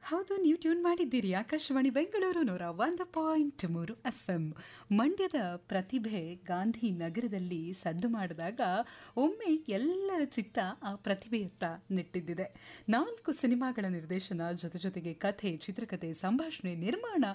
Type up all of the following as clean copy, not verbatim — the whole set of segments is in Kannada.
ಹೌದು, ನೀವು ಟ್ಯೂನ್ ಮಾಡಿದ್ದೀರಿ ಆಕಾಶವಾಣಿ ಬೆಂಗಳೂರು 101.3 FM. ಮಂಡ್ಯದ ಪ್ರತಿಭೆ ಗಾಂಧಿ ನಗರದಲ್ಲಿ ಸದ್ದು ಮಾಡಿದಾಗ ಒಮ್ಮೆ ಎಲ್ಲರ ಚಿತ್ತ ಆ ಪ್ರತಿಭೆಯತ್ತ ನೆಟ್ಟಿದ್ದಿದೆ. 4 ಸಿನಿಮಾಗಳ ನಿರ್ದೇಶನ, ಜೊತೆಗೆ ಕಥೆ, ಚಿತ್ರಕಥೆ, ಸಂಭಾಷಣೆ, ನಿರ್ಮಾಣ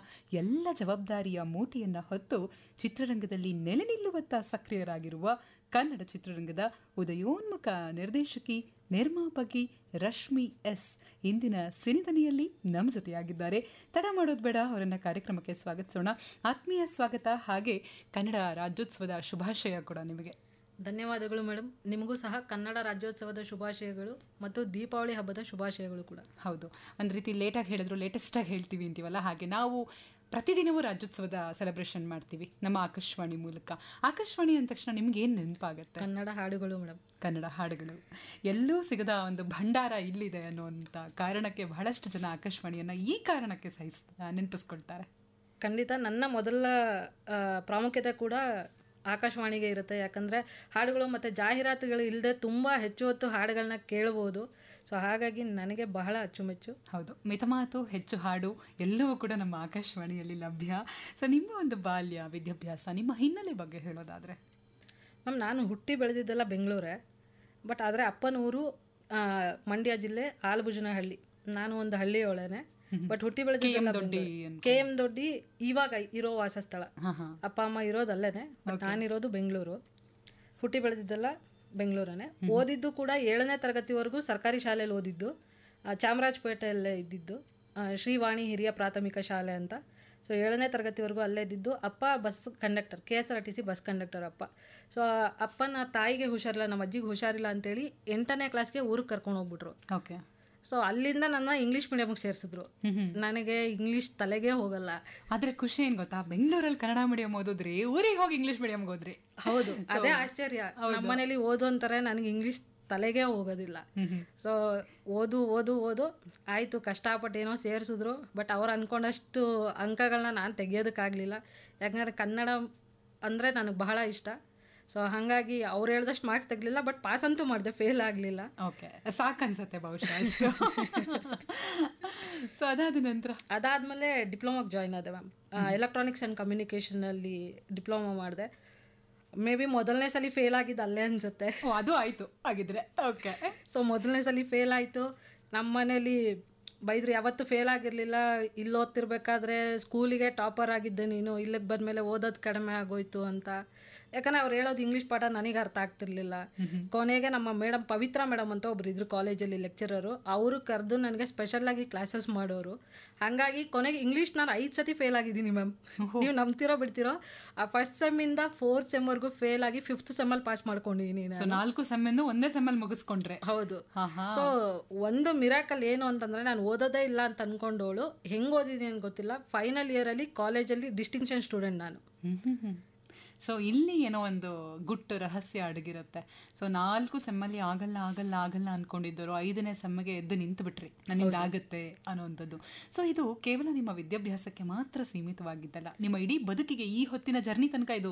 ಎಲ್ಲ ಜವಾಬ್ದಾರಿಯ ಮೂಟೆಯನ್ನ ಹೊತ್ತು ಚಿತ್ರರಂಗದಲ್ಲಿ ನೆಲೆ ನಿಲ್ಲುವತ್ತ ಸಕ್ರಿಯರಾಗಿರುವ ಕನ್ನಡ ಚಿತ್ರರಂಗದ ಉದಯೋನ್ಮುಖ ನಿರ್ದೇಶಕಿ, ನಿರ್ಮಾಪಕಿ ರಶ್ಮಿ ಎಸ್ ಇಂದಿನ ಸಿನಿದನಿಯಲ್ಲಿ ನಮ್ಮ ಜೊತೆಯಾಗಿದ್ದಾರೆ. ತಡ ಮಾಡೋದು ಬೇಡ, ಅವರನ್ನ ಕಾರ್ಯಕ್ರಮಕ್ಕೆ ಸ್ವಾಗತಿಸೋಣ. ಆತ್ಮೀಯ ಸ್ವಾಗತ, ಹಾಗೆ ಕನ್ನಡ ರಾಜ್ಯೋತ್ಸವದ ಶುಭಾಶಯ ಕೂಡ ನಿಮಗೆ. ಧನ್ಯವಾದಗಳು ಮೇಡಮ್. ನಿಮಗೂ ಸಹ ಕನ್ನಡ ರಾಜ್ಯೋತ್ಸವದ ಶುಭಾಶಯಗಳು ಮತ್ತು ದೀಪಾವಳಿ ಹಬ್ಬದ ಶುಭಾಶಯಗಳು ಕೂಡ. ಹೌದು, ಒಂದು ರೀತಿ ಲೇಟಾಗಿ ಹೇಳಿದ್ರು ಲೇಟೆಸ್ಟಾಗಿ ಹೇಳ್ತೀವಿ ಅಂತೀವಲ್ಲ, ಹಾಗೆ ನಾವು ಪ್ರತಿದಿನವೂ ರಾಜ್ಯೋತ್ಸವದ ಸೆಲೆಬ್ರೇಷನ್ ಮಾಡ್ತೀವಿ ನಮ್ಮ ಆಕಾಶವಾಣಿ ಮೂಲಕ. ಆಕಾಶವಾಣಿ ಅಂದ ತಕ್ಷಣ ನಿಮ್ಗೆ ಏನು ನೆನಪಾಗುತ್ತೆ? ಕನ್ನಡ ಹಾಡುಗಳು ಮೇಡಮ್. ಕನ್ನಡ ಹಾಡುಗಳು ಎಲ್ಲೂ ಸಿಗದ ಒಂದು ಭಂಡಾರ ಇಲ್ಲಿದೆ ಅನ್ನುವಂಥ ಕಾರಣಕ್ಕೆ ಬಹಳಷ್ಟು ಜನ ಆಕಾಶವಾಣಿಯನ್ನು ಈ ಕಾರಣಕ್ಕೆ ನೆನಪಿಸ್ಕೊಳ್ತಾರೆ. ಖಂಡಿತ ನನ್ನ ಮೊದಲ ಪ್ರಾಮುಖ್ಯತೆ ಕೂಡ ಆಕಾಶವಾಣಿಗೆ ಇರುತ್ತೆ. ಯಾಕಂದರೆ ಹಾಡುಗಳು ಮತ್ತು ಜಾಹೀರಾತುಗಳು ಇಲ್ಲದೆ ತುಂಬ ಹೆಚ್ಚು ಹೊತ್ತು ಹಾಡುಗಳನ್ನ ಕೇಳ್ಬೋದು. ಸೊ ಹಾಗಾಗಿ ನನಗೆ ಬಹಳ ಅಚ್ಚುಮೆಚ್ಚು. ಹೌದು, ಮಿತಮಾತು ಹೆಚ್ಚು ಹಾಡು ಎಲ್ಲವೂ ಕೂಡ ನಮ್ಮ ಆಕಾಶವಾಣಿಯಲ್ಲಿ ಲಭ್ಯ. ಸೊ ನಿಮ್ಮ ಒಂದು ಬಾಲ್ಯ, ವಿದ್ಯಾಭ್ಯಾಸ, ನಿಮ್ಮ ಹಿನ್ನೆಲೆ ಬಗ್ಗೆ ಹೇಳೋದಾದರೆ? ಮ್ಯಾಮ್, ನಾನು ಹುಟ್ಟಿ ಬೆಳೆದಿದ್ದೆಲ್ಲ ಬೆಂಗಳೂರೇ. ಬಟ್ ಆದರೆ ಅಪ್ಪನೂರು ಮಂಡ್ಯ ಜಿಲ್ಲೆ ಆಲಬುಜನಹಳ್ಳಿ. ನಾನು ಒಂದು ಹಳ್ಳಿಯೊಳನೆ. ಬಟ್ ಹುಟ್ಟಿ ಬೆಳೆದಿದ್ದೆಲ್ಲ KM ದೊಡ್ಡಿ ಇವಾಗ ಇರೋ ವಾಸಸ್ಥಳ. ಅಪ್ಪ ಅಮ್ಮ ಇರೋದಲ್ಲೇನೆ, ಬಟ್ ನಾನಿರೋದು ಬೆಂಗಳೂರು. ಹುಟ್ಟಿ ಬೆಳೆದಿದ್ದೆಲ್ಲ ಬೆಂಗಳೂರನೇ. ಓದಿದ್ದು ಕೂಡ 7ನೇ ತರಗತಿವರೆಗೂ ಸರ್ಕಾರಿ ಶಾಲೆಯಲ್ಲಿ ಓದಿದ್ದು. ಚಾಮರಾಜಪೇಟೆಯಲ್ಲೇ ಇದ್ದಿದ್ದು, ಶ್ರೀವಾಣಿ ಹಿರಿಯ ಪ್ರಾಥಮಿಕ ಶಾಲೆ ಅಂತ. ಸೊ 7ನೇ ತರಗತಿವರೆಗೂ ಅಲ್ಲೇ ಇದ್ದಿದ್ದು. ಅಪ್ಪ bus conductor, KSRTC bus conductor ಅಪ್ಪ. ಸೊ ಅಪ್ಪನ ತಾಯಿಗೆ ಹುಷಾರಿಲ್ಲ, ನಮ್ಮ ಅಜ್ಜಿಗೆ ಹುಷಾರಿಲ್ಲ ಅಂತೇಳಿ 8ನೇ ಕ್ಲಾಸ್ಗೆ ಊರಿಗೆ ಕರ್ಕೊಂಡು ಹೋಗ್ಬಿಟ್ರು. ಓಕೆ. ಸೊ ಅಲ್ಲಿಂದ ನನ್ನ ಇಂಗ್ಲೀಷ್ ಮೀಡಿಯಮ್ಗೆ ಸೇರಿಸಿದ್ರು. ನನಗೆ ಇಂಗ್ಲೀಷ್ ತಲೆಗೆ ಹೋಗಲ್ಲ. ಆದ್ರೆ ಖುಷಿ ಏನ್ ಗೊತ್ತಾ, ಬೆಂಗಳೂರಲ್ಲಿ ಕನ್ನಡ ಮೀಡಿಯಂ ಓದಿದ್ರಿ, ಊರಿಗೆ ಹೋಗಿ ಇಂಗ್ಲೀಷ್ ಮೀಡಿಯಂಗೆ ಹೋದ್ರಿ. ಹೌದು, ಅದೇ ಆಶ್ಚರ್ಯ. ನಮ್ಮನೇಲಿ ಓದು ಅಂತಾರೆ, ನನಗೆ ಇಂಗ್ಲೀಷ್ ತಲೆಗೆ ಹೋಗೋದಿಲ್ಲ. ಸೊ ಓದು ಓದು ಓದು ಆಯಿತು, ಕಷ್ಟಪಟ್ಟೇನೋ ಸೇರಿಸಿದ್ರು. ಬಟ್ ಅವ್ರು ಅಂದ್ಕೊಂಡಷ್ಟು ಅಂಕಗಳನ್ನ ನಾನು ತೆಗಿಯೋದಕ್ಕಾಗಲಿಲ್ಲ. ಯಾಕಂದರೆ ಕನ್ನಡ ಅಂದರೆ ನನಗೆ ಬಹಳ ಇಷ್ಟ. ಸೊ ಹಾಗಾಗಿ ಅವ್ರು ಹೇಳ್ದಷ್ಟು ಮಾರ್ಕ್ಸ್ ತೆಗಲಿಲ್ಲ. ಬಟ್ ಪಾಸ್ ಅಂತೂ ಮಾಡಿದೆ, ಫೇಲ್ ಆಗಲಿಲ್ಲ. ಓಕೆ, ಸಾಕನ್ಸತ್ತೆ ಬಹುಶಃ ಅಷ್ಟು. ಸೊ ಅದಾದಮೇಲೆ ಡಿಪ್ಲೊಮಾಗೆ ಜಾಯ್ನ್ ಆದೆ ಮ್ಯಾಮ್. ಎಲೆಕ್ಟ್ರಾನಿಕ್ಸ್ ಆ್ಯಂಡ್ ಕಮ್ಯುನಿಕೇಷನಲ್ಲಿ ಡಿಪ್ಲೊಮಾ ಮಾಡಿದೆ. ಮೇ ಬಿ ಮೊದಲನೇ ಸಲ ಫೇಲ್ ಆಗಿದ್ದು ಅಲ್ಲೇ ಅನ್ಸುತ್ತೆ. ಅದು ಆಯಿತು ಆಗಿದ್ರೆ. ಓಕೆ. ಸೊ ಮೊದಲನೇ ಸಲ ಫೇಲ್ ಆಯಿತು. ನಮ್ಮ ಮನೇಲಿ ಬೈದ್ರು, ಯಾವತ್ತೂ ಫೇಲ್ ಆಗಿರಲಿಲ್ಲ, ಇಲ್ಲಿ ಓದ್ತಿರ್ಬೇಕಾದ್ರೆ ಸ್ಕೂಲಿಗೆ ಟಾಪರ್ ಆಗಿದ್ದೆ ನೀನು, ಇಲ್ಲಿಗೆ ಬಂದಮೇಲೆ ಓದೋದು ಕಡಿಮೆ ಆಗೋಯ್ತು ಅಂತ. ಯಾಕಂದರೆ ಅವ್ರು ಹೇಳೋದು ಇಂಗ್ಲೀಷ್ ಪಾಠ ನನಗೆ ಅರ್ಥ ಆಗ್ತಿರ್ಲಿಲ್ಲ. ಕೊನೆಗೆ ನಮ್ಮ ಮೇಡಮ್, ಪವಿತ್ರ ಮೇಡಮ್ ಅಂತ ಒಬ್ರು ಇದ್ರು ಕಾಲೇಜಲ್ಲಿ ಲೆಕ್ಚರರು, ಅವರು ಕರೆದು ನನಗೆ ಸ್ಪೆಷಲಾಗಿ ಕ್ಲಾಸಸ್ ಮಾಡೋರು. ಹಾಗಾಗಿ ಕೊನೆಗೆ ಇಂಗ್ಲೀಷ್ ನಾನು 5 ಸತಿ ಫೇಲ್ ಆಗಿದ್ದೀನಿ ಮ್ಯಾಮ್. ನೀವು ನಂಬ್ತಿರೋ ಬಿಡ್ತಿರೋ, ಆ ಫಸ್ಟ್ ಸೆಮ್ಮಿಂದ 4th ಸೆಮ್ವರೆಗೂ ಫೇಲ್ ಆಗಿ 5th ಸೆಮ್ಮಲ್ಲಿ ಪಾಸ್ ಮಾಡ್ಕೊಂಡಿದ್ದೀನಿ. 4 ಸೆಮ್ಮಿಂದ ಒಂದೇ ಸೆಮ್ಮಲ್ಲಿ ಮುಗಿಸ್ಕೊಂಡ್ರೆ? ಹೌದು. ಸೊ ಒಂದು ಮಿರಾಕಲ್ ಏನು ಅಂತಂದರೆ, ನಾನು ಓದೋದೇ ಇಲ್ಲ ಅಂತ ಅಂದ್ಕೊಂಡವಳು ಹೆಂಗೆ ಓದಿದ್ದೀನಿ ಅಂತ ಗೊತ್ತಿಲ್ಲ, ಫೈನಲ್ ಇಯರಲ್ಲಿ ಕಾಲೇಜಲ್ಲಿ ಡಿಸ್ಟಿಂಕ್ಷನ್ ಸ್ಟೂಡೆಂಟ್ ನಾನು. ಸೊ ಇಲ್ಲಿ ಏನೋ ಒಂದು ಗುಟ್ಟು ರಹಸ್ಯ ಅಡಗಿರುತ್ತೆ. ಸೊ 4 ಸೆಮ್ಮಲ್ಲಿ ಆಗಲ್ಲ ಆಗಲ್ಲ ಆಗಲ್ಲ ಅಂದ್ಕೊಂಡಿದ್ದರು, 5ನೇ ಸೆಮ್ಮಿಗೆ ಎದ್ದು ನಿಂತು ಬಿಟ್ರಿ, ನನ್ನಿಂದ ಆಗುತ್ತೆ ಅನ್ನೋವಂಥದ್ದು. ಸೊ ಇದು ಕೇವಲ ನಿಮ್ಮ ವಿದ್ಯಾಭ್ಯಾಸಕ್ಕೆ ಮಾತ್ರ ಸೀಮಿತವಾಗಿದ್ದಲ್ಲ, ನಿಮ್ಮ ಇಡೀ ಬದುಕಿಗೆ ಈ ಹೊತ್ತಿನ ಜರ್ನಿ ತನಕ ಇದು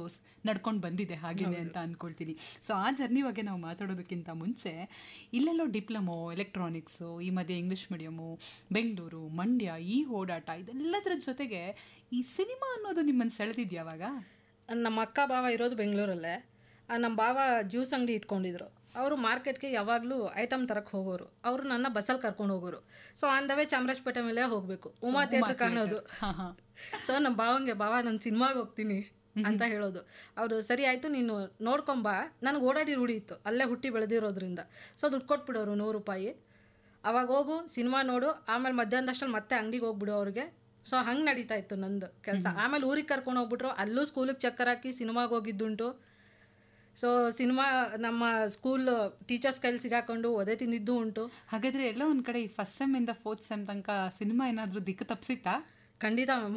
ನಡ್ಕೊಂಡು ಬಂದಿದೆ ಹಾಗೇನೆ ಅಂತ ಅಂದ್ಕೊಳ್ತೀನಿ. ಸೊ ಆ ಜರ್ನಿ ಬಗ್ಗೆ ನಾವು ಮಾತಾಡೋದಕ್ಕಿಂತ ಮುಂಚೆ, ಇಲ್ಲೆಲ್ಲೋ ಡಿಪ್ಲೊಮೊ, ಎಲೆಕ್ಟ್ರಾನಿಕ್ಸು, ಈ ಮಧ್ಯೆ ಇಂಗ್ಲೀಷ್ ಮೀಡಿಯಮು, ಬೆಂಗಳೂರು, ಮಂಡ್ಯ, ಈ ಓಡಾಟ, ಇದೆಲ್ಲದರ ಜೊತೆಗೆ ಈ ಸಿನಿಮಾ ಅನ್ನೋದು ನಿಮ್ಮನ್ನು ಸೆಳೆದಿದ್ಯಾವಾಗ? ನಮ್ಮ ಅಕ್ಕ ಭಾವ ಇರೋದು ಬೆಂಗಳೂರಲ್ಲೇ. ನಮ್ಮ ಭಾವ ಜ್ಯೂಸ್ ಅಂಗಡಿ ಇಟ್ಕೊಂಡಿದ್ರು. ಅವರು ಮಾರ್ಕೆಟ್ಗೆ ಯಾವಾಗಲೂ ಐಟಮ್ ತರಕ್ಕೆ ಹೋಗೋರು. ಅವರು ನನ್ನ ಬಸ್ಸಲ್ಲಿ ಕರ್ಕೊಂಡು ಹೋಗೋರು. ಸೊ ಆಂದವೇ ಚಾಮರಾಜಪೇಟೆ ಮೇಲೆ ಹೋಗಬೇಕು, ಉಮಾ ಥಿಯೇಟ್ರ್ ಕಾಣೋದು. ಸೊ ನಮ್ಮ ಭಾವಂಗೆ, ಭಾವ ನಾನು ಸಿನಿಮಾಗೆ ಹೋಗ್ತೀನಿ ಅಂತ ಹೇಳೋದು. ಅವರು ಸರಿ ಆಯಿತು, ನೀನು ನೋಡ್ಕೊಂಬಾ. ನನಗೆ ಓಡಾಡಿ ರೂಢಿ ಇತ್ತು, ಅಲ್ಲೇ ಹುಟ್ಟಿ ಬೆಳೆದಿರೋದ್ರಿಂದ. ಸೊ ದುಡ್ಡು ಕೊಟ್ಬಿಡೋರು 100 ರೂಪಾಯಿ. ಅವಾಗ ಹೋಗು, ಸಿನಿಮಾ ನೋಡು, ಆಮೇಲೆ ಮಧ್ಯಾಹ್ನದಷ್ಟಲ್ಲಿ ಮತ್ತೆ ಅಂಗಡಿಗೆ ಹೋಗ್ಬಿಡು ಅವ್ರಿಗೆ. ಸೊ ಹಂಗೆ ನಡೀತಾ ಇತ್ತು ನಂದು ಕೆಲಸ. ಆಮೇಲೆ ಊರಿಗೆ ಕರ್ಕೊಂಡು ಹೋಗ್ಬಿಟ್ರು, ಅಲ್ಲೂ ಸ್ಕೂಲಿಗೆ ಚಕ್ಕರ್ ಹಾಕಿ ಸಿನಿಮಾಗೆ ಹೋಗಿದ್ದುಂಟು. ಸೊ ಸಿನಿಮಾ ನಮ್ಮ ಸ್ಕೂಲ್ ಟೀಚರ್ಸ್ ಕೈಲಿ ಸಿಗಾಕೊಂಡು ಒದೆ ತಿಂದಿದ್ದು ಉಂಟು. ಹಾಗಾದರೆ ಎಲ್ಲ ಒಂದು ಕಡೆ ಈ ಫಸ್ಟ್ ಸೆಮ್ಮಿಂದ 4th ಸೆಮ್ ತನಕ ಸಿನಿಮಾ ಏನಾದರೂ ದಿಕ್ಕು ತಪ್ಪಿಸಿತ್ತಾ? ಖಂಡಿತ ಮ್ಯಾಮ್,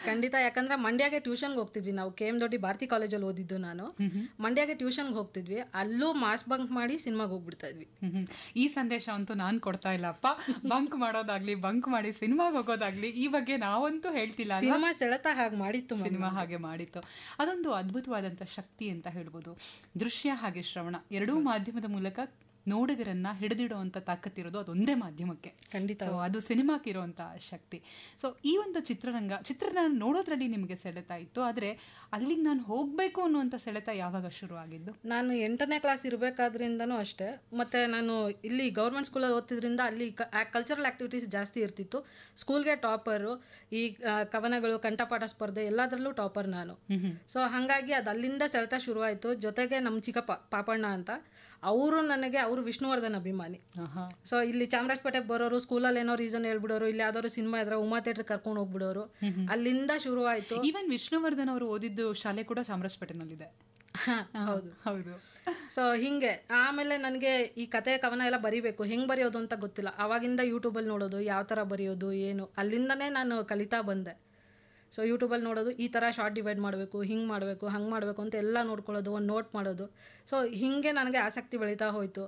ಖಂಡಿತ. ಯಾಕಂದ್ರೆ ಮಂಡ್ಯಗೆ ಟ್ಯೂಷನ್ಗೆ ಹೋಗ್ತಿದ್ವಿ ನಾವು. KM ದೊಡ್ಡಿ ಭಾರತಿ ಕಾಲೇಜಲ್ಲಿ ಓದಿದ್ದು ನಾನು. ಮಂಡ್ಯಗೆ ಟ್ಯೂಷನ್ಗೆ ಹೋಗ್ತಿದ್ವಿ, ಅಲ್ಲೂ ಮಾಸ್ ಬಂಕ್ ಮಾಡಿ ಸಿನಿಮಾಗೆ ಹೋಗ್ಬಿಡ್ತಾ ಇದ್ವಿ. ಈ ಸಂದೇಶ ಅಂತೂ ನಾನು ಕೊಡ್ತಾ ಇಲ್ಲಪ್ಪ. ಬಂಕ್ ಮಾಡೋದಾಗ್ಲಿ, ಬಂಕ್ ಮಾಡಿ ಸಿನಿಮಾಗೆ ಹೋಗೋದಾಗ್ಲಿ, ಈ ಬಗ್ಗೆ ನಾವಂತೂ ಹೇಳ್ತಿಲ್ಲ. ಸಿನಿಮಾ ಸೆಳೆತ ಹಾಗೆ ಮಾಡಿತ್ತು, ಸಿನಿಮಾ ಹಾಗೆ ಮಾಡಿತ್ತು. ಅದೊಂದು ಅದ್ಭುತವಾದಂಥ ಶಕ್ತಿ ಅಂತ ಹೇಳ್ಬೋದು. ದೃಶ್ಯ ಹಾಗೆ ಶ್ರವಣ ಎರಡೂ ಮಾಧ್ಯಮದ ಮೂಲಕ ನೋಡುಗರನ್ನ ಹಿಡಿದಿಡುವಂಥ ತಾಕತ್ತಿರೋದು ಅದೊಂದೇ ಮಾಧ್ಯಮಕ್ಕೆ. ಖಂಡಿತ. ಸೊ ಅದು ಸಿನಿಮಾಕ್ಕೆ ಇರುವಂಥ ಶಕ್ತಿ. ಸೊ ಈ ಒಂದು ಚಿತ್ರನ ನೋಡೋದ್ರಲ್ಲಿ ನಿಮಗೆ ಸೆಳೆತ ಇತ್ತು, ಆದರೆ ಅಲ್ಲಿಗೆ ನಾನು ಹೋಗಬೇಕು ಅನ್ನುವಂಥ ಸೆಳೆತ ಯಾವಾಗ ಶುರು ಆಗಿದ್ದು? ನಾನು 8ನೇ ಕ್ಲಾಸ್ ಇರಬೇಕಾದ್ರಿಂದನೂ ಅಷ್ಟೇ. ಮತ್ತು ನಾನು ಇಲ್ಲಿ ಗೌರ್ಮೆಂಟ್ ಸ್ಕೂಲಲ್ಲಿ ಓದ್ತಿದ್ರಿಂದ ಅಲ್ಲಿ ಕಲ್ಚರಲ್ ಆ್ಯಕ್ಟಿವಿಟೀಸ್ ಜಾಸ್ತಿ ಇರ್ತಿತ್ತು. ಸ್ಕೂಲ್ಗೆ ಟಾಪರು, ಈ ಕವನಗಳು, ಕಂಠಪಾಠ ಸ್ಪರ್ಧೆ ಎಲ್ಲದರಲ್ಲೂ ಟಾಪರ್ ನಾನು. ಸೊ ಹಾಗಾಗಿ ಅದು ಅಲ್ಲಿಂದ ಸೆಳೆತ ಶುರುವಾಯಿತು. ಜೊತೆಗೆ ನಮ್ಮ ಚಿಕ್ಕಪ್ಪ ಪಾಪಣ್ಣ ಅಂತ, ಅವರು ವಿಷ್ಣುವರ್ಧನ್ ಅಭಿಮಾನಿ. ಸೊ ಇಲ್ಲಿ ಚಾಮರಾಜಪೇಟೆಗೆ ಬರೋರು, ಸ್ಕೂಲಲ್ಲಿ ಏನೋ ರೀಸನ್ ಹೇಳ್ಬಿಡೋರು, ಇಲ್ಲಿ ಯಾವ್ದಾದ್ರು ಸಿನಿಮಾ ಇದ್ರೆ ಉಮಾ ಥಿಯೇಟರ್ ಕರ್ಕೊಂಡು ಹೋಗ್ಬಿಡೋರು. ಅಲ್ಲಿಂದ ಶುರು ಆಯ್ತು. ಈವನ್ ವಿಷ್ಣುವರ್ಧನ್ ಅವರು ಓದಿದ್ದು ಶಾಲೆ ಕೂಡ ಚಾಮರಾಜಪೇಟೆನಲ್ಲಿದೆ. ಹೌದು ಹೌದು. ಸೊ ಹಿಂಗೆ ಆಮೇಲೆ ನನಗೆ ಈ ಕತೆ ಕವನ ಎಲ್ಲ ಬರೀಬೇಕು, ಹೆಂಗೆ ಬರೆಯೋದು ಅಂತ ಗೊತ್ತಿಲ್ಲ. ಆವಾಗಿಂದ ಯೂಟ್ಯೂಬಲ್ಲಿ ನೋಡೋದು, ಯಾವ ಥರ ಬರೆಯೋದು ಏನು, ಅಲ್ಲಿಂದನೇ ನಾನು ಕಲಿತಾ ಬಂದೆ. ಸೊ ಯೂಟ್ಯೂಬಲ್ಲಿ ನೋಡೋದು, ಈ ಥರ ಶಾರ್ಟ್ ಡಿವೈಡ್ ಮಾಡಬೇಕು, ಹಿಂಗೆ ಮಾಡಬೇಕು, ಹಂಗೆ ಮಾಡಬೇಕು ಅಂತ ಎಲ್ಲ ನೋಡ್ಕೊಳ್ಳೋದು, ಒಂದು ನೋಟ್ ಮಾಡೋದು. ಸೊ ಹೀಗೆ ನನಗೆ ಆಸಕ್ತಿ ಬೆಳೀತಾ ಹೋಯಿತು.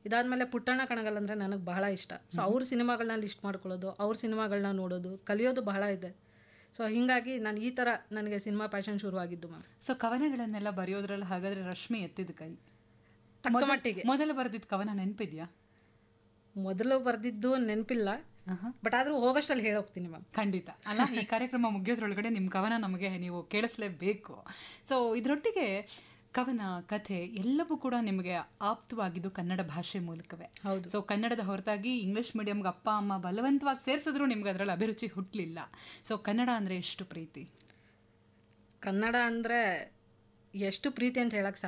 ಇದಾದಮೇಲೆ ಪುಟ್ಟಣ್ಣ ಕಣಗಲ್ ಅಂದರೆ ನನಗೆ ಬಹಳ ಇಷ್ಟ. ಸೊ ಅವ್ರ ಸಿನಿಮಾಗಳನ್ನ ಲಿಸ್ಟ್ ಮಾಡ್ಕೊಳ್ಳೋದು, ಅವ್ರ ಸಿನಿಮಾಗಳನ್ನ ನೋಡೋದು, ಕಲಿಯೋದು ಬಹಳ ಇದೆ. ಸೊ ಹೀಗಾಗಿ ನಾನು ಈ ಥರ ನನಗೆ ಸಿನಿಮಾ ಪ್ಯಾಷನ್ ಶುರುವಾಗಿದ್ದು ಮ್ಯಾಮ್. ಸೊ ಕವನಗಳನ್ನೆಲ್ಲ ಬರೆಯೋದ್ರಲ್ಲಿ ಹಾಗಾದರೆ ರಶ್ಮಿ ಎತ್ತಿದ ಕೈ. ತಕ್ಕ ಮಟ್ಟಿಗೆ. ಮೊದಲು ಬರೆದಿದ್ದ ಕವನ ನೆನಪಿದೆಯಾ? ಮೊದಲು ಬರೆದಿದ್ದು ನೆನಪಿಲ್ಲ, ಬಟ್ ಆದರೂ ಹೋಗೋಷ್ಟಲ್ಲಿ ಹೇಳೋಗ್ತೀನಿ ಮ್ಯಾಮ್. ಖಂಡಿತ ಅಲ್ಲ, ಈ ಕಾರ್ಯಕ್ರಮ ಮುಗಿಯೋದ್ರೊಳಗಡೆ ನಿಮ್ಮ ಕವನ ನಮಗೆ ನೀವು ಕೇಳಿಸ್ಲೇಬೇಕು. ಸೊ ಇದರೊಟ್ಟಿಗೆ ಕವನ, ಕಥೆ ಎಲ್ಲವೂ ಕೂಡ ನಿಮಗೆ ಆಪ್ತವಾಗಿದ್ದು ಕನ್ನಡ ಭಾಷೆ ಮೂಲಕವೇ. ಹೌದು. ಸೊ ಕನ್ನಡದ ಹೊರತಾಗಿ ಇಂಗ್ಲಿಷ್ ಮೀಡಿಯಮ್ಗೆ ಅಪ್ಪ ಅಮ್ಮ ಬಲವಂತವಾಗಿ ಸೇರಿಸಿದ್ರು ನಿಮ್ಗೆ ಅದರಲ್ಲಿ ಅಭಿರುಚಿ ಹುಟ್ಟಲಿಲ್ಲ. ಸೊ ಕನ್ನಡ ಅಂದರೆ ಎಷ್ಟು ಪ್ರೀತಿ? ಕನ್ನಡ ಅಂದರೆ ಎಷ್ಟು ಪ್ರೀತಿ ಅಂತ ಹೇಳಕ್ಕೆ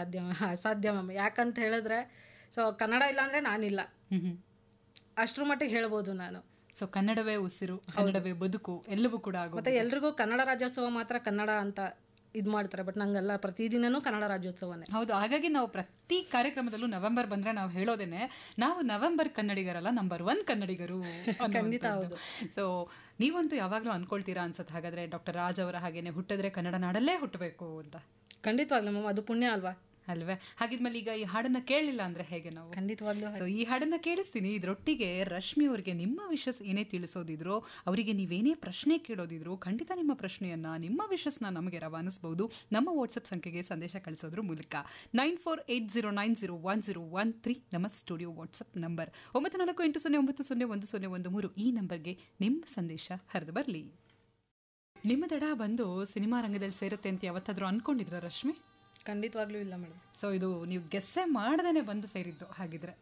ಅಸಾಧ್ಯ ಮ್ಯಾಮ್. ಯಾಕಂತ ಹೇಳಿದ್ರೆ, ಸೊ ಕನ್ನಡ ಇಲ್ಲ ಅಂದರೆ ನಾನಿಲ್ಲ, ಅಷ್ಟ್ರ ಮಟ್ಟಿಗೆ ಹೇಳ್ಬೋದು ನಾನು. ಸೊ ಕನ್ನಡವೇ ಉಸಿರು, ಕನ್ನಡವೇ ಬದುಕು, ಎಲ್ಲವೂ ಕೂಡ ಆಗುತ್ತೆ. ಮತ್ತು ಎಲ್ರಿಗೂ ಕನ್ನಡ ರಾಜ್ಯೋತ್ಸವ ಮಾತ್ರ ಕನ್ನಡ ಅಂತ ಇದು ಮಾಡ್ತಾರೆ, ಬಟ್ ನಂಗೆಲ್ಲ ಪ್ರತಿದಿನನೂ ಕನ್ನಡ ರಾಜ್ಯೋತ್ಸವನೇ. ಹೌದು. ಹಾಗಾಗಿ ನಾವು ಪ್ರತಿ ಕಾರ್ಯಕ್ರಮದಲ್ಲೂ ನವೆಂಬರ್ ಬಂದರೆ ನಾವು ಹೇಳೋದೇನೆ, ನಾವು ನವೆಂಬರ್ ಕನ್ನಡಿಗರಲ್ಲ, ನಂಬರ್ 1 ಕನ್ನಡಿಗರು. ಖಂಡಿತ ಹೌದು. ಸೊ ನೀವಂತೂ ಯಾವಾಗಲೂ ಅನ್ಕೊಳ್ತೀರಾ ಅನ್ಸುತ್ತೆ ಹಾಗಾದರೆ, ಡಾಕ್ಟರ್ ರಾಜ್ ಅವರ ಹಾಗೇನೆ ಹುಟ್ಟಿದ್ರೆ ಕನ್ನಡ ನಾಡಲ್ಲೇ ಹುಟ್ಟಬೇಕು ಅಂತ. ಖಂಡಿತವಾಗ್ಲೂ ಮ್ಯಾಮ್, ಅದು ಪುಣ್ಯ ಅಲ್ವಾ? ಅಲ್ವೇ? ಹಾಗಿದ್ಮೇಲೆ ಈಗ ಈ ಹಾಡನ್ನ ಕೇಳಲಿಲ್ಲ ಅಂದ್ರೆ ಹೇಗೆ ನಾವು? ಖಂಡಿತವಾಗ್ಲೂ. ಸೊ ಈ ಹಾಡನ್ನ ಕೇಳಿಸ್ತೀನಿ. ಇದರೊಟ್ಟಿಗೆ ರಶ್ಮಿ ಅವರಿಗೆ ನಿಮ್ಮ ವಿಶಸ್ ಏನೇ ತಿಳಿಸೋದಿದ್ರು, ಅವರಿಗೆ ನೀವೇನೇ ಪ್ರಶ್ನೆ ಕೇಳೋದಿದ್ರು, ಖಂಡಿತ ನಿಮ್ಮ ಪ್ರಶ್ನೆಯನ್ನ, ನಿಮ್ಮ ವಿಶಸ್ನ ನಮಗೆ ರವಾನಿಸಬಹುದು ನಮ್ಮ ವಾಟ್ಸಪ್ ಸಂಖ್ಯೆಗೆ ಸಂದೇಶ ಕಳಿಸೋದ್ರ ಮೂಲಕ. 9480901013 ನಮ್ಮ ಸ್ಟುಡಿಯೋ ವಾಟ್ಸಪ್ ನಂಬರ್. 9480901013 ಈ ನಂಬರ್ಗೆ ನಿಮ್ಮ ಸಂದೇಶ ಹರಿದು ಬರಲಿ. ನಿಮ್ಮ ದಡ ಬಂದು ಸಿನಿಮಾ ರಂಗದಲ್ಲಿ ಸೇರುತ್ತೆ ಅಂತ ಯಾವತ್ತಾದ್ರೂ ಅನ್ಕೊಂಡಿದ್ರ ರಶ್ಮಿ? ಖಂಡಿತವಾಗ್ಲೂ ಇಲ್ಲ ಮೇಡಮ್. ಸೊ ಇದು ನೀವು ಗೆಸ್ಸೇ ಮಾಡ್ದೇ ಬಂದು ಸೇರಿದ್ದು ಹಾಗಿದ್ರೆ?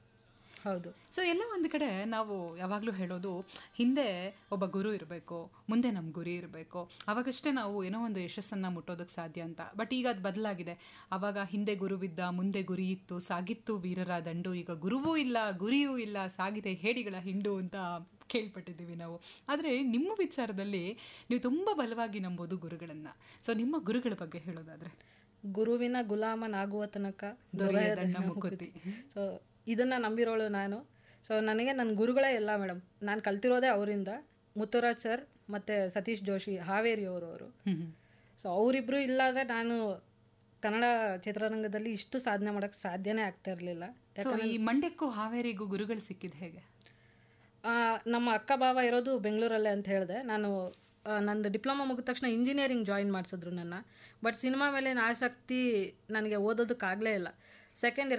ಹೌದು. ಸೊ ಎಲ್ಲ ಒಂದು ಕಡೆ ನಾವು ಯಾವಾಗಲೂ ಹೇಳೋದು, ಹಿಂದೆ ಒಬ್ಬ ಗುರು ಇರಬೇಕು, ಮುಂದೆ ನಮ್ಮ ಗುರಿ ಇರಬೇಕು, ಅವಾಗಷ್ಟೇ ನಾವು ಏನೋ ಒಂದು ಯಶಸ್ಸನ್ನು ಮುಟ್ಟೋದಕ್ಕೆ ಸಾಧ್ಯ ಅಂತ. ಬಟ್ ಈಗ ಅದು ಬದಲಾಗಿದೆ. ಆವಾಗ ಹಿಂದೆ ಗುರುವಿದ್ದ, ಮುಂದೆ ಗುರಿ ಇತ್ತು, ಸಾಗಿತ್ತು ವೀರರ ದಂಡು. ಈಗ ಗುರುವೂ ಇಲ್ಲ, ಗುರಿಯೂ ಇಲ್ಲ, ಸಾಗಿದೆ ಹೇಡಿಗಳ ಹಿಂಡು ಅಂತ ಕೇಳ್ಪಟ್ಟಿದ್ದೀವಿ ನಾವು. ಆದರೆ ನಿಮ್ಮ ವಿಚಾರದಲ್ಲಿ ನೀವು ತುಂಬ ಬಲವಾಗಿ ನಂಬೋದು ಗುರುಗಳನ್ನು. ಸೊ ನಿಮ್ಮ ಗುರುಗಳ ಬಗ್ಗೆ ಹೇಳೋದಾದರೆ? ಗುರುವಿನ ಗುಲಾಮನಾಗುವ ತನಕ ದೊರೆಯದಣ್ಣ ಮುಕುತಿ. ಸೊ ಇದನ್ನು ನಂಬಿರೋಳು ನಾನು. ಸೊ ನನಗೆ ನನ್ನ ಗುರುಗಳೇ ಎಲ್ಲ ಮೇಡಮ್. ನಾನು ಕಲ್ತಿರೋದೇ ಅವರಿಂದ. ಮುತ್ತುರಾಜ್ ಸರ್ ಮತ್ತು ಸತೀಶ್ ಜೋಶಿ, ಹಾವೇರಿಯವರು. ಸೊ ಅವರಿಬ್ಬರು ಇಲ್ಲಾಂದರೆ ನಾನು ಕನ್ನಡ ಚಿತ್ರರಂಗದಲ್ಲಿ ಇಷ್ಟು ಸಾಧನೆ ಮಾಡೋಕ್ಕೆ ಸಾಧ್ಯನೇ ಆಗ್ತಾ ಇರಲಿಲ್ಲ. ಈ ಮಂಡ್ಯಕ್ಕೂ ಹಾವೇರಿಗೂ ಗುರುಗಳು ಸಿಕ್ಕಿದ್ದು ಹೇಗೆ? ನಮ್ಮ ಅಕ್ಕ ಭಾವ ಇರೋದು ಬೆಂಗಳೂರಲ್ಲೇ ಅಂತ ಹೇಳಿದೆ. ನಾನು ನಂದು ಡಿಪ್ಲೊಮಾ ಮುಗಿದ ತಕ್ಷಣ ಇಂಜಿನಿಯರಿಂಗ್ ಜಾಯಿನ್ ಮಾಡಿಸಿದ್ರು ನನ್ನ. ಬಟ್ ಸಿನಿಮಾ ಮೇಲಿನ ಆಸಕ್ತಿ ನನಗೆ ಓದೋದಕ್ಕಾಗಲೇ ಇಲ್ಲ.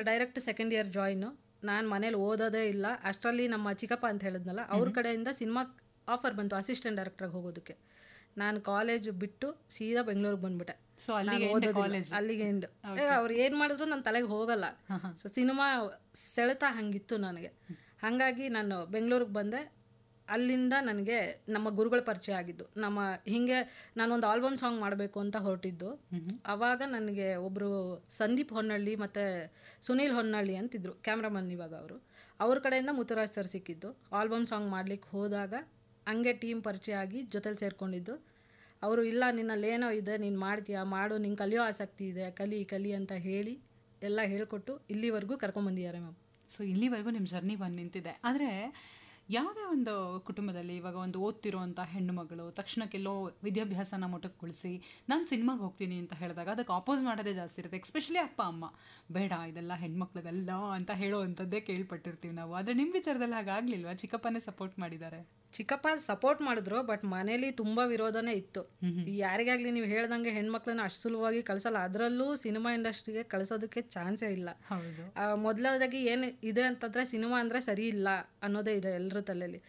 Direct second year join. ನಾನು ಮನೇಲಿ ಓದೋದೇ ಇಲ್ಲ. ಅಷ್ಟರಲ್ಲಿ ನಮ್ಮ ಚಿಕ್ಕಪ್ಪ ಅಂತ ಹೇಳಿದ್ನಲ್ಲ, ಅವ್ರ ಕಡೆಯಿಂದ ಸಿನಿಮಾ ಆಫರ್ ಬಂತು ಅಸಿಸ್ಟೆಂಟ್ ಡೈರೆಕ್ಟ್ರಾಗಿ ಹೋಗೋದಕ್ಕೆ. ನಾನು ಕಾಲೇಜ್ ಬಿಟ್ಟು ಸೀದಾ ಬೆಂಗಳೂರಿಗೆ ಬಂದ್ಬಿಟ್ಟೆ. ಸೊ ಅಲ್ಲಿಗೆ ಎಂಡ್. ಅವ್ರು ಏನು ಮಾಡಿದ್ರು ನನ್ನ ತಲೆಗೆ ಹೋಗಲ್ಲ. ಸೊ ಸಿನಿಮಾ ಸೆಳೆತ ಹಂಗಿತ್ತು ನನಗೆ. ಹಾಗಾಗಿ ನಾನು ಬೆಂಗಳೂರಿಗೆ ಬಂದೆ. ಅಲ್ಲಿಂದ ನನಗೆ ನಮ್ಮ ಗುರುಗಳ ಪರಿಚಯ ಆಗಿದ್ದು. ಹೀಗೆ ನಾನೊಂದು ಆಲ್ಬಮ್ ಸಾಂಗ್ ಮಾಡಬೇಕು ಅಂತ ಹೊರಟಿದ್ದು. ಆವಾಗ ನನಗೆ ಒಬ್ಬರು ಸಂದೀಪ್ ಹೊನ್ನಳ್ಳಿ ಮತ್ತು ಸುನೀಲ್ ಹೊನ್ನಳ್ಳಿ ಅಂತಿದ್ರು, ಕ್ಯಾಮ್ರಾಮನ್ ಇವಾಗ ಅವರು. ಅವ್ರ ಕಡೆಯಿಂದ ಮುತ್ತುರಾಜ್ ಸರ್ ಸಿಕ್ಕಿದ್ದು. ಆಲ್ಬಮ್ ಸಾಂಗ್ ಮಾಡ್ಲಿಕ್ಕೆ ಹೋದಾಗ ಹಂಗೆ ಟೀಮ್ ಪರಿಚಯ ಆಗಿ ಜೊತೆಲಿ ಸೇರ್ಕೊಂಡಿದ್ದು. ಅವರು ಇಲ್ಲ, ನಿನ್ನಲ್ಲಿ ಏನೋ ಇದೆ, ನೀನು ಮಾಡ್ತೀಯಾ, ಮಾಡು, ನಿಂಗೆ ಕಲಿಯೋ ಆಸಕ್ತಿ ಇದೆ, ಕಲಿ ಅಂತ ಹೇಳಿ ಎಲ್ಲ ಹೇಳ್ಕೊಟ್ಟು ಇಲ್ಲಿವರೆಗೂ ಕರ್ಕೊಂಬಂದಿದ್ದಾರೆ ಮ್ಯಾಮ್. ಸೊ ಇಲ್ಲಿವರೆಗೂ ನಿಮ್ಮ ಜರ್ನಿ ಬಂದು ನಿಂತಿದೆ. ಆದರೆ ಯಾವುದೇ ಒಂದು ಕುಟುಂಬದಲ್ಲಿ ಇವಾಗ ಒಂದು ಓದ್ತಿರೋಂಥ ಹೆಣ್ಣು ಮಗಳು ತಕ್ಷಣಕ್ಕೆಲ್ಲೋ ವಿದ್ಯಾಭ್ಯಾಸನ ಮೊಟಕುಗೊಳಿಸಿ ನಾನು ಸಿನಿಮಾಗೆ ಹೋಗ್ತೀನಿ ಅಂತ ಹೇಳಿದಾಗ ಅದಕ್ಕೆ ಆಪೋಸ್ ಮಾಡೋದೇ ಜಾಸ್ತಿ ಇರುತ್ತೆ. ಎಸ್ಪೆಷಲಿ ಅಪ್ಪ ಅಮ್ಮ, ಬೇಡ ಇದೆಲ್ಲ ಹೆಣ್ಮಕ್ಳಿಗಲ್ಲ ಅಂತ ಹೇಳೋ ಅಂಥದ್ದೇ ಕೇಳ್ಪಟ್ಟಿರ್ತೀವಿ ನಾವು. ಆದರೆ ನಿಮ್ಮ ವಿಚಾರದಲ್ಲಿ ಹಾಗಾಗಲಿಲ್ವಾ? ಚಿಕ್ಕಪ್ಪನೇ ಸಪೋರ್ಟ್ ಮಾಡಿದ್ದಾರೆ? ಚಿಕ್ಕಪ್ಪ ಸಪೋರ್ಟ್ ಮಾಡಿದ್ರು, ಬಟ್ ಮನೇಲಿ ತುಂಬ ವಿರೋಧನೇ ಇತ್ತು. ಯಾರಿಗಾಗ್ಲಿ ನೀವು ಹೇಳ್ದಂಗೆ ಹೆಣ್ಮಕ್ಳನ್ನ ಅಷ್ಟು ಸುಲಭವಾಗಿ ಕಳ್ಸಲ್ಲ, ಅದರಲ್ಲೂ ಸಿನಿಮಾ ಇಂಡಸ್ಟ್ರಿಗೆ ಕಳ್ಸೋದಕ್ಕೆ ಚಾನ್ಸೇ ಇಲ್ಲ. ಹೌದು. ಮೊದಲದಾಗಿ ಏನು ಇದೆ ಅಂತಂದರೆ ಸಿನಿಮಾ ಅಂದರೆ ಸರಿ ಇಲ್ಲ ಅನ್ನೋದೇ ಇದೆ ಎಲ್ಲರ ತಲೆಯಲ್ಲಿ.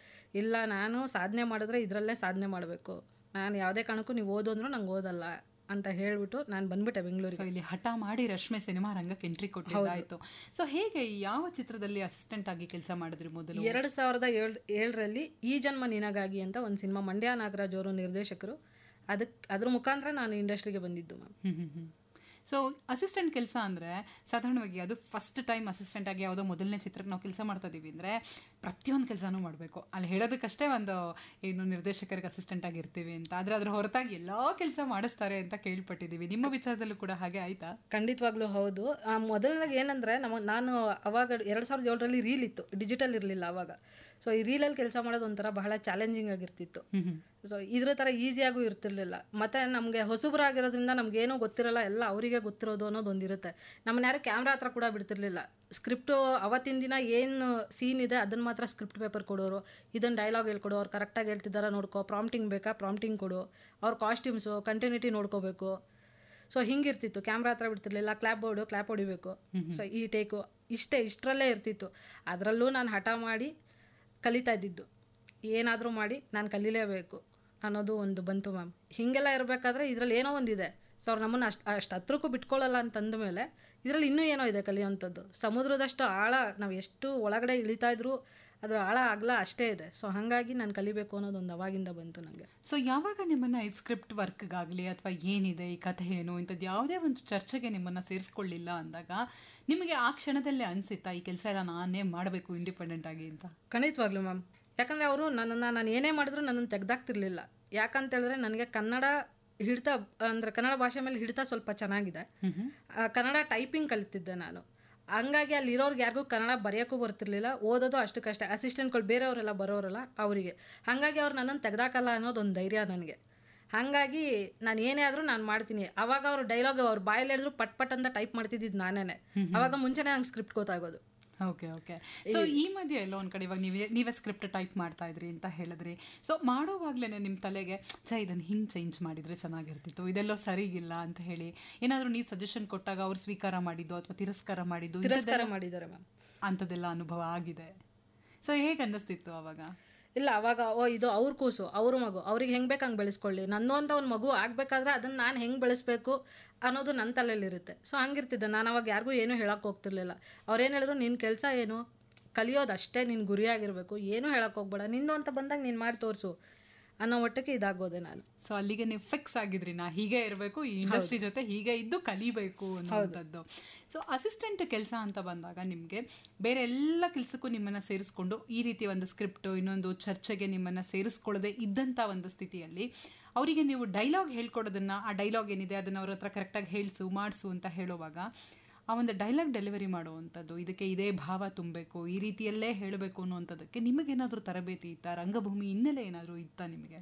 ಇಲ್ಲ, ನಾನು ಸಾಧನೆ ಮಾಡಿದ್ರೆ ಇದರಲ್ಲೇ ಸಾಧನೆ ಮಾಡಬೇಕು, ನಾನು ಯಾವುದೇ ಕಾರಣಕ್ಕೂ ನೀವು ಓದೋಂದ್ರೂ ನಂಗೆ ಓದಲ್ಲ ಅಂತ ಹೇಳ್ಬಿಟ್ಟು ನಾನು ಬಂದ್ಬಿಟ್ಟೆ ಬೆಂಗಳೂರಿಗೆ. ಇಲ್ಲಿ ಹಠ ಮಾಡಿ ರಶ್ಮಿ ಸಿನಿಮಾ ರಂಗಕ್ಕೆ ಎಂಟ್ರಿ ಕೊಟ್ಟಿದ್ದಾಯ್ತು. ಸೊ ಹೇಗೆ, ಯಾವ ಚಿತ್ರದಲ್ಲಿ ಅಸಿಸ್ಟೆಂಟ್ ಆಗಿ ಕೆಲಸ ಮಾಡಿದ್ರಿ ಮೊದಲು? 2007ರಲ್ಲಿ ಈ ಜನ್ಮ ನಿನಗಾಗಿ ಅಂತ ಒಂದು ಸಿನಿಮಾ, ಮಂಡ್ಯ ನಾಗರಾಜ್ ಅವರು ನಿರ್ದೇಶಕರು, ಅದ್ರ ಮುಖಾಂತರ ನಾನು ಇಂಡಸ್ಟ್ರಿಗೆ ಬಂದಿದ್ದು ಮ್ಯಾಮ್. ಸೊ ಅಸಿಸ್ಟೆಂಟ್ ಕೆಲಸ ಅಂದರೆ ಸಾಧಾರಣವಾಗಿ ಅದು ಫಸ್ಟ್ ಟೈಮ್ ಅಸಿಸ್ಟೆಂಟ್ ಆಗಿ ಯಾವುದೋ ಮೊದಲನೇ ಚಿತ್ರಕ್ಕೆ ನಾವು ಕೆಲಸ ಮಾಡ್ತಾ ಇದ್ದೀವಿ ಅಂದರೆ ಪ್ರತಿಯೊಂದು ಕೆಲಸನೂ ಮಾಡಬೇಕು. ಅಲ್ಲಿ ಹೇಳೋದಕ್ಕಷ್ಟೇ ಒಂದು ಏನು ನಿರ್ದೇಶಕರಿಗೆ ಅಸಿಸ್ಟೆಂಟ್ ಆಗಿರ್ತೀವಿ ಅಂತ, ಆದರೆ ಅದ್ರ ಹೊರತಾಗಿ ಎಲ್ಲ ಕೆಲಸ ಮಾಡಿಸ್ತಾರೆ ಅಂತ ಕೇಳ್ಪಟ್ಟಿದ್ದೀವಿ. ನಿಮ್ಮ ವಿಚಾರದಲ್ಲೂ ಕೂಡ ಹಾಗೆ ಆಯಿತಾ? ಖಂಡಿತವಾಗ್ಲೂ ಹೌದು. ಮೊದಲನಾಗ ಏನಂದರೆ ನಾನು ಅವಾಗ 2007ರಲ್ಲಿ ರೀಲ್ ಇತ್ತು, ಡಿಜಿಟಲ್ ಇರಲಿಲ್ಲ ಅವಾಗ. ಸೊ ಈ ರೀಲಲ್ಲಿ ಕೆಲಸ ಮಾಡೋದು ಒಂಥರ ಬಹಳ ಚಾಲೆಂಜಿಂಗ್ ಆಗಿರ್ತಿತ್ತು. ಸೊ ಇದ್ರ ಥರ ಈಸಿಯಾಗೂ ಇರ್ತಿರ್ಲಿಲ್ಲ. ಮತ್ತು ನಮಗೆ ಹೊಸಬರಾಗಿರೋದ್ರಿಂದ ನಮಗೇನೂ ಗೊತ್ತಿರಲ್ಲ, ಎಲ್ಲ ಅವರಿಗೆ ಗೊತ್ತಿರೋದು ಅನ್ನೋದೊಂದಿರುತ್ತೆ. ನಮ್ಮನ್ನ ಯಾರು ಕ್ಯಾಮ್ರಾ ಹತ್ರ ಕೂಡ ಬಿಡ್ತಿರ್ಲಿಲ್ಲ. ಸ್ಕ್ರಿಪ್ಟು ಅವತ್ತಿನ ದಿನ ಏನು ಸೀನ್ ಇದೆ ಅದನ್ನು ಮಾತ್ರ ಸ್ಕ್ರಿಪ್ಟ್ ಪೇಪರ್ ಕೊಡೋರು, ಇದನ್ನು ಡೈಲಾಗ್ ಹೇಳ್ಕೊಡು, ಅವ್ರು ಕರೆಕ್ಟಾಗಿ ಹೇಳ್ತಿದ್ದಾರ ನೋಡ್ಕೋ, ಪ್ರಾಂಪ್ಟಿಂಗ್ ಬೇಕಾ ಪ್ರಾಂಪ್ಟಿಂಗ್ ಕೊಡು, ಅವ್ರ ಕಾಸ್ಟ್ಯೂಮ್ಸು ಕಂಟಿನ್ಯೂಟಿ ನೋಡ್ಕೋಬೇಕು. ಸೊ ಹಿಂಗಿರ್ತಿತ್ತು, ಕ್ಯಾಮ್ರಾ ಹತ್ರ ಬಿಡ್ತಿರ್ಲಿಲ್ಲ. ಕ್ಲಾಪ್ ಬೋರ್ಡು, ಕ್ಲಾಪ್ ಹೊಡಿಬೇಕು, ಸೊ ಈ ಟೇಕು ಇಷ್ಟರಲ್ಲೇ ಇರ್ತಿತ್ತು. ಅದರಲ್ಲೂ ನಾನು ಹಠ ಮಾಡಿ ಕಲಿತಾ ಇದ್ದಿದ್ದು, ಏನಾದರೂ ಮಾಡಿ ನಾನು ಕಲೀಲೇಬೇಕು ಅನ್ನೋದು ಒಂದು ಬಂತು ಮ್ಯಾಮ್. ಹೀಗೆಲ್ಲ ಇರಬೇಕಾದ್ರೆ ಇದರಲ್ಲಿ ಏನೋ ಒಂದಿದೆ. ಸೊ ಅವ್ರು ನಮ್ಮನ್ನು ಅಷ್ಟು ಹತ್ರಕ್ಕೂ ಬಿಟ್ಕೊಳ್ಳಲ್ಲ ಅಂತಂದ ಮೇಲೆ ಇದರಲ್ಲಿ ಇನ್ನೂ ಏನೋ ಇದೆ ಕಲಿಯೋವಂಥದ್ದು. ಸಮುದ್ರದಷ್ಟು ಆಳ ನಾವು ಎಷ್ಟು ಒಳಗಡೆ ಇಳಿತಾ ಇದ್ರು ಅದರ ಆಳ ಆಗಲ್ಲ ಅಷ್ಟೇ ಇದೆ. ಸೊ ಹಾಗಾಗಿ ನಾನು ಕಲಿಬೇಕು ಅನ್ನೋದೊಂದು ಅವಾಗಿಂದ ಬಂತು ನನಗೆ. ಸೊ ಯಾವಾಗ ನಿಮ್ಮನ್ನು ಈ ಸ್ಕ್ರಿಪ್ಟ್ ವರ್ಕ್ಗಾಗಲಿ ಅಥವಾ ಏನಿದೆ ಈ ಕಥೆ ಏನು ಇಂಥದ್ದು ಯಾವುದೇ ಒಂದು ಚರ್ಚೆಗೆ ನಿಮ್ಮನ್ನು ಸೇರಿಸ್ಕೊಳ್ಳಿಲ್ಲ ಅಂದಾಗ ನಿಮಗೆ ಆ ಕ್ಷಣದಲ್ಲೇ ಅನಿಸುತ್ತಾ ಈ ಕೆಲಸ ಎಲ್ಲ ನಾನೇ ಮಾಡಬೇಕು ಇಂಡಿಪೆಂಡೆಂಟ್ ಆಗಿ ಅಂತ? ಖಂಡಿತವಾಗ್ಲೂ ಮ್ಯಾಮ್. ಯಾಕಂದರೆ ಅವರು ನಾನು ಏನೇ ಮಾಡಿದ್ರು ನನ್ನನ್ನು ತೆಗ್ದಾಕ್ತಿರ್ಲಿಲ್ಲ. ಯಾಕಂತೇಳಿದ್ರೆ ನನಗೆ ಕನ್ನಡ ಹಿಡಿತ ಅಂದರೆ ಕನ್ನಡ ಭಾಷೆ ಮೇಲೆ ಹಿಡಿತ ಸ್ವಲ್ಪ ಚೆನ್ನಾಗಿದೆ. ಕನ್ನಡ ಟೈಪಿಂಗ್ ಕಲಿತಿದ್ದೆ ನಾನು. ಹಂಗಾಗಿ ಅಲ್ಲಿರೋರ್ಗೆ ಯಾರಿಗೂ ಕನ್ನಡ ಬರೆಯೋಕ್ಕೂ ಬರ್ತಿರ್ಲಿಲ್ಲ, ಓದೋದು ಅಷ್ಟಕ್ಕಷ್ಟೇ. ಅಸಿಸ್ಟೆಂಟ್ಗಳು ಬೇರೆಯವರೆಲ್ಲ ಬರೋರಲ್ಲ ಅವರಿಗೆ. ಹಾಗಾಗಿ ಅವ್ರು ನನ್ನನ್ನು ತೆಗ್ದಾಕಲ್ಲ ಅನ್ನೋದೊಂದು ಧೈರ್ಯ ನನಗೆ. ಹಾಗಾಗಿ ನಾನು ಏನೇ ಆದರೂ ನಾನು ಮಾಡ್ತೀನಿ. ಅವಾಗ ಅವ್ರು ಡೈಲಾಗ್ ಅವ್ರು ಬಾಯಲ್ಲಿ ಹೇಳಿದ್ರು ಪಟ್ ಪಟ್ ಅಂತ ಟೈಪ್ ಮಾಡ್ತಿದ್ದಿದ್ದು ನಾನೇ. ಅವಾಗ ಮುಂಚೆನೇ ನಂಗೆ ಸ್ಕ್ರಿಪ್ಟ್ ಗೊತ್ತಾಗೋದು. Okay okay. ಸೊ ಈ ಮಧ್ಯೆ ಎಲ್ಲೋ ಒಂದು ಕಡೆ ಇವಾಗ ನೀವೇ ಸ್ಕ್ರಿಪ್ಟ್ ಟೈಪ್ ಮಾಡ್ತಾ ಇದ್ರಿ ಅಂತ ಹೇಳಿದ್ರಿ. ಸೊ ಮಾಡೋವಾಗ್ಲೇ ನಿಮ್ಮ ತಲೆಗೆ ಇದನ್ನು ಹಿಂಗೆ ಚೇಂಜ್ ಮಾಡಿದರೆ ಚೆನ್ನಾಗಿರ್ತಿತ್ತು, ಇದೆಲ್ಲೋ ಸರಿಗಿಲ್ಲ ಅಂತ ಹೇಳಿ ಏನಾದರೂ ನೀವು ಸಜೆಷನ್ ಕೊಟ್ಟಾಗ ಅವ್ರು ಸ್ವೀಕಾರ ಮಾಡಿದ್ದು ಅಥವಾ ತಿರಸ್ಕಾರ ಮಾಡಿದ್ದಾರೆ ಮ್ಯಾಮ್, ಅಂಥದ್ದೆಲ್ಲ ಅನುಭವ ಆಗಿದೆ? ಸೊ ಹೇಗೆ ಅನ್ನಿಸ್ತಿತ್ತು ಅವಾಗ? ಇಲ್ಲ, ಅವಾಗ ಇದು ಅವ್ರ ಕೂಸು, ಅವ್ರ ಮಗು, ಅವ್ರಿಗೆ ಹೆಂಗೆ ಬೇಕು ಹಂಗೆ ಬೆಳೆಸ್ಕೊಳ್ಳಿ, ನನ್ನದು ಅಂತ ಒಂದು ಮಗು ಆಗಬೇಕಾದ್ರೆ ಅದನ್ನು ನಾನು ಹೆಂಗೆ ಬೆಳೆಸ್ಬೇಕು ಅನ್ನೋದು ನನ್ನ ತಲೆಯಲ್ಲಿರುತ್ತೆ. ಸೊ ಹಂಗಿರ್ತಿದ್ದೆ ನಾನು. ಅವಾಗ ಯಾರಿಗೂ ಏನೂ ಹೇಳೋಕ್ಕೆ ಹೋಗ್ತಿರ್ಲಿಲ್ಲ. ಅವ್ರೇನು ಹೇಳಿದ್ರು, ನಿನ್ನ ಕೆಲಸ ಏನು ಕಲಿಯೋದು ಅಷ್ಟೇ, ನಿನ್ನ ಗುರಿಯಾಗಿರಬೇಕು, ಏನೂ ಹೇಳೋಕ್ಕೆ ಹೋಗ್ಬೇಡ, ನಿಂದು ಅಂತ ಬಂದಾಗ ನೀನು ಮಾಡಿ ತೋರಿಸು ಅನ್ನೋ ಮಟ್ಟಕ್ಕೆ ಇದಾಗೋದೆ ನಾನು. ಸೊ ಅಲ್ಲಿಗೆ ನೀವು ಫಿಕ್ಸ್ ಆಗಿದ್ರಿ, ನಾ ಹೀಗೆ ಇರಬೇಕು, ಈ ಇಂಡಸ್ಟ್ರಿ ಜೊತೆ ಹೀಗೆ ಇದ್ದು ಕಲಿಬೇಕು ಅನ್ನೋಂಥದ್ದು. ಸೊ ಅಸಿಸ್ಟೆಂಟ್ ಕೆಲಸ ಅಂತ ಬಂದಾಗ ನಿಮಗೆ ಬೇರೆ ಎಲ್ಲ ಕೆಲಸಕ್ಕೂ ನಿಮ್ಮನ್ನು ಸೇರಿಸ್ಕೊಂಡು ಈ ರೀತಿ ಒಂದು ಸ್ಕ್ರಿಪ್ಟು ಇನ್ನೊಂದು ಚರ್ಚೆಗೆ ನಿಮ್ಮನ್ನು ಸೇರಿಸ್ಕೊಳ್ಳದೆ ಇದ್ದಂಥ ಒಂದು ಸ್ಥಿತಿಯಲ್ಲಿ ಅವರಿಗೆ ನೀವು ಡೈಲಾಗ್ ಹೇಳ್ಕೊಡೋದನ್ನು, ಆ ಡೈಲಾಗ್ ಏನಿದೆ ಅದನ್ನು ಅವ್ರ ಹತ್ರ ಕರೆಕ್ಟಾಗಿ ಹೇಳಿಸು ಮಾಡಿಸು ಅಂತ ಹೇಳುವಾಗ ಆ ಒಂದು ಡೈಲಾಗ್ ಡೆಲಿವರಿ ಮಾಡುವಂಥದ್ದು, ಇದಕ್ಕೆ ಇದೇ ಭಾವ ತುಂಬಬೇಕು, ಈ ರೀತಿಯಲ್ಲೇ ಹೇಳಬೇಕು ಅನ್ನುವಂಥದ್ದಕ್ಕೆ ನಿಮಗೇನಾದರೂ ತರಬೇತಿ ಇತ್ತಾ? ರಂಗಭೂಮಿ ಹಿನ್ನೆಲೆ ಏನಾದರೂ ಇತ್ತಾ ನಿಮಗೆ?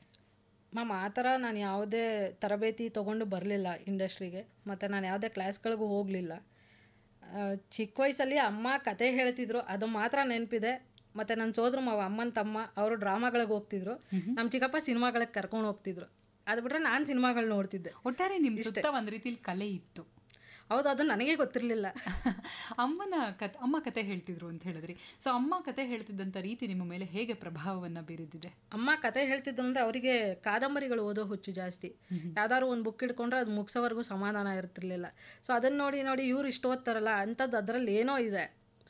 ಮ್ಯಾಮ್, ಆ ಥರ ನಾನು ಯಾವುದೇ ತರಬೇತಿ ತೊಗೊಂಡು ಬರಲಿಲ್ಲ ಇಂಡಸ್ಟ್ರಿಗೆ. ಮತ್ತು ನಾನು ಯಾವುದೇ ಕ್ಲಾಸ್ಗಳಿಗೂ ಹೋಗಲಿಲ್ಲ. ಚಿಕ್ಕ ವಯಸ್ಸಲ್ಲಿ ಅಮ್ಮ ಕತೆ ಹೇಳ್ತಿದ್ರು, ಅದು ಮಾತ್ರ ನೆನಪಿದೆ. ಮತ್ತು ನನ್ನ ಸೋದರ ಮಾವ, ಅಮ್ಮನ ತಮ್ಮ, ಅವರು ಡ್ರಾಮಾಗಳಿಗೆ ಹೋಗ್ತಿದ್ರು. ನಮ್ಮ ಚಿಕ್ಕಪ್ಪ ಸಿನಿಮಾಗಳಿಗೆ ಕರ್ಕೊಂಡು ಹೋಗ್ತಿದ್ರು. ಅದು ಬಿಟ್ಟರೆ ನಾನು ಸಿನಿಮಾಗಳು ನೋಡ್ತಿದ್ದೆ. ಒಟ್ಟಾರೆ ನಿಮ್ಮ ಸುತ್ತ ಒಂದು ರೀತಿಲಿ ಕಲೆ ಇತ್ತು. ಹೌದು, ಅದು ನನಗೆ ಗೊತ್ತಿರಲಿಲ್ಲ. ಅಮ್ಮ ಕತೆ ಹೇಳ್ತಿದ್ರು ಅಂತ ಹೇಳಿದ್ರಿ. ಸೊ ಅಮ್ಮ ಕತೆ ಹೇಳ್ತಿದ್ದಂಥ ರೀತಿ ನಿಮ್ಮ ಮೇಲೆ ಹೇಗೆ ಪ್ರಭಾವವನ್ನು ಬೀರಿದಿದೆ? ಅಮ್ಮ ಕತೆ ಹೇಳ್ತಿದ್ರು ಅಂದರೆ ಅವರಿಗೆ ಕಾದಂಬರಿಗಳು ಓದೋ ಹುಚ್ಚು ಜಾಸ್ತಿ. ಯಾವ್ದಾದ್ರು ಒಂದು ಬುಕ್ ಹಿಡ್ಕೊಂಡ್ರೆ ಅದು ಮುಗಿಸೋವರೆಗೂ ಸಮಾಧಾನ ಇರ್ತಿರ್ಲಿಲ್ಲ. ಸೊ ಅದನ್ನು ನೋಡಿ ನೋಡಿ ಇವ್ರು ಇಷ್ಟು ಓದ್ತಾರಲ್ಲ ಅಂಥದ್ದು ಅದರಲ್ಲಿ ಏನೋ ಇದೆ,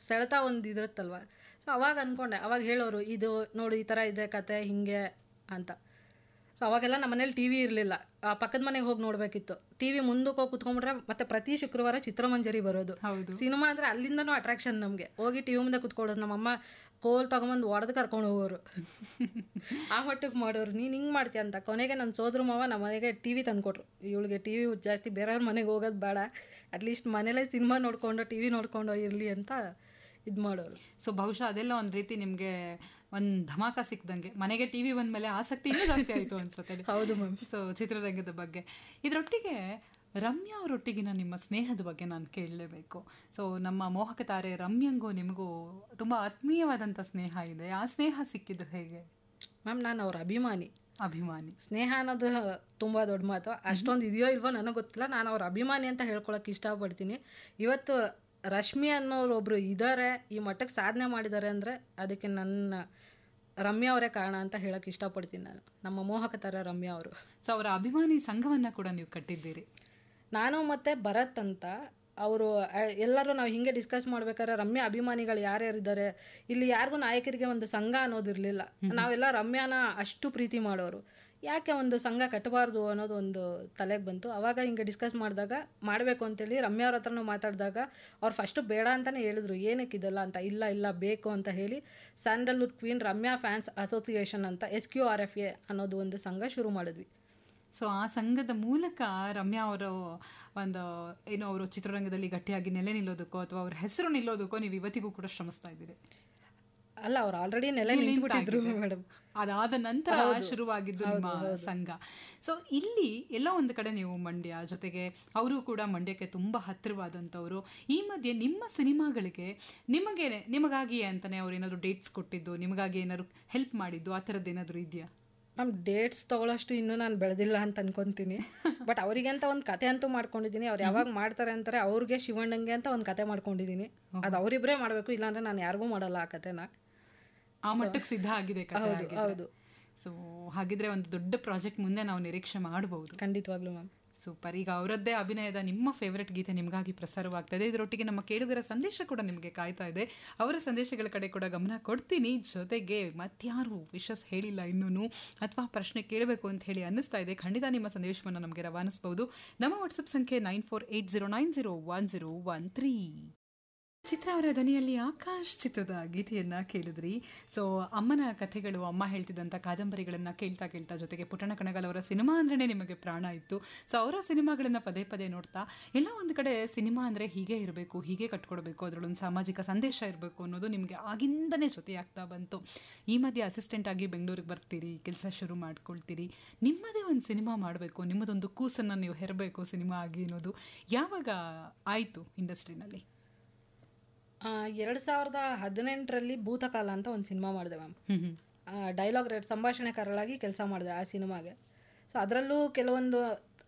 ಸೆಳೆತ ಒಂದು ಇದಿರುತ್ತಲ್ವ. ಸೊ ಅವಾಗ ಅಂದ್ಕೊಂಡೆ, ಅವಾಗ ಹೇಳೋರು, ಇದು ನೋಡು ಈ ಥರ ಇದೆ ಕತೆ ಹಿಂಗೆ ಅಂತ. ಸೊ ಅವಾಗೆಲ್ಲ ನಮ್ಮ ಮನೇಲಿ ಟಿ ವಿ ಇರಲಿಲ್ಲ, ಪಕ್ಕದ ಮನೆಗೆ ಹೋಗಿ ನೋಡಬೇಕಿತ್ತು. ಟಿ ವಿ ಮುಂದಕ್ಕೆ ಹೋಗಿ ಕುತ್ಕೊಂಡ್ಬಿಟ್ರೆ ಮತ್ತೆ ಪ್ರತಿ ಶುಕ್ರವಾರ ಚಿತ್ರಮಂಜರಿ ಬರೋದು. ಸಿನಿಮಾ ಅಂದರೆ ಅಲ್ಲಿಂದನೂ ಅಟ್ರಾಕ್ಷನ್ ನಮಗೆ. ಹೋಗಿ ಟಿ ವಿ ಮುಂದೆ ಕುತ್ಕೊಳ್ಳೋದು. ನಮ್ಮಮ್ಮ ಕೋಲ್ ತೊಗೊಂಬಂದು ಹೊಡೆದು ಕರ್ಕೊಂಡು ಹೋಗೋರು. ಆ ಮಟ್ಟಕ್ಕೆ ಮಾಡೋರು, ನೀನು ಹಿಂಗೆ ಮಾಡ್ತೀಯ ಅಂತ. ಕೊನೆಗೆ ನನ್ನ ಸೋದರ ಮಾವ ನಮ್ಮ ಮನೆಗೆ ಟಿ ವಿ ತಂದುಕೊಟ್ರು. ಇವಳಿಗೆ ಟಿ ವಿ ಜಾಸ್ತಿ, ಬೇರೆಯವ್ರ ಮನೆಗೆ ಹೋಗೋದು ಬೇಡ, ಅಟ್ಲೀಸ್ಟ್ ಮನೇಲೇ ಸಿನಿಮಾ ನೋಡ್ಕೊಂಡು ಟಿ ವಿ ನೋಡ್ಕೊಂಡು ಇರಲಿ ಅಂತ ಇದು ಮಾಡೋರು. ಸೊ ಬಹುಶಃ ಅದೆಲ್ಲ ಒಂದು ರೀತಿ ನಿಮಗೆ ಒಂದು ಧಮಾಕ ಸಿಕ್ದಂಗೆ, ಮನೆಗೆ ಟಿ ವಿ ಬಂದಮೇಲೆ ಆಸಕ್ತಿ ಇನ್ನೂ ಜಾಸ್ತಿ ಆಯಿತು ಅನ್ಸುತ್ತೆ. ಹೌದು ಮ್ಯಾಮ್. ಸೊ ಚಿತ್ರರಂಗದ ಬಗ್ಗೆ, ಇದರೊಟ್ಟಿಗೆ ರಮ್ಯಾ ಅವರೊಟ್ಟಿಗಿನ ನಿಮ್ಮ ಸ್ನೇಹದ ಬಗ್ಗೆ ನಾನು ಕೇಳಲೇಬೇಕು. ಸೊ ನಮ್ಮ ಮೋಹಕ ತಾರೆ ರಮ್ಯಂಗೂ ನಿಮಗೂ ತುಂಬ ಆತ್ಮೀಯವಾದಂಥ ಸ್ನೇಹ ಇದೆ. ಆ ಸ್ನೇಹ ಸಿಕ್ಕಿದ್ದು ಹೇಗೆ? ಮ್ಯಾಮ್ ನಾನು ಅವ್ರ ಅಭಿಮಾನಿ. ಅಭಿಮಾನಿ. ಸ್ನೇಹ ಅನ್ನೋದು ತುಂಬ ದೊಡ್ಡ ಮಾತು, ಅಷ್ಟೊಂದು ಇದೆಯೋ ಇಲ್ವೋ ನನಗೆ ಗೊತ್ತಿಲ್ಲ. ನಾನು ಅವ್ರ ಅಭಿಮಾನಿ ಅಂತ ಹೇಳ್ಕೊಳಕ್ಕೆ ಇಷ್ಟಪಡ್ತೀನಿ. ಇವತ್ತು ರಶ್ಮಿ ಅನ್ನೋರು ಒಬ್ಬರು ಇದ್ದಾರೆ, ಈ ಮಟ್ಟಕ್ಕೆ ಸಾಧನೆ ಮಾಡಿದ್ದಾರೆ ಅಂದರೆ ಅದಕ್ಕೆ ನನ್ನ ರಮ್ಯಾ ಅವರೇ ಕಾರಣ ಅಂತ ಹೇಳಕ್ಕೆ ಇಷ್ಟಪಡ್ತೀನಿ ನಾನು. ನಮ್ಮ ಮೋಹಕ ಥರ ರಮ್ಯಾ ಅವರು. ಸೊ ಅವರ ಅಭಿಮಾನಿ ಸಂಘವನ್ನು ಕೂಡ ನೀವು ಕಟ್ಟಿದ್ದೀರಿ. ನಾನು ಮತ್ತು ಭರತ್ ಅಂತ ಅವರು ಎಲ್ಲರೂ ನಾವು ಹಿಂಗೆ ಡಿಸ್ಕಸ್ ಮಾಡ್ಬೇಕಾದ್ರೆ ರಮ್ಯಾ ಅಭಿಮಾನಿಗಳು ಯಾರ್ಯಾರಿದ್ದಾರೆ ಇಲ್ಲಿ, ಯಾರಿಗೂ ನಾಯಕರಿಗೆ ಒಂದು ಸಂಘ ಅನ್ನೋದಿರಲಿಲ್ಲ. ನಾವೆಲ್ಲ ರಮ್ಯಾನ ಅಷ್ಟು ಪ್ರೀತಿ ಮಾಡೋರು, ಯಾಕೆ ಒಂದು ಸಂಘ ಕಟ್ಟಬಾರ್ದು ಅನ್ನೋದು ಒಂದು ತಲೆಗೆ ಬಂತು. ಆವಾಗ ಹಿಂಗೆ ಡಿಸ್ಕಸ್ ಮಾಡಿದಾಗ ಮಾಡಬೇಕು ಅಂತೇಳಿ ರಮ್ಯಾ ಅವ್ರ ಹತ್ರನೂ ಮಾತಾಡಿದಾಗ ಅವ್ರು ಫಸ್ಟು ಬೇಡ ಅಂತಲೇ ಹೇಳಿದ್ರು, ಏನಕ್ಕೆ ಇದೆಲ್ಲ ಅಂತ. ಇಲ್ಲ ಬೇಕು ಅಂತ ಹೇಳಿ Sandalwood queen Ramya fans association ಅಂತ SQRFA ಅನ್ನೋದು ಒಂದು ಸಂಘ ಶುರು ಮಾಡಿದ್ವಿ. ಸೊ ಆ ಸಂಘದ ಮೂಲಕ ರಮ್ಯಾ ಅವರು ಒಂದು ಏನೋ ಅವರು ಚಿತ್ರರಂಗದಲ್ಲಿ ಗಟ್ಟಿಯಾಗಿ ನೆಲೆ ನಿಲ್ಲೋದಕ್ಕೋ ಅಥವಾ ಅವ್ರ ಹೆಸರು ನಿಲ್ಲೋದಕ್ಕೋ ನೀವು ಇವತ್ತಿಗೂ ಕೂಡ ಶ್ರಮಿಸ್ತಾ ಇದ್ದೀರಿ. ಅಲ್ಲ, ಅವ್ರು ಆಲ್ರೆಡಿ ನೆಲೆ ನಿಂತ್ಬಿಟ್ಟಿದ್ರು ಮೇಡಮ್. ಅದಾದ ನಂತರ ಶುರುವಾಗಿದ್ದು ನಿಮ್ಮ ಸಂಘ. ಸೊ ಇಲ್ಲಿ ಎಲ್ಲ ಒಂದು ಕಡೆ ನೀವು ಮಂಡ್ಯ, ಜೊತೆಗೆ ಅವರು ಕೂಡ ಮಂಡ್ಯಕ್ಕೆ ತುಂಬ ಹತ್ತಿರವಾದಂಥವ್ರು. ಈ ಮಧ್ಯೆ ನಿಮ್ಮ ಸಿನಿಮಾಗಳಿಗೆ ನಿಮಗಾಗಿಯೇ ಅಂತಲೇ ಅವ್ರು ಏನಾದರೂ ಡೇಟ್ಸ್ ಕೊಟ್ಟಿದ್ದು, ನಿಮಗಾಗಿ ಏನಾದ್ರು ಹೆಲ್ಪ್ ಮಾಡಿದ್ದು, ಆ ಥರದ್ದು ಏನಾದರೂ ಇದೆಯಾ? ಮ್ಯಾಮ್ ಡೇಟ್ಸ್ ತೊಗೊಳ್ಳೋಷ್ಟು ಇನ್ನೂ ನಾನು ಬೆಳೆದಿಲ್ಲ ಅಂತ ಅನ್ಕೊತೀನಿ. ಬಟ್ ಅವರಿಗೆ ಅಂತ ಒಂದು ಕತೆ ಅಂತೂ ಮಾಡ್ಕೊಂಡಿದ್ದೀನಿ. ಅವ್ರು ಯಾವಾಗ ಮಾಡ್ತಾರೆ ಅಂತಾರೆ, ಅವ್ರಿಗೆ ಶಿವಣ್ಣಂಗೆ ಅಂತ ಒಂದು ಕತೆ ಮಾಡ್ಕೊಂಡಿದ್ದೀನಿ. ಅದು ಅವರಿಬ್ಬರೇ ಮಾಡಬೇಕು, ಇಲ್ಲಾಂದರೆ ನಾನು ಯಾರಿಗೂ ಮಾಡಲ್ಲ ಆ ಕತೆನ. ಆ ಮಟ್ಟಕ್ಕೆ ಸಿದ್ಧ ಆಗಿದೆ ಕತೆ. ಹೌದು. ಸೊ ಹಾಗಿದ್ರೆ ಒಂದು ದೊಡ್ಡ ಪ್ರಾಜೆಕ್ಟ್ ಮುಂದೆ ನಾವು ನಿರೀಕ್ಷೆ ಮಾಡಬಹುದು. ಖಂಡಿತವಾಗ್ಲೂ ಮ್ಯಾಮ್. ಸೂಪರ್. ಈಗ ಅವರದ್ದೇ ಅಭಿನಯದ ನಿಮ್ಮ ಫೇವ್ರೆಟ್ ಗೀತೆ ನಿಮಗಾಗಿ ಪ್ರಸಾರವಾಗ್ತಾ ಇದೆ. ಇದರೊಟ್ಟಿಗೆ ನಮ್ಮ ಕೇಳುಗರ ಸಂದೇಶ ಕೂಡ ನಿಮಗೆ ಕಾಯ್ತಾ ಇದೆ. ಅವರ ಸಂದೇಶಗಳ ಕಡೆ ಕೂಡ ಗಮನ ಕೊಡ್ತೀನಿ. ಜೊತೆಗೆ ಮತ್ಯಾರು ವಿಶಸ್ ಹೇಳಿಲ್ಲ ಇನ್ನೂ ಅಥವಾ ಪ್ರಶ್ನೆ ಕೇಳಬೇಕು ಅಂತ ಹೇಳಿ ಅನ್ನಿಸ್ತಾ ಇದೆ, ಖಂಡಿತ ನಿಮ್ಮ ಸಂದೇಶವನ್ನು ನಮಗೆ ರವಾನಿಸಬಹುದು. ನಮ್ಮ ವಾಟ್ಸಪ್ ಸಂಖ್ಯೆ 9480901013. ಚಿತ್ರ ಅವರ ದನಿಯಲ್ಲಿ ಆಕಾಶ್ ಚಿತ್ರದ ಗೀತೆಯನ್ನು ಕೇಳಿದ್ರಿ. ಸೊ ಅಮ್ಮನ ಕಥೆಗಳು, ಅಮ್ಮ ಹೇಳ್ತಿದ್ದಂಥ ಕಾದಂಬರಿಗಳನ್ನು ಕೇಳ್ತಾ ಜೊತೆಗೆ ಪುಟ್ಟಣ ಕಣಗಾಲ್ ಅವರ ಸಿನಿಮಾ ಅಂದ್ರೇ ನಿಮಗೆ ಪ್ರಾಣ ಇತ್ತು. ಸೊ ಅವರ ಸಿನಿಮಾಗಳನ್ನು ಪದೇ ನೋಡ್ತಾ ಎಲ್ಲ ಒಂದು ಕಡೆ ಸಿನಿಮಾ ಅಂದರೆ ಹೀಗೆ ಇರಬೇಕು, ಹೀಗೆ ಕಟ್ಕೊಡ್ಬೇಕು, ಅದರಲ್ಲೊಂದು ಸಾಮಾಜಿಕ ಸಂದೇಶ ಇರಬೇಕು ಅನ್ನೋದು ನಿಮಗೆ ಆಗಿಂದನೇ ಜೊತೆಯಾಗ್ತಾ ಬಂತು. ಈ ಮಧ್ಯೆ ಅಸಿಸ್ಟೆಂಟ್ ಆಗಿ ಬೆಂಗಳೂರಿಗೆ ಬರ್ತೀರಿ, ಕೆಲಸ ಶುರು ಮಾಡ್ಕೊಳ್ತೀರಿ, ನಿಮ್ಮದೇ ಒಂದು ಸಿನಿಮಾ ಮಾಡಬೇಕು, ನಿಮ್ಮದೊಂದು ಕೂಸನ್ನು ನೀವು ಹೆರಬೇಕು ಸಿನಿಮಾ ಆಗಿ ಅನ್ನೋದು ಯಾವಾಗ ಆಯಿತು ಇಂಡಸ್ಟ್ರಿನಲ್ಲಿ? 2018ರಲ್ಲಿ ಭೂತಕಾಲ ಅಂತ ಒಂದು ಸಿನಿಮಾ ಮಾಡಿದೆ ಮ್ಯಾಮ್. ಡೈಲಾಗ್ ಸಂಭಾಷಣೆಕಾರರಾಗಿ ಕೆಲಸ ಮಾಡಿದೆ ಆ ಸಿನಿಮಾಗೆ. ಸೊ ಅದರಲ್ಲೂ ಕೆಲವೊಂದು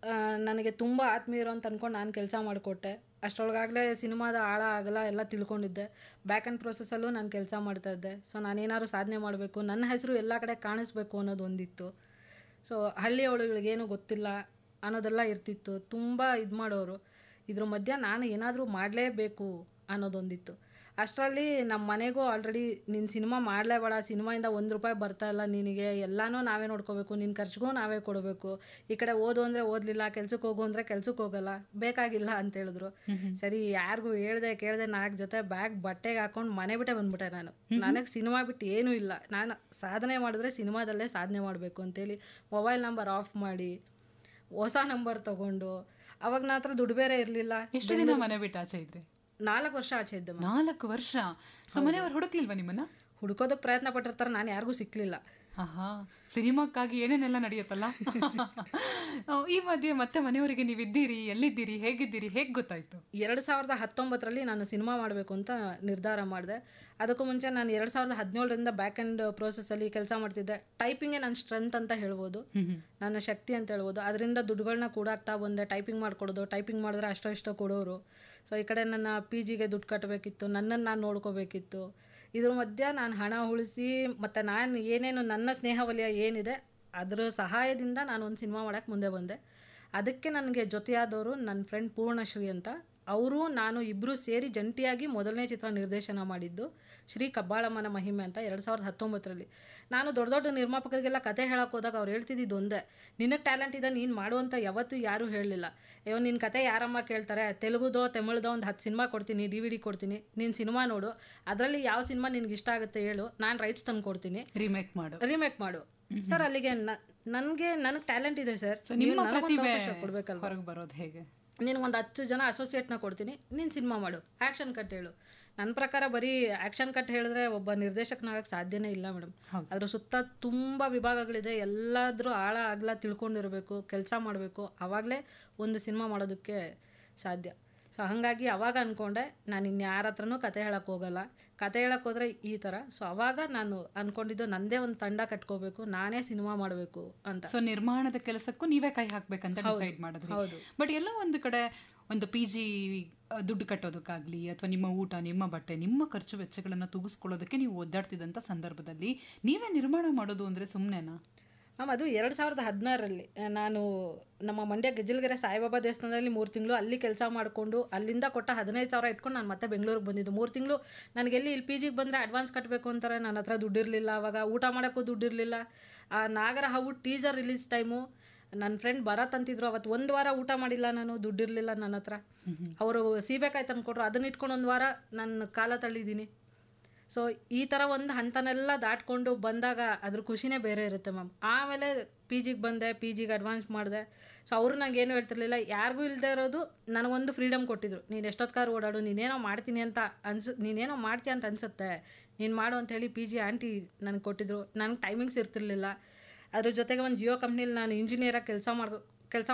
ನನಗೆ ತುಂಬ ಆತ್ಮೀಯರು ಅಂತ ಅಂದ್ಕೊಂಡು ನಾನು ಕೆಲಸ ಮಾಡಿಕೊಟ್ಟೆ. ಅಷ್ಟರೊಳಗಾಗಲೇ ಸಿನಿಮಾದ ಆಳ ಆಗಲ್ಲ ಎಲ್ಲ ತಿಳ್ಕೊಂಡಿದ್ದೆ. ಬ್ಯಾಕ್ ಆ್ಯಂಡ್ ಪ್ರೋಸೆಸ್ಸಲ್ಲೂ ನಾನು ಕೆಲಸ ಮಾಡ್ತಾಯಿದ್ದೆ. ಸೊ ನಾನೇನಾದ್ರು ಸಾಧನೆ ಮಾಡಬೇಕು, ನನ್ನ ಹೆಸರು ಎಲ್ಲ ಕಡೆ ಕಾಣಿಸ್ಬೇಕು ಅನ್ನೋದು ಒಂದಿತ್ತು. ಸೊ ಹಳ್ಳಿಯವಳುಗಳಿಗೇನು ಗೊತ್ತಿಲ್ಲ ಅನ್ನೋದೆಲ್ಲ ಇರ್ತಿತ್ತು. ತುಂಬ ಇದು ಮಾಡೋರು. ಇದ್ರ ಮಧ್ಯೆ ನಾನು ಏನಾದರೂ ಮಾಡಲೇಬೇಕು ಅನ್ನೋದೊಂದಿತ್ತು. ಅಷ್ಟರಲ್ಲಿ ನಮ್ಮ ಮನೆಗೂ ಆಲ್ರೆಡಿ ನಿನ್ನ ಸಿನಿಮಾ ಮಾಡಲೇಬೇಡ, ಸಿನಿಮಾಯಿಂದ ₹1 ಬರ್ತಾ ಇಲ್ಲ ನಿನಗೆ, ಎಲ್ಲನೂ ನಾವೇ ನೋಡ್ಕೋಬೇಕು, ನಿನ್ನ ಖರ್ಚಿಗೂ ನಾವೇ ಕೊಡಬೇಕು, ಈ ಕಡೆ ಓದು ಅಂದರೆ ಓದಲಿಲ್ಲ, ಕೆಲ್ಸಕ್ಕೆ ಹೋಗು ಅಂದರೆ ಕೆಲ್ಸಕ್ಕೆ ಹೋಗಲ್ಲ, ಬೇಕಾಗಿಲ್ಲ ಅಂತ ಹೇಳಿದ್ರು. ಸರಿ ಯಾರಿಗೂ ಹೇಳ್ದೆ ಕೇಳಿದೆ 4 ಜೊತೆ ಬ್ಯಾಗ್ ಬಟ್ಟೆಗೆ ಹಾಕೊಂಡು ಮನೆ ಬಿಟ್ಟೆ ಬಂದ್ಬಿಟ್ಟೆ ನಾನು. ನನಗೆ ಸಿನಿಮಾ ಬಿಟ್ಟು ಏನೂ ಇಲ್ಲ, ನಾನು ಸಾಧನೆ ಮಾಡಿದ್ರೆ ಸಿನಿಮಾದಲ್ಲೇ ಸಾಧನೆ ಮಾಡಬೇಕು ಅಂತೇಳಿ ಮೊಬೈಲ್ ನಂಬರ್ ಆಫ್ ಮಾಡಿ ಹೊಸ ನಂಬರ್ ತೊಗೊಂಡು, ಅವಾಗ ನನ್ನ ಹತ್ರ ದುಡ್ಡು ಬೇರೆ ಇರಲಿಲ್ಲ. ಎಷ್ಟು ದಿನ ಮನೆ ಬಿಟ್ಟು ಆಚೆ ಇದ್ರಿ? 4 ವರ್ಷ ಆಚೆ ಇದ್ದೆ. 4 ವರ್ಷ. ಸೊ ಮನೆಯವ್ರು ಹುಡುಕ್ಲಿಲ್ವಾ ನಿಮ್ಮನ್ನ? ಹುಡುಕೋದಕ್ಕೆ ಪ್ರಯತ್ನ ಪಟ್ಟಿರ್ತಾರೆ, ನಾನು ಯಾರಿಗೂ ಸಿಕ್ಕಲಿಲ್ಲ. ಸಿನಿಮಾಕ್ಕಾಗಿ ಏನೇನೆಲ್ಲ ನಡೆಯುತ್ತಲ್ಲ. ಈ ಮಧ್ಯೆ ಮತ್ತೆ ಮನೆಯವರಿಗೆ ನೀವಿದ್ದೀರಿ, ಎಲ್ಲಿದ್ದೀರಿ, ಹೇಗಿದ್ದೀರಿ, ಹೇಗೆ ಗೊತ್ತಾಯ್ತು? 2019ರಲ್ಲಿ ನಾನು ಸಿನಿಮಾ ಮಾಡಬೇಕು ಅಂತ ನಿರ್ಧಾರ ಮಾಡಿದೆ. ಅದಕ್ಕೂ ಮುಂಚೆ ನಾನು 2017ರಿಂದ ಬ್ಯಾಕ್ ಆ್ಯಂಡ್ ಪ್ರೋಸೆಸ್ಸಲ್ಲಿ ಕೆಲಸ ಮಾಡ್ತಿದ್ದೆ. ಟೈಪಿಂಗೇ ನನ್ನ ಸ್ಟ್ರೆಂತ್ ಅಂತ ಹೇಳ್ಬೋದು, ನನ್ನ ಶಕ್ತಿ ಅಂತ ಹೇಳ್ಬೋದು. ಅದರಿಂದ ದುಡ್ಡುಗಳನ್ನ ಕೂಡ ಆಗ್ತಾ ಬಂದೆ. ಟೈಪಿಂಗ್ ಮಾಡಿಕೊಡೋದು, ಟೈಪಿಂಗ್ ಮಾಡಿದ್ರೆ ಅಷ್ಟೋ ಇಷ್ಟೋ ಕೊಡೋರು. ಸೊ ಈ ಕಡೆ ನನ್ನ PGಗೆ ದುಡ್ಡು ಕಟ್ಟಬೇಕಿತ್ತು, ನನ್ನನ್ನು ನಾನು ನೋಡ್ಕೋಬೇಕಿತ್ತು. ಇದ್ರ ಮಧ್ಯೆ ನಾನು ಹಣ ಉಳಿಸಿ ಮತ್ತು ನಾನು ಏನೇನು ನನ್ನ ಸ್ನೇಹವಲಯ ಏನಿದೆ ಅದರ ಸಹಾಯದಿಂದ ನಾನು ಒಂದು ಸಿನಿಮಾ ಮಾಡೋಕ್ಕೆ ಮುಂದೆ ಬಂದೆ. ಅದಕ್ಕೆ ನನಗೆ ಜೊತೆಯಾದವರು ನನ್ನ ಫ್ರೆಂಡ್ ಪೂರ್ಣಶ್ರೀ ಅಂತ. ಅವರು ನಾನು ಇಬ್ಬರು ಸೇರಿ ಜಂಟಿಯಾಗಿ ಮೊದಲನೇ ಚಿತ್ರ ನಿರ್ದೇಶನ ಮಾಡಿದ್ದು ಶ್ರೀ ಕಬ್ಬಾಳಮ್ಮನ ಮಹಿಮೆ ಅಂತ 2019ರಲ್ಲಿ. ನಾನು ದೊಡ್ಡ ದೊಡ್ಡ ನಿರ್ಮಾಪಕರಿಗೆಲ್ಲ ಕತೆ ಹೇಳಕ್ಕೆ ಹೋದಾಗ ಅವ್ರು ಹೇಳ್ತಿದ್ದು ಒಂದೇ, ನಿನಗೆ ಟ್ಯಾಲೆಂಟ್ ಇದೆ, ನೀನು ಮಾಡುವಂಥ ಯಾವತ್ತೂ ಯಾರೂ ಹೇಳಲಿಲ್ಲ. ಅಯ್ಯೋ ನಿನ್ನ ಕತೆ ಯಾರಮ್ಮ ಕೇಳ್ತಾರೆ, ತೆಲುಗುದೋ ತಮಿಳ್ದೋ ಒಂದು 10 ಸಿನಿಮಾ ಕೊಡ್ತೀನಿ, DVD ಕೊಡ್ತೀನಿ, ನೀನು ಸಿನಿಮಾ ನೋಡು, ಅದರಲ್ಲಿ ಯಾವ ಸಿನಿಮಾ ನಿನ್ಗೆ ಇಷ್ಟ ಆಗುತ್ತೆ ಹೇಳು, ನಾನು ರೈಟ್ಸ್ ತಂದು ಕೊಡ್ತೀನಿ, ರಿಮೇಕ್ ಮಾಡು. ಸರ್ ಅಲ್ಲಿಗೆ ನನಗೆ ಟ್ಯಾಲೆಂಟ್ ಇದೆ ಸರ್, ಕೊಡ್ಬೇಕಲ್ವ, ಹೊರಗೆ ಬರೋದು ಹೇಗೆ? ನಿನಗೊಂದು 10 ಜನ ಅಸೋಸಿಯೇಟ್ನ ಕೊಡ್ತೀನಿ, ನೀನು ಸಿನಿಮಾ ಮಾಡು, ಆ್ಯಕ್ಷನ್ ಕಟ್ ಹೇಳು. ನನ್ನ ಪ್ರಕಾರ ಬರೀ ಆ್ಯಕ್ಷನ್ ಕಟ್ ಹೇಳಿದ್ರೆ ಒಬ್ಬ ನಿರ್ದೇಶಕನಾಗಕ್ಕೆ ಸಾಧ್ಯನೇ ಇಲ್ಲ ಮೇಡಮ್. ಅದ್ರ ಸುತ್ತ ತುಂಬ ವಿಭಾಗಗಳಿದೆ, ಎಲ್ಲಾದರೂ ಆಳ ಅಗಲ ತಿಳ್ಕೊಂಡಿರಬೇಕು, ಕೆಲಸ ಮಾಡಬೇಕು, ಆವಾಗಲೇ ಒಂದು ಸಿನಿಮಾ ಮಾಡೋದಕ್ಕೆ ಸಾಧ್ಯ. ಸೊ ಹಾಗಾಗಿ ಅವಾಗ ಅಂದ್ಕೊಂಡೆ ನಾನು ಇನ್ಯಾರ ಹತ್ರನೂ ಕತೆ ಹೇಳಕ್ಕೆ ಹೋಗಲ್ಲ, ಕತೆ ಹೇಳಕ್ಕೆ ಹೋದರೆ ಈ ಥರ. ಸೊ ಅವಾಗ ನಾನು ಅಂದ್ಕೊಂಡಿದ್ದು ನಂದೇ ಒಂದು ತಂಡ ಕಟ್ಕೋಬೇಕು, ನಾನೇ ಸಿನಿಮಾ ಮಾಡಬೇಕು ಅಂತ. ಸೊ ನಿರ್ಮಾಣದ ಕೆಲಸಕ್ಕೂ ನೀವೇ ಕೈ ಹಾಕ್ಬೇಕಂತ ಡಿಸೈಡ್ ಮಾಡಿದ್ರಿ. ಬಟ್ ಎಲ್ಲ ಒಂದು ಕಡೆ ಒಂದು PG ದುಡ್ಡು ಕಟ್ಟೋದಕ್ಕಾಗ್ಲಿ ಅಥವಾ ನಿಮ್ಮ ಊಟ, ನಿಮ್ಮ ಬಟ್ಟೆ, ನಿಮ್ಮ ಖರ್ಚು ವೆಚ್ಚಗಳನ್ನು ತೂಗಿಸ್ಕೊಳ್ಳೋದಕ್ಕೆ ನೀವು ಒದ್ದಾಡ್ತಿದ್ದಂಥ ಸಂದರ್ಭದಲ್ಲಿ ನೀವೇ ನಿರ್ಮಾಣ ಮಾಡೋದು ಅಂದರೆ ಸುಮ್ಮನೆನಾ ಮ್ಯಾಮ್? ಅದು 2016ರಲ್ಲಿ ನಾನು ನಮ್ಮ ಮಂಡ್ಯ ಗೆಜ್ಜಲಗೆರೆ ಸಾಯಿಬಾಬಾ ದೇವಸ್ಥಾನದಲ್ಲಿ 3 ತಿಂಗಳು ಅಲ್ಲಿ ಕೆಲಸ ಮಾಡಿಕೊಂಡು ಅಲ್ಲಿಂದ ಕೊಟ್ಟ 15,000 ಇಟ್ಕೊಂಡು ನಾನು ಮತ್ತೆ ಬೆಂಗಳೂರಿಗೆ ಬಂದಿದ್ದು. 3 ತಿಂಗಳು ನನಗೆಲ್ಲಿ ಇಲ್ಲಿ PGಗೆ ಬಂದರೆ ಅಡ್ವಾನ್ಸ್ ಕಟ್ಟಬೇಕು ಅಂತಾರೆ, ನನ್ನ ಹತ್ರ ದುಡ್ಡಿರಲಿಲ್ಲ. ಆವಾಗ ಊಟ ಮಾಡೋಕ್ಕೂ ದುಡ್ಡಿರಲಿಲ್ಲ. ಆ ನಾಗರ ಹಾವು ಟೀಸರ್ ರಿಲೀಸ್ ಟೈಮು ನನ್ನ ಫ್ರೆಂಡ್ ಭರತ್ ಅಂತಿದ್ರು, ಅವತ್ತು 1 ವಾರ ಊಟ ಮಾಡಿಲ್ಲ ನಾನು, ದುಡ್ಡಿರಲಿಲ್ಲ ನನ್ನ ಹತ್ರ. ಅವರು ಸೀಬೆಕಾಯಿ ತಂದು ಕೊಟ್ಟರು, ಅದನ್ನ ಇಟ್ಕೊಂಡು 1 ವಾರ ನನ್ನ ಕಾಲ ತಳ್ಳಿದ್ದೀನಿ. ಸೊ ಈ ಥರ ಒಂದು ಹಂತನೆಲ್ಲ ದಾಟ್ಕೊಂಡು ಬಂದಾಗ ಅದ್ರ ಖುಷಿನೇ ಬೇರೆ ಇರುತ್ತೆ ಮ್ಯಾಮ್. ಆಮೇಲೆ PGಗೆ ಬಂದೆ, PGಗೆ ಅಡ್ವಾನ್ಸ್ ಮಾಡಿದೆ. ಸೊ ಅವರು ನಂಗೆ ಏನು ಹೇಳ್ತಿರ್ಲಿಲ್ಲ, ಯಾರಿಗೂ ಇಲ್ಲದೆ ಇರೋದು ನನಗೊಂದು ಫ್ರೀಡಮ್ ಕೊಟ್ಟಿದ್ರು. ನೀನು ಎಷ್ಟೊತ್ಕಾರು ಓಡಾಡು, ನೀನೇನೋ ಮಾಡ್ತೀನಿ ಅಂತ ನೀನೇನೋ ಮಾಡ್ತೀಯ ಅಂತ ಅನಿಸುತ್ತೆ, ನೀನು ಮಾಡು ಅಂಥೇಳಿ PG ಆಂಟಿ ನನಗೆ ಕೊಟ್ಟಿದ್ರು. ನನಗೆ ಟೈಮಿಂಗ್ಸ್ ಇರ್ತಿರ್ಲಿಲ್ಲ. ಅದ್ರ ಜೊತೆಗೆ ಒಂದು ಜಿಯೋ ಕಂಪ್ನಿಲಿ ನಾನು ಇಂಜಿನಿಯರಾಗಿ ಕೆಲಸ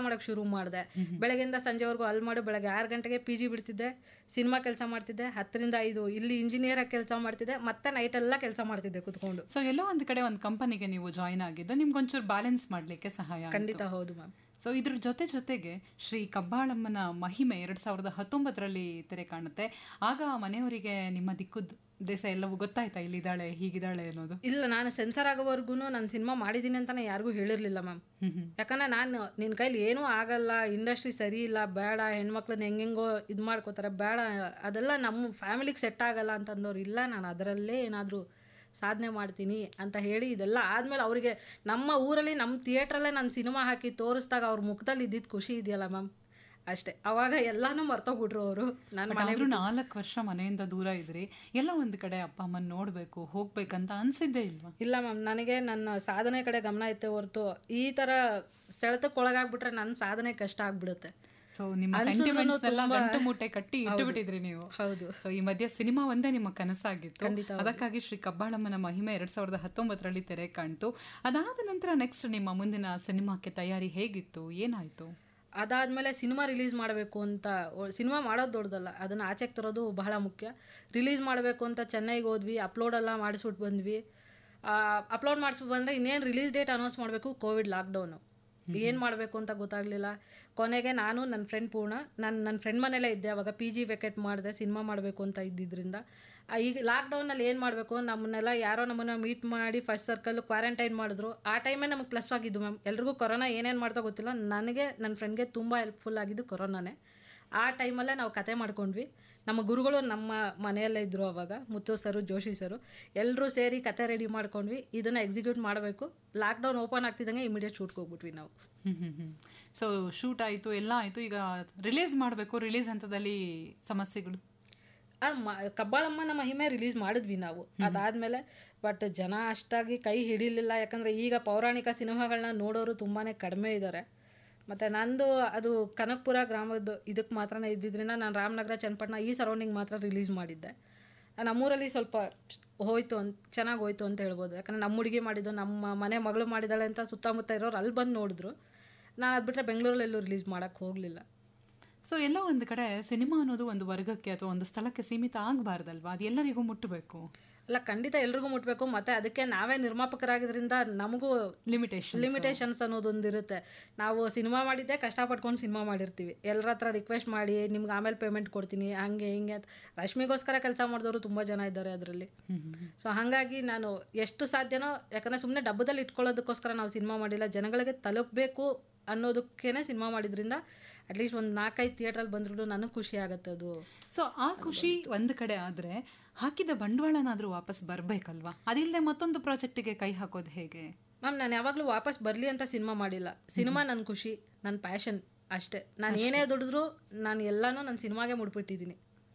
ಮಾಡೋಕ್ಕೆ ಶುರು ಮಾಡಿದೆ. ಬೆಳಗ್ಗೆಯಿಂದ ಸಂಜೆವರೆಗೂ ಅಲ್ಲಿ ಮಾಡಿ ಬೆಳಗ್ಗೆ 6 ಗಂಟೆಗೆ PG ಬಿಡ್ತಿದ್ದೆ, ಸಿನಿಮಾ ಕೆಲಸ ಮಾಡ್ತಿದ್ದೆ, 10ರಿಂದ 5 ಇಲ್ಲಿ ಇಂಜಿನಿಯರಾಗಿ ಕೆಲಸ ಮಾಡ್ತಿದ್ದೆ, ಮತ್ತೆ ನೈಟೆಲ್ಲ ಕೆಲಸ ಮಾಡ್ತಿದ್ದೆ ಕುತ್ಕೊಂಡು. ಸೊ ಎಲ್ಲೋ ಒಂದು ಕಡೆ ಒಂದು ಕಂಪನಿಗೆ ನೀವು ಜಾಯ್ನ್ ಆಗಿದ್ದು ನಿಮ್ಗೊಂಚೂರು ಬ್ಯಾಲೆನ್ಸ್ ಮಾಡಲಿಕ್ಕೆ ಸಹಾಯ. ಖಂಡಿತ ಹೌದು ಮ್ಯಾಮ್. ಸೊ ಇದ್ರ ಜೊತೆಗೆ ಶ್ರೀ ಕಬ್ಬಾಳಮ್ಮನ ಮಹಿಮೆ 2019ರಲ್ಲಿ ತೆರೆ ಕಾಣುತ್ತೆ. ಆಗ ಮನೆಯವರಿಗೆ ನಿಮ್ಮ ದಿಕ್ಕು ದೇಶ ಎಲ್ಲವೂ ಗೊತ್ತಾಯ್ತಾ, ಇಲ್ಲಿದ್ದಾಳೆ ಹೀಗಿದ್ದಾಳೆ ಅನ್ನೋದು? ಇಲ್ಲ, ನಾನು ಸೆನ್ಸರ್ ಆಗೋವರೆಗೂ ನಾನು ಸಿನಿಮಾ ಮಾಡಿದ್ದೀನಿ ಅಂತಾನೆ ಯಾರಿಗೂ ಹೇಳಿರಲಿಲ್ಲ ಮ್ಯಾಮ್. ಯಾಕಂದ್ರೆ ನಾನು ನಿನ್ನ ಕೈಲಿ ಏನೂ ಆಗಲ್ಲ, ಇಂಡಸ್ಟ್ರಿ ಸರಿ ಇಲ್ಲ, ಬೇಡ, ಹೆಣ್ಮಕ್ಳನ್ನ ಹೆಂಗೆಂಗೋ ಇದು ಮಾಡ್ಕೋತಾರೆ, ಬೇಡ, ಅದೆಲ್ಲ ನಮ್ಮ ಫ್ಯಾಮಿಲಿಗೆ ಸೆಟ್ ಆಗಲ್ಲ ಅಂತಂದವ್ರು. ಇಲ್ಲ, ನಾನು ಅದರಲ್ಲೇ ಏನಾದರೂ ಸಾಧನೆ ಮಾಡ್ತೀನಿ ಅಂತ ಹೇಳಿ ಇದೆಲ್ಲ ಆದಮೇಲೆ ಅವರಿಗೆ ನಮ್ಮ ಊರಲ್ಲಿ ನಮ್ಮ ಥಿಯೇಟ್ರಲ್ಲೇ ನಾನು ಸಿನಿಮಾ ಹಾಕಿ ತೋರಿಸ್ದಾಗ ಅವ್ರ ಮುಖದಲ್ಲಿ ಇದ್ದಿದ್ದು ಖುಷಿ ಇದೆಯಲ್ಲ ಮ್ಯಾಮ್, ಅಷ್ಟೇ. ಅವಾಗ ಎಲ್ಲನೂ ಮರ್ತೋಗ್ಬಿಟ್ರು ಅವರು. ನಾನು 4 ವರ್ಷ ಮನೆಯಿಂದ ದೂರ ಇದ್ರಿ, ಎಲ್ಲ ಒಂದು ಕಡೆ ಅಪ್ಪ ಅಮ್ಮನ ನೋಡಬೇಕು ಹೋಗ್ಬೇಕಂತ ಅನ್ಸಿದ್ದೇ ಇಲ್ವಾ? ಇಲ್ಲ ಮ್ಯಾಮ್, ನನಗೆ ನನ್ನ ಸಾಧನೆ ಕಡೆ ಗಮನ ಐತೆ ಹೊರತು ಈ ಥರ ಸೆಳೆತಕ್ಕೆ ಒಳಗಾಗ್ಬಿಟ್ರೆ ನನ್ನ ಸಾಧನೆ ಕಷ್ಟ ಆಗ್ಬಿಡುತ್ತೆ. ಸೊ ನಿಮ್ಮ ಸೆಂಟಿಮೆಂಟ್ಸ್ ಎಲ್ಲ ಗಂಟು ಮೂಟೆ ಕಟ್ಟಿ ಇಟ್ಟು ಬಿಟ್ಟಿದ್ರಿ ನೀವು. ಹೌದು. ಸೊ ಈ ಮಧ್ಯೆ ಸಿನಿಮಾ ಒಂದೇ ನಿಮ್ಮ ಕನಸಾಗಿತ್ತು, ಅದಕ್ಕಾಗಿ ಶ್ರೀ ಕಬ್ಬಾಳಮ್ಮನ ಮಹಿಮೆ 2019ರಲ್ಲಿ ತೆರೆ ಕಾಣ್ತು. ಅದಾದ ನಂತರ ನೆಕ್ಸ್ಟ್ ನಿಮ್ಮ ಮುಂದಿನ ಸಿನಿಮಾಕ್ಕೆ ತಯಾರಿ ಹೇಗಿತ್ತು, ಏನಾಯ್ತು? ಅದಾದಮೇಲೆ ಸಿನಿಮಾ ರಿಲೀಸ್ ಮಾಡಬೇಕು ಅಂತ, ಸಿನಿಮಾ ಮಾಡೋದು ದೊಡ್ಡದಲ್ಲ, ಅದನ್ನು ಆಚೆಗೆ ತರೋದು ಬಹಳ ಮುಖ್ಯ. ರಿಲೀಸ್ ಮಾಡಬೇಕು ಅಂತ ಚೆನ್ನೈಗೆ ಹೋದ್ವಿ, ಅಪ್ಲೋಡೆಲ್ಲ ಮಾಡಿಸ್ಬಿಟ್ಟು ಬಂದ್ವಿ. ಅಪ್ಲೋಡ್ ಮಾಡಿಸ್ಬಿಟ್ಟು ಬಂದರೆ ಇನ್ನೇನು ರಿಲೀಸ್ ಡೇಟ್ ಅನೌನ್ಸ್ ಮಾಡಬೇಕು, ಕೋವಿಡ್ ಲಾಕ್ಡೌನು. ಏನು ಮಾಡಬೇಕು ಅಂತ ಗೊತ್ತಾಗಲಿಲ್ಲ. ಕೊನೆಗೆ ನಾನು ನನ್ನ ಫ್ರೆಂಡ್ ಪೂರ್ಣ, ನನ್ನ ಫ್ರೆಂಡ್ ಮನೇಲೇ ಇದ್ದೆ ಅವಾಗ, PG ವೆಕೇಟ್ ಮಾಡಿದೆ ಸಿನಿಮಾ ಮಾಡಬೇಕು ಅಂತ ಇದ್ದಿದ್ದರಿಂದ. ಈಗ ಲಾಕ್ಡೌನಲ್ಲಿ ಏನು ಮಾಡಬೇಕು, ನಮ್ಮನ್ನೆಲ್ಲ ಯಾರೋ ನಮ್ಮನ್ನು ಮೀಟ್ ಮಾಡಿ ಫಸ್ಟ್ ಸರ್ಕಲ್ ಕ್ವಾರಂಟೈನ್ ಮಾಡಿದ್ರು. ಆ ಟೈಮೇ ನಮಗೆ ಪ್ಲಸ್ ಆಗಿದ್ದು ಮ್ಯಾಮ್. ಎಲ್ರಿಗೂ ಕೊರೋನಾ ಏನೇನು ಮಾಡ್ತಾ ಗೊತ್ತಿಲ್ಲ, ನನಗೆ ನನ್ನ ಫ್ರೆಂಡ್ಗೆ ತುಂಬ ಹೆಲ್ಪ್ಫುಲ್ ಆಗಿದ್ದು ಕೊರೋನಾನೇ. ಆ ಟೈಮಲ್ಲೇ ನಾವು ಕತೆ ಮಾಡ್ಕೊಂಡ್ವಿ. ನಮ್ಮ ಗುರುಗಳು ನಮ್ಮ ಮನೆಯಲ್ಲೇ ಇದ್ದರು ಅವಾಗ, ಮುತ್ತು ಸರು, ಜೋಶಿ ಸರು, ಎಲ್ಲರೂ ಸೇರಿ ಕತೆ ರೆಡಿ ಮಾಡ್ಕೊಂಡ್ವಿ. ಇದನ್ನು ಎಕ್ಸಿಕ್ಯೂಟ್ ಮಾಡಬೇಕು. ಲಾಕ್ಡೌನ್ ಓಪನ್ ಆಗ್ತಿದ್ದಂಗೆ ಇಮಿಡಿಯೇಟ್ ಶೂಟ್ಗೆ ಹೋಗ್ಬಿಟ್ವಿ ನಾವು. ಸೊ ಶೂಟ್ ಆಯಿತು, ಎಲ್ಲ ಆಯಿತು. ಈಗ ರಿಲೀಸ್ ಮಾಡಬೇಕು, ರಿಲೀಸ್ ಹಂತದಲ್ಲಿ ಸಮಸ್ಯೆಗಳು. ಕಬ್ಬಾಳಮ್ಮನ ಮಹಿಮೆ ರಿಲೀಸ್ ಮಾಡಿದ್ವಿ ನಾವು ಅದಾದಮೇಲೆ. ಬಟ್ ಜನ ಅಷ್ಟಾಗಿ ಕೈ ಹಿಡಿಲಿಲ್ಲ, ಯಾಕಂದರೆ ಈಗ ಪೌರಾಣಿಕ ಸಿನಿಮಾಗಳನ್ನ ನೋಡೋರು ತುಂಬಾ ಕಡಿಮೆ ಇದ್ದಾರೆ. ಮತ್ತು ನಂದು ಅದು ಕನಕಪುರ ಗ್ರಾಮದ ಇದಕ್ಕೆ ಮಾತ್ರ ಇದ್ದಿದ್ದರಿಂದ ನಾನು ರಾಮನಗರ, ಚನ್ನಪಟ್ಟಣ ಈ ಸರೌಂಡಿಂಗ್ ಮಾತ್ರ ರಿಲೀಸ್ ಮಾಡಿದ್ದೆ. ನಮ್ಮೂರಲ್ಲಿ ಸ್ವಲ್ಪ ಚೆನ್ನಾಗಿ ಹೋಯ್ತು ಅಂತ ಹೇಳ್ಬೋದು. ಯಾಕಂದರೆ ನಮ್ಮ ಹುಡುಗಿ ಮಾಡಿದ್ದು, ನಮ್ಮ ಮನೆ ಮಗಳು ಮಾಡಿದ್ದಾಳೆ ಅಂತ ಸುತ್ತಮುತ್ತ ಇರೋರು ಅಲ್ಲಿ ಬಂದು ನೋಡಿದ್ರು. ನಾನು ಅದು ಬಿಟ್ಟರೆ ಬೆಂಗಳೂರಲ್ಲೆಲ್ಲೂ ರಿಲೀಸ್ ಮಾಡೋಕ್ಕೆ ಹೋಗಲಿಲ್ಲ. ಸೊ ಎಲ್ಲೋ ಒಂದು ಕಡೆ ಸಿನಿಮಾ ಅನ್ನೋದು ಒಂದು ವರ್ಗಕ್ಕೆ ಅಥವಾ ಒಂದು ಸ್ಥಳಕ್ಕೆ ಸೀಮಿತ ಆಗಬಾರ್ದಲ್ವಾ, ಅದು ಎಲ್ಲರಿಗೂ ಮುಟ್ಟಬೇಕು. ಅಲ್ಲ, ಖಂಡಿತ ಎಲ್ರಿಗೂ ಮುಟ್ಟಬೇಕು. ಮತ್ತು ಅದಕ್ಕೆ ನಾವೇ ನಿರ್ಮಾಪಕರಾಗಿದ್ದರಿಂದ ನಮಗೂ ಲಿಮಿಟೇಷನ್ಸ್ ಅನ್ನೋದೊಂದಿರುತ್ತೆ. ನಾವು ಸಿನಿಮಾ ಮಾಡಿದ್ದೆ ಕಷ್ಟಪಟ್ಕೊಂಡು ಸಿನಿಮಾ ಮಾಡಿರ್ತೀವಿ, ಎಲ್ಲರ ಹತ್ರ ರಿಕ್ವೆಸ್ಟ್ ಮಾಡಿ ನಿಮ್ಗೆ ಆಮೇಲೆ ಪೇಮೆಂಟ್ ಕೊಡ್ತೀನಿ ಹಂಗೆ ಹಿಂಗೆ ಅಂತ. ರಶ್ಮಿಗೋಸ್ಕರ ಕೆಲಸ ಮಾಡಿದವರು ತುಂಬ ಜನ ಇದ್ದಾರೆ ಅದರಲ್ಲಿ. ಸೊ ಹಾಗಾಗಿ ನಾನು ಎಷ್ಟು ಸಾಧ್ಯನೋ, ಯಾಕಂದರೆ ಸುಮ್ಮನೆ ಡಬ್ಬದಲ್ಲಿ ಇಟ್ಕೊಳ್ಳೋದಕ್ಕೋಸ್ಕರ ನಾವು ಸಿನಿಮಾ ಮಾಡಿಲ್ಲ, ಜನಗಳಿಗೆ ತಲುಪಬೇಕು ಅನ್ನೋದಕ್ಕೇನೆ ಸಿನಿಮಾ ಮಾಡಿದ್ರಿಂದ ಅಟ್ಲೀಸ್ಟ್ ಒಂದು 4-5 ಥಿಯೇಟ್ರಲ್ಲಿ ಬಂದ್ರೂ ನನಗೆ ಖುಷಿ ಆಗುತ್ತೆ ಅದು. ಸೊ ಆ ಖುಷಿ ಒಂದು ಕಡೆ ಆದರೆ ಹಾಕಿದ ಬಂಡವಾಳನಾದರೂ ವಾಪಸ್ ಬರಬೇಕಲ್ವಾ, ಅದಿಲ್ಲದೆ ಮತ್ತೊಂದು ಪ್ರಾಜೆಕ್ಟಿಗೆ ಕೈ ಹಾಕೋದು ಹೇಗೆ? ಮ್ಯಾಮ್, ನಾನು ಯಾವಾಗಲೂ ವಾಪಸ್ ಬರಲಿ ಅಂತ ಸಿನಿಮಾ ಮಾಡಿಲ್ಲ. ಸಿನಿಮಾ ನನ್ನ ಖುಷಿ, ನನ್ನ ಪ್ಯಾಷನ್ ಅಷ್ಟೇ. ನಾನು ಏನೇ ದುಡಿದ್ರೂ ನಾನು ಎಲ್ಲನೂ ನನ್ನ ಸಿನಿಮಾಗೆ ಮುಡ್ಬಿಟ್ಟಿದ್ದೀನಿ.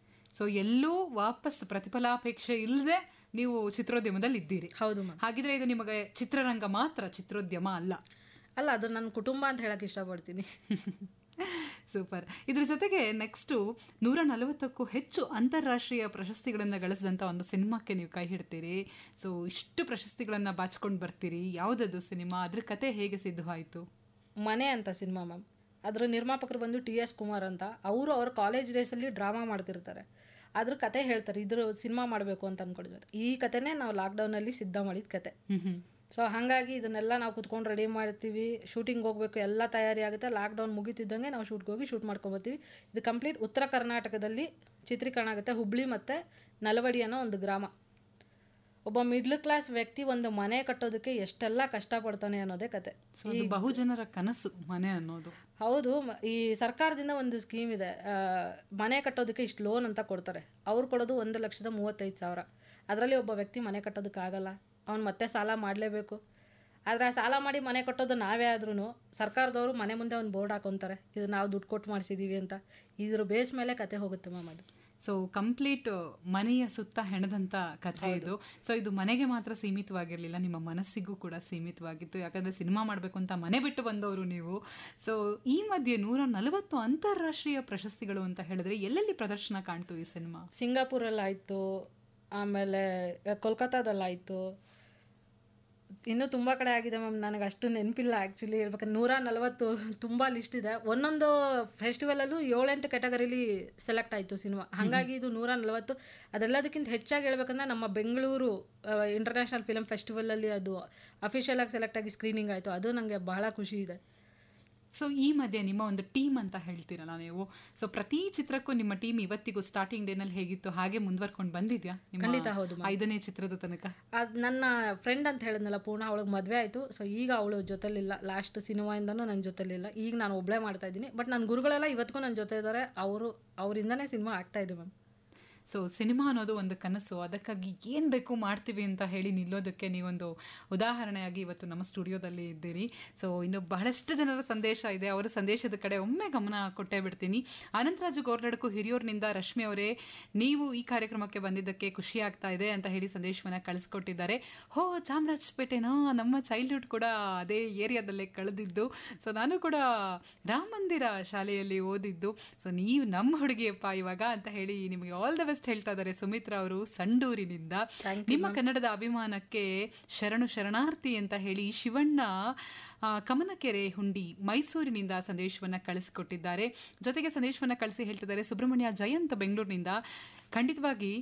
ಸೊ ಎಲ್ಲೂ ವಾಪಸ್ ಪ್ರತಿಫಲಾಪೇಕ್ಷೆ ಇಲ್ಲದೆ ನೀವು ಚಿತ್ರೋದ್ಯಮದಲ್ಲಿ ಇದ್ದೀರಿ. ಹೌದು ಮ್ಯಾಮ್. ಹಾಗಿದ್ರೆ ಇದು ನಿಮಗೆ ಚಿತ್ರರಂಗ ಮಾತ್ರ, ಚಿತ್ರೋದ್ಯಮ ಅಲ್ಲ? ಅಲ್ಲ, ಅದು ನನ್ನ ಕುಟುಂಬ ಅಂತ ಹೇಳಕ್ಕೆ ಇಷ್ಟಪಡ್ತೀನಿ. ಸೂಪರ್. ಇದ್ರ ಜೊತೆಗೆ ನೆಕ್ಸ್ಟು 140ಕ್ಕೂ ಹೆಚ್ಚು ಅಂತಾರಾಷ್ಟ್ರೀಯ ಪ್ರಶಸ್ತಿಗಳನ್ನು ಗಳಿಸಿದಂಥ ಒಂದು ಸಿನಿಮಾಕ್ಕೆ ನೀವು ಕೈ ಹಿಡ್ತೀರಿ. ಸೊ ಇಷ್ಟು ಪ್ರಶಸ್ತಿಗಳನ್ನು ಬಾಚ್ಕೊಂಡು ಬರ್ತೀರಿ, ಯಾವುದದು ಸಿನಿಮಾ, ಅದ್ರ ಕತೆ ಹೇಗೆ ಸಿದ್ಧವಾಯಿತು? ಮನೆ ಅಂತ ಸಿನಿಮಾ ಮ್ಯಾಮ್. ಅದರ ನಿರ್ಮಾಪಕರು ಬಂದು TS ಕುಮಾರ್ ಅಂತ. ಅವರು ಅವ್ರ ಕಾಲೇಜ್ ಡೇಸಲ್ಲಿ ಡ್ರಾಮಾ ಮಾಡ್ತಿರ್ತಾರೆ. ಅದ್ರ ಕತೆ ಹೇಳ್ತಾರೆ, ಇದ್ರ ಸಿನಿಮಾ ಮಾಡಬೇಕು ಅಂತ ಅಂದ್ಕೊಂಡಿದ್ದಾರೆ. ಈ ಕತೆನೇ ನಾವು ಲಾಕ್ಡೌನಲ್ಲಿ ಸಿದ್ಧ ಮಾಡಿದ ಕತೆ. ಸೊ ಹಾಗಾಗಿ ಇದನ್ನೆಲ್ಲ ನಾವು ಕುತ್ಕೊಂಡು ರೆಡಿ ಮಾಡ್ತೀವಿ, ಶೂಟಿಂಗ್ ಹೋಗಬೇಕು, ಎಲ್ಲ ತಯಾರಿ ಆಗುತ್ತೆ. ಲಾಕ್ಡೌನ್ ಮುಗಿತಿದ್ದಂಗೆ ನಾವು ಶೂಟ್ಗೆ ಹೋಗಿ ಶೂಟ್ ಮಾಡ್ಕೊಬರ್ತೀವಿ. ಇದು ಕಂಪ್ಲೀಟ್ ಉತ್ತರ ಕರ್ನಾಟಕದಲ್ಲಿ ಚಿತ್ರೀಕರಣ ಆಗುತ್ತೆ. ಹುಬ್ಳಿ ಮತ್ತು ನಲವಡಿ ಅನ್ನೋ ಒಂದು ಗ್ರಾಮ. ಒಬ್ಬ ಮಿಡ್ಲ್ ಕ್ಲಾಸ್ ವ್ಯಕ್ತಿ ಒಂದು ಮನೆ ಕಟ್ಟೋದಕ್ಕೆ ಎಷ್ಟೆಲ್ಲ ಕಷ್ಟಪಡ್ತಾನೆ ಅನ್ನೋದೇ ಕತೆ. ಬಹುಜನರ ಕನಸು ಮನೆ ಅನ್ನೋದು. ಹೌದು. ಈ ಸರ್ಕಾರದಿಂದ ಒಂದು ಸ್ಕೀಮ್ ಇದೆ, ಮನೆ ಕಟ್ಟೋದಕ್ಕೆ ಇಷ್ಟು ಲೋನ್ ಅಂತ ಕೊಡ್ತಾರೆ. ಅವ್ರು ಕೊಡೋದು 1,35,000. ಅದರಲ್ಲಿ ಒಬ್ಬ ವ್ಯಕ್ತಿ ಮನೆ ಕಟ್ಟೋದಕ್ಕಾಗಲ್ಲ, ಅವ್ನು ಮತ್ತೆ ಸಾಲ ಮಾಡಲೇಬೇಕು. ಆದರೆ ಆ ಸಾಲ ಮಾಡಿ ಮನೆ ಕಟ್ಟೋದು ನಾವೇ ಆದ್ರೂ ಸರ್ಕಾರದವರು ಮನೆ ಮುಂದೆ ಒಂದು ಬೋರ್ಡ್ ಹಾಕೊತಾರೆ, ಇದು ನಾವು ದುಡ್ಡು ಕೊಟ್ಟು ಮಾಡಿಸಿದ್ದೀವಿ ಅಂತ. ಇದ್ರ ಬೇಸ್ ಮೇಲೆ ಕತೆ ಹೋಗುತ್ತೆ ಮ್ಯಾಮ್ ಅದು. ಸೊ ಕಂಪ್ಲೀಟ್ ಮನೆಯ ಸುತ್ತ ಹೆಣದಂಥ ಕಥೆ ಇದು. ಸೊ ಇದು ಮನೆಗೆ ಮಾತ್ರ ಸೀಮಿತವಾಗಿರಲಿಲ್ಲ, ನಿಮ್ಮ ಮನಸ್ಸಿಗೂ ಕೂಡ ಸೀಮಿತವಾಗಿತ್ತು. ಯಾಕಂದರೆ ಸಿನಿಮಾ ಮಾಡಬೇಕು ಅಂತ ಮನೆ ಬಿಟ್ಟು ಬಂದವರು ನೀವು. ಸೊ ಈ ಮಧ್ಯೆ 140 ಅಂತಾರಾಷ್ಟ್ರೀಯ ಪ್ರಶಸ್ತಿಗಳು ಅಂತ ಹೇಳಿದ್ರೆ ಎಲ್ಲೆಲ್ಲಿ ಪ್ರದರ್ಶನ ಕಾಣ್ತು ಈ ಸಿನಿಮಾ? ಸಿಂಗಾಪುರಲ್ಲಾಯಿತು, ಆಮೇಲೆ ಕೋಲ್ಕತ್ತಾದಲ್ಲಾಯಿತು, ಇನ್ನೂ ತುಂಬ ಕಡೆ ಆಗಿದೆ ಮ್ಯಾಮ್. ನನಗೆ ಅಷ್ಟು ನೆನಪಿಲ್ಲ ಆ್ಯಕ್ಚುಲಿ ಹೇಳ್ಬೇಕಂದ್ರೆ. 140 ತುಂಬ ಲಿಸ್ಟ್ ಇದೆ. ಒಂದೊಂದು ಫೆಸ್ಟಿವಲಲ್ಲೂ 7-8 ಕ್ಯಾಟಗರಿಲಿ ಸೆಲೆಕ್ಟ್ ಆಯಿತು ಸಿನಿಮಾ. ಹಾಗಾಗಿ ಇದು 140. ಅದೆಲ್ಲದಕ್ಕಿಂತ ಹೆಚ್ಚಾಗಿ ಹೇಳ್ಬೇಕಂದ್ರೆ ನಮ್ಮ ಬೆಂಗಳೂರು ಇಂಟರ್ನ್ಯಾಷನಲ್ ಫಿಲಮ್ ಫೆಸ್ಟಿವಲಲ್ಲಿ ಅದು ಅಫಿಷಿಯಲ್ ಆಗಿ ಸೆಲೆಕ್ಟ್ ಆಗಿ ಸ್ಕ್ರೀನಿಂಗ್ ಆಯಿತು. ಅದು ನನಗೆ ಬಹಳ ಖುಷಿ ಇದೆ. ಸೊ ಈ ಮಧ್ಯೆ ನಿಮ್ಮ ಒಂದು ಟೀಮ್ ಅಂತ ಹೇಳ್ತೀರಲ್ಲ ನೀವು, ಸೊ ಪ್ರತಿ ಚಿತ್ರಕ್ಕೂ ನಿಮ್ಮ ಟೀಮ್ ಇವತ್ತಿಗೂ ಸ್ಟಾರ್ಟಿಂಗ್ ಡೇನಲ್ಲಿ ಹೇಗಿತ್ತು ಹಾಗೆ ಮುಂದುವರ್ಕೊಂಡು ಬಂದಿದ್ಯಾ? ಖಂಡಿತ ಹೌದು. 5ನೇ ಚಿತ್ರದ ತನಕ ಅದು ನನ್ನ ಫ್ರೆಂಡ್ ಅಂತ ಹೇಳಿದ್ನಲ್ಲ ಪೂರ್ಣ, ಅವಳಿಗೆ ಮದುವೆ ಆಯಿತು. ಸೊ ಈಗ ಅವಳು ಜೊತೆಲಿಲ್ಲ, ಲಾಸ್ಟ್ ಸಿನಿಮಾಯಿಂದನೂ ನನ್ನ ಜೊತೆಲಿಲ್ಲ. ಈಗ ನಾನು ಒಬ್ಬಳೇ ಮಾಡ್ತಾ ಇದ್ದೀನಿ. ಬಟ್ ನನ್ನ ಗುರುಗಳೆಲ್ಲ ಇವತ್ತಿಗೂ ನನ್ನ ಜೊತೆ ಇದ್ದಾರೆ. ಅವರಿಂದನೇ ಸಿನಿಮಾ ಆಗ್ತಾ ಇದೆ ಮ್ಯಾಮ್. ಸೊ ಸಿನಿಮಾ ಅನ್ನೋದು ಒಂದು ಕನಸು, ಅದಕ್ಕಾಗಿ ಏನು ಬೇಕು ಮಾಡ್ತೀವಿ ಅಂತ ಹೇಳಿ ನಿಲ್ಲೋದಕ್ಕೆ ನೀವೊಂದು ಉದಾಹರಣೆಯಾಗಿ ಇವತ್ತು ನಮ್ಮ ಸ್ಟುಡಿಯೋದಲ್ಲಿ ಇದ್ದೀರಿ. ಸೊ ಇನ್ನು ಬಹಳಷ್ಟು ಜನರ ಸಂದೇಶ ಇದೆ, ಅವರ ಸಂದೇಶದ ಕಡೆ ಒಮ್ಮೆ ಗಮನ ಕೊಟ್ಟೇ ಬಿಡ್ತೀನಿ. ಅನಂತರಾಜು ಗೋರ್ನಡಕು ಹಿರಿಯೂರಿನಿಂದ ರಶ್ಮಿ ಅವರೇ, ನೀವು ಈ ಕಾರ್ಯಕ್ರಮಕ್ಕೆ ಬಂದಿದ್ದಕ್ಕೆ ಖುಷಿ ಆಗ್ತಾ ಇದೆ ಅಂತ ಹೇಳಿ ಸಂದೇಶವನ್ನು ಕಳಿಸ್ಕೊಟ್ಟಿದ್ದಾರೆ. ಚಾಮರಾಜಪೇಟೆನಾ, ನಮ್ಮ ಚೈಲ್ಡ್ಹುಡ್ ಕೂಡ ಅದೇ ಏರಿಯಾದಲ್ಲೇ ಕಳೆದಿದ್ದು. ಸೊ ನಾನು ಕೂಡ ರಾಮ ಮಂದಿರ ಶಾಲೆಯಲ್ಲಿ ಓದಿದ್ದು. ಸೊ ನೀವು ನಮ್ಮ ಹುಡುಗಿಯಪ್ಪ ಇವಾಗ ಅಂತ ಹೇಳಿ ನಿಮಗೆ ಆಲ್ ದ ಬೆಸ್ಟ್ ಹೇಳ್ತಾ ಇದ್ದಾರೆ ಸುಮಿತ್ರಾ ಅವರು ಸಂಡೂರಿನಿಂದ. ನಿಮ್ಮ ಕನ್ನಡದ ಅಭಿಮಾನಕ್ಕೆ ಶರಣಾರ್ಥಿ ಅಂತ ಹೇಳಿ ಶಿವಣ್ಣ ಕಮನಕೆರೆ ಹುಂಡಿ ಮೈಸೂರಿನಿಂದ ಸಂದೇಶವನ್ನು ಕಳಿಸಿಕೊಟ್ಟಿದ್ದಾರೆ. ಜೊತೆಗೆ ಸಂದೇಶವನ್ನು ಕಳಿಸಿ ಹೇಳ್ತಿದ್ದಾರೆ ಸುಬ್ರಹ್ಮಣ್ಯ ಜಯಂತ್ ಬೆಂಗಳೂರಿನಿಂದ, ಖಂಡಿತವಾಗಿ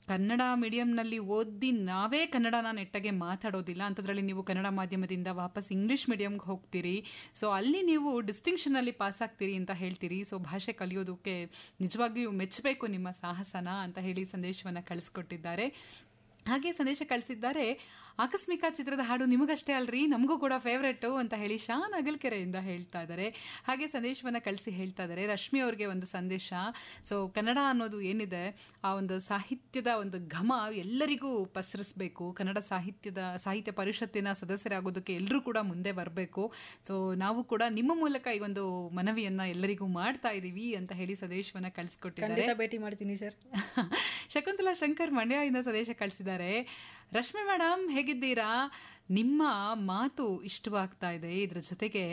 ಕನ್ನಡ ಮೀಡಿಯಂನಲ್ಲಿ ಓದಿ ನಾವೇ ಕನ್ನಡನ ನೆಟ್ಟಗೆ ಮಾತಾಡೋದಿಲ್ಲ, ಅಂಥದ್ರಲ್ಲಿ ನೀವು ಕನ್ನಡ ಮಾಧ್ಯಮದಿಂದ ವಾಪಸ್ ಇಂಗ್ಲೀಷ್ ಮೀಡಿಯಮ್ಗೆ ಹೋಗ್ತೀರಿ. ಸೊ ಅಲ್ಲಿ ನೀವು ಡಿಸ್ಟಿಂಕ್ಷನಲ್ಲಿ ಪಾಸ್ ಆಗ್ತೀರಿ ಅಂತ ಹೇಳ್ತೀರಿ. ಸೊ ಭಾಷೆ ಕಲಿಯೋದಕ್ಕೆ ನಿಜವಾಗಿಯೂ ಮೆಚ್ಚಬೇಕು ನಿಮ್ಮ ಸಾಹಸನ ಅಂತ ಹೇಳಿ ಸಂದೇಶವನ್ನು ಕಳಿಸ್ಕೊಟ್ಟಿದ್ದಾರೆ. ಹಾಗೆ ಸಂದೇಶ ಕಳಿಸಿದ್ದಾರೆ, ಆಕಸ್ಮಿಕ ಚಿತ್ರದ ಹಾಡು ನಿಮಗಷ್ಟೇ ಅಲ್ರಿ, ನಮಗೂ ಕೂಡ ಫೇವ್ರೆಟ್ಟು ಅಂತ ಹೇಳಿ ಶಾನ್ ಅಗಲ್ಕೆರೆಯಿಂದ ಹೇಳ್ತಾ ಇದ್ದಾರೆ. ಹಾಗೆ ಸಂದೇಶವನ್ನು ಕಳಿಸಿ ಹೇಳ್ತಾ ಇದ್ದಾರೆ ರಶ್ಮಿ ಅವ್ರಿಗೆ ಒಂದು ಸಂದೇಶ. ಸೊ ಕನ್ನಡ ಅನ್ನೋದು ಏನಿದೆ, ಆ ಒಂದು ಸಾಹಿತ್ಯದ ಒಂದು ಘಮ ಎಲ್ಲರಿಗೂ ಪಸರಿಸಬೇಕು. ಕನ್ನಡ ಸಾಹಿತ್ಯ ಪರಿಷತ್ತಿನ ಸದಸ್ಯರಾಗೋದಕ್ಕೆ ಎಲ್ಲರೂ ಕೂಡ ಮುಂದೆ ಬರಬೇಕು. ಸೊ ನಾವು ಕೂಡ ನಿಮ್ಮ ಮೂಲಕ ಈ ಒಂದು ಮನವಿಯನ್ನು ಎಲ್ಲರಿಗೂ ಮಾಡ್ತಾ ಇದ್ದೀವಿ ಅಂತ ಹೇಳಿ ಸಂದೇಶವನ್ನು ಕಳಿಸ್ಕೊಟ್ಟಿದ್ದಾರೆ. ಭೇಟಿ ಮಾಡ್ತೀನಿ ಸರ್. ಶಕುಂತಲಾ ಶಂಕರ್ ಮಂಡ್ಯದಿಂದ ಸಂದೇಶ ಕಳಿಸಿದ್ದಾರೆ. ರಶ್ಮಿ ಮೇಡಮ್ ಹೇಗಿದ್ದೀರಾ? ನಿಮ್ಮ ಮಾತು ಇಷ್ಟವಾಗ್ತಾ ಇದೆ, ಇದ್ರ ಜೊತೆಗೆ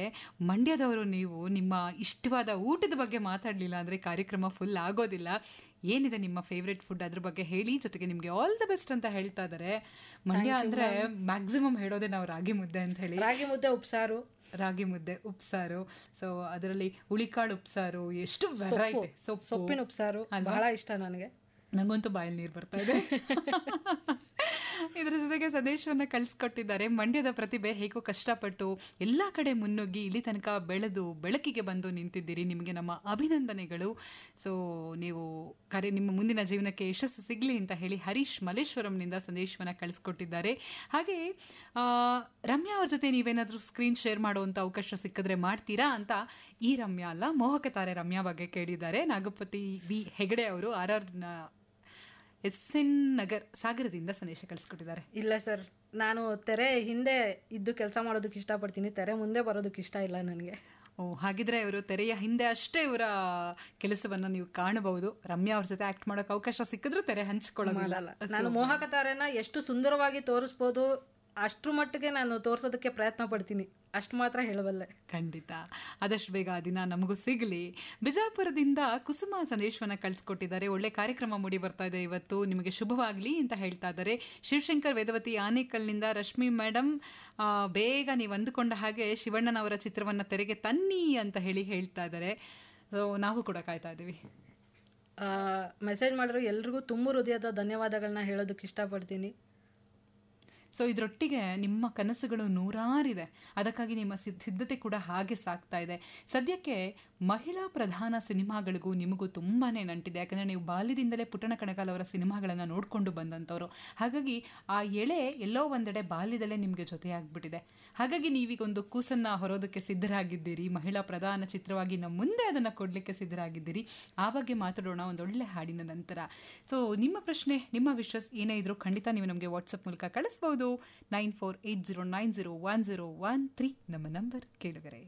ಮಂಡ್ಯದವರು ನೀವು, ನಿಮ್ಮ ಇಷ್ಟವಾದ ಊಟದ ಬಗ್ಗೆ ಮಾತಾಡಲಿಲ್ಲ ಅಂದರೆ ಕಾರ್ಯಕ್ರಮ ಫುಲ್ ಆಗೋದಿಲ್ಲ. ಏನಿದೆ ನಿಮ್ಮ ಫೇವ್ರೆಟ್ ಫುಡ್ ಅದ್ರ ಬಗ್ಗೆ ಹೇಳಿ, ಜೊತೆಗೆ ನಿಮಗೆ ಆಲ್ ದ ಬೆಸ್ಟ್ ಅಂತ ಹೇಳ್ತಾ ಇದ್ದಾರೆ. ಮಂಡ್ಯ ಅಂದರೆ ಮ್ಯಾಕ್ಸಿಮಮ್ ಹೇಳೋದೇ ನಾವು ರಾಗಿ ಮುದ್ದೆ ಅಂತ ಹೇಳಿ. ರಾಗಿ ಮುದ್ದೆ ಉಪ್ಸಾರು, ರಾಗಿ ಮುದ್ದೆ ಉಪ್ಸಾರು. ಸೊ ಅದರಲ್ಲಿ ಹುಳಿಕಾಳು ಉಪ್ಸಾರು, ಎಷ್ಟು ವೆರೈಟಿ, ಸೊಪ್ಪಿನ ಉಪ್ಸಾರು ಬಹಳ ಇಷ್ಟ ನನಗೆ. ನಂಗಂತೂ ಬಾಯಲ್ಲಿ ನೀರು ಬರ್ತಾ ಇದೆ. ಇದರ ಜೊತೆಗೆ ಸಂದೇಶವನ್ನು ಕಳಿಸ್ಕೊಟ್ಟಿದ್ದಾರೆ. ಮಂಡ್ಯದ ಪ್ರತಿಭೆ ಹೇಗೋ ಕಷ್ಟಪಟ್ಟು ಎಲ್ಲ ಕಡೆ ಮುನ್ನುಗ್ಗಿ ಇಲ್ಲಿ ತನಕ ಬೆಳೆದು ಬೆಳಕಿಗೆ ಬಂದು ನಿಂತಿದ್ದೀರಿ, ನಿಮಗೆ ನಮ್ಮ ಅಭಿನಂದನೆಗಳು. ಸೊ ನೀವು ನಿಮ್ಮ ಮುಂದಿನ ಜೀವನಕ್ಕೆ ಯಶಸ್ಸು ಸಿಗಲಿ ಅಂತ ಹೇಳಿ ಹರೀಶ್ ಮಲ್ಲೇಶ್ವರಂನಿಂದ ಸಂದೇಶವನ್ನು ಕಳಿಸ್ಕೊಟ್ಟಿದ್ದಾರೆ. ಹಾಗೆ ರಮ್ಯಾ ಅವ್ರ ಜೊತೆ ನೀವೇನಾದರೂ ಸ್ಕ್ರೀನ್ ಶೇರ್ ಮಾಡುವಂಥ ಅವಕಾಶ ಸಿಕ್ಕಿದ್ರೆ ಮಾಡ್ತೀರಾ ಅಂತ ಈ ರಮ್ಯಾ ಅಲ್ಲ, ಮೋಹಕ ತಾರೆ ರಮ್ಯಾ ಬಗ್ಗೆ ಕೇಳಿದ್ದಾರೆ. ನಾಗಪತಿ ವಿ ಹೆಗಡೆ ಅವರು SN ನಗರ್ ಸಾಗರದಿಂದ ಸಂದೇಶ ಕಳಿಸ್ಕೊಟ್ಟಿದ್ದಾರೆ. ಇಲ್ಲ ಸರ್, ನಾನು ತೆರೆ ಹಿಂದೆ ಇದ್ದು ಕೆಲಸ ಮಾಡೋದಕ್ಕೆ ಇಷ್ಟಪಡ್ತೀನಿ, ತೆರೆ ಮುಂದೆ ಬರೋದಕ್ಕೆ ಇಷ್ಟ ಇಲ್ಲ ನನಗೆ. ಹಾಗಿದ್ರೆ ಇವರು ತೆರೆಯ ಹಿಂದೆ ಅಷ್ಟೇ ಇವರ ಕೆಲಸವನ್ನು ನೀವು ಕಾಣಬಹುದು. ರಮ್ಯಾ ಅವ್ರ ಜೊತೆ ಆಕ್ಟ್ ಮಾಡೋಕೆ ಅವಕಾಶ ಸಿಕ್ಕಿದ್ರು ತೆರೆ ಹಂಚ್ಕೊಳ್ಳೋದಿಲ್ಲ. ನಾನು ಮೋಹಕ ತಾರೆನ ಎಷ್ಟು ಸುಂದರವಾಗಿ ತೋರಿಸ್ಬೋದು ಅಷ್ಟ್ರ ಮಟ್ಟಿಗೆ ನಾನು ತೋರಿಸೋದಕ್ಕೆ ಪ್ರಯತ್ನ ಪಡ್ತೀನಿ, ಅಷ್ಟು ಮಾತ್ರ ಹೇಳಬಲ್ಲೆ. ಖಂಡಿತ, ಆದಷ್ಟು ಬೇಗ ಆ ದಿನ ನಮಗೂ ಸಿಗಲಿ. ಬಿಜಾಪುರದಿಂದ ಕುಸುಮ ಸಂದೇಶವನ್ನು ಕಳಿಸ್ಕೊಟ್ಟಿದ್ದಾರೆ. ಒಳ್ಳೆ ಕಾರ್ಯಕ್ರಮ ಮೂಡಿ ಬರ್ತಾ ಇದೆ ಇವತ್ತು, ನಿಮಗೆ ಶುಭವಾಗಲಿ ಅಂತ ಹೇಳ್ತಾ ಇದ್ದಾರೆ. ಶಿವಶಂಕರ್ ವೇದವತಿ ಆನೇಕಲ್ನಿಂದ ರಶ್ಮಿ ಮೇಡಮ್, ಬೇಗ ನೀವು ಅಂದುಕೊಂಡ ಹಾಗೆ ಶಿವಣ್ಣನವರ ಚಿತ್ರವನ್ನು ತೆರೆಗೆ ತನ್ನಿ ಅಂತ ಹೇಳ್ತಾ ಇದ್ದಾರೆ. ಸೊ ನಾವು ಕೂಡ ಕಾಯ್ತಾ ಇದ್ದೀವಿ. ಮೆಸೇಜ್ ಮಾಡಿರೋ ಎಲ್ರಿಗೂ ತುಂಬ ಹೃದಯದ ಧನ್ಯವಾದಗಳನ್ನ ಹೇಳೋದಕ್ಕೆ ಇಷ್ಟಪಡ್ತೀನಿ. ಸೊ ಇದರೊಟ್ಟಿಗೆ ನಿಮ್ಮ ಕನಸುಗಳು ನೂರಾರಿದೆ, ಅದಕ್ಕಾಗಿ ನಿಮ್ಮ ಸಿದ್ಧತೆ ಕೂಡ ಹಾಗೆ ಸಾಗ್ತಾ ಇದೆ. ಸದ್ಯಕ್ಕೆ ಮಹಿಳಾ ಪ್ರಧಾನ ಸಿನಿಮಾಗಳಿಗೂ ನಿಮಗೂ ತುಂಬಾ ನಂಟಿದೆ, ಯಾಕಂದರೆ ನೀವು ಬಾಲ್ಯದಿಂದಲೇ ಪುಟ್ಟಣ ಕಣಗಾಲ್ ಅವರ ಸಿನಿಮಾಗಳನ್ನು ನೋಡಿಕೊಂಡು ಬಂದಂಥವ್ರು. ಹಾಗಾಗಿ ಆ ಎಳೆ ಎಲ್ಲೋ ಒಂದೆಡೆ ಬಾಲ್ಯದಲ್ಲೇ ನಿಮಗೆ ಜೊತೆಯಾಗ್ಬಿಟ್ಟಿದೆ. ಹಾಗಾಗಿ ನೀವೀಗ ಒಂದು ಕೂಸನ್ನು ಹೊರೋದಕ್ಕೆ ಸಿದ್ಧರಾಗಿದ್ದೀರಿ, ಮಹಿಳಾ ಪ್ರಧಾನ ಚಿತ್ರವಾಗಿ ನಮ್ಮ ಮುಂದೆ ಅದನ್ನು ಕೊಡಲಿಕ್ಕೆ ಸಿದ್ಧರಾಗಿದ್ದೀರಿ. ಆ ಬಗ್ಗೆ ಮಾತಾಡೋಣ ಒಂದೊಳ್ಳೆ ಹಾಡಿನ ನಂತರ. ಸೊ ನಿಮ್ಮ ಪ್ರಶ್ನೆ, ನಿಮ್ಮ ವಿಶ್ವಾಸ ಏನೇ ಇದ್ರೂ ಖಂಡಿತ ನೀವು ನಮಗೆ ವಾಟ್ಸಪ್ ಮೂಲಕ ಕಳಿಸ್ಬೋದು. 9480901013 ನಮ್ಮ ನಂಬರ್. ಕೇಳುಗರೆ,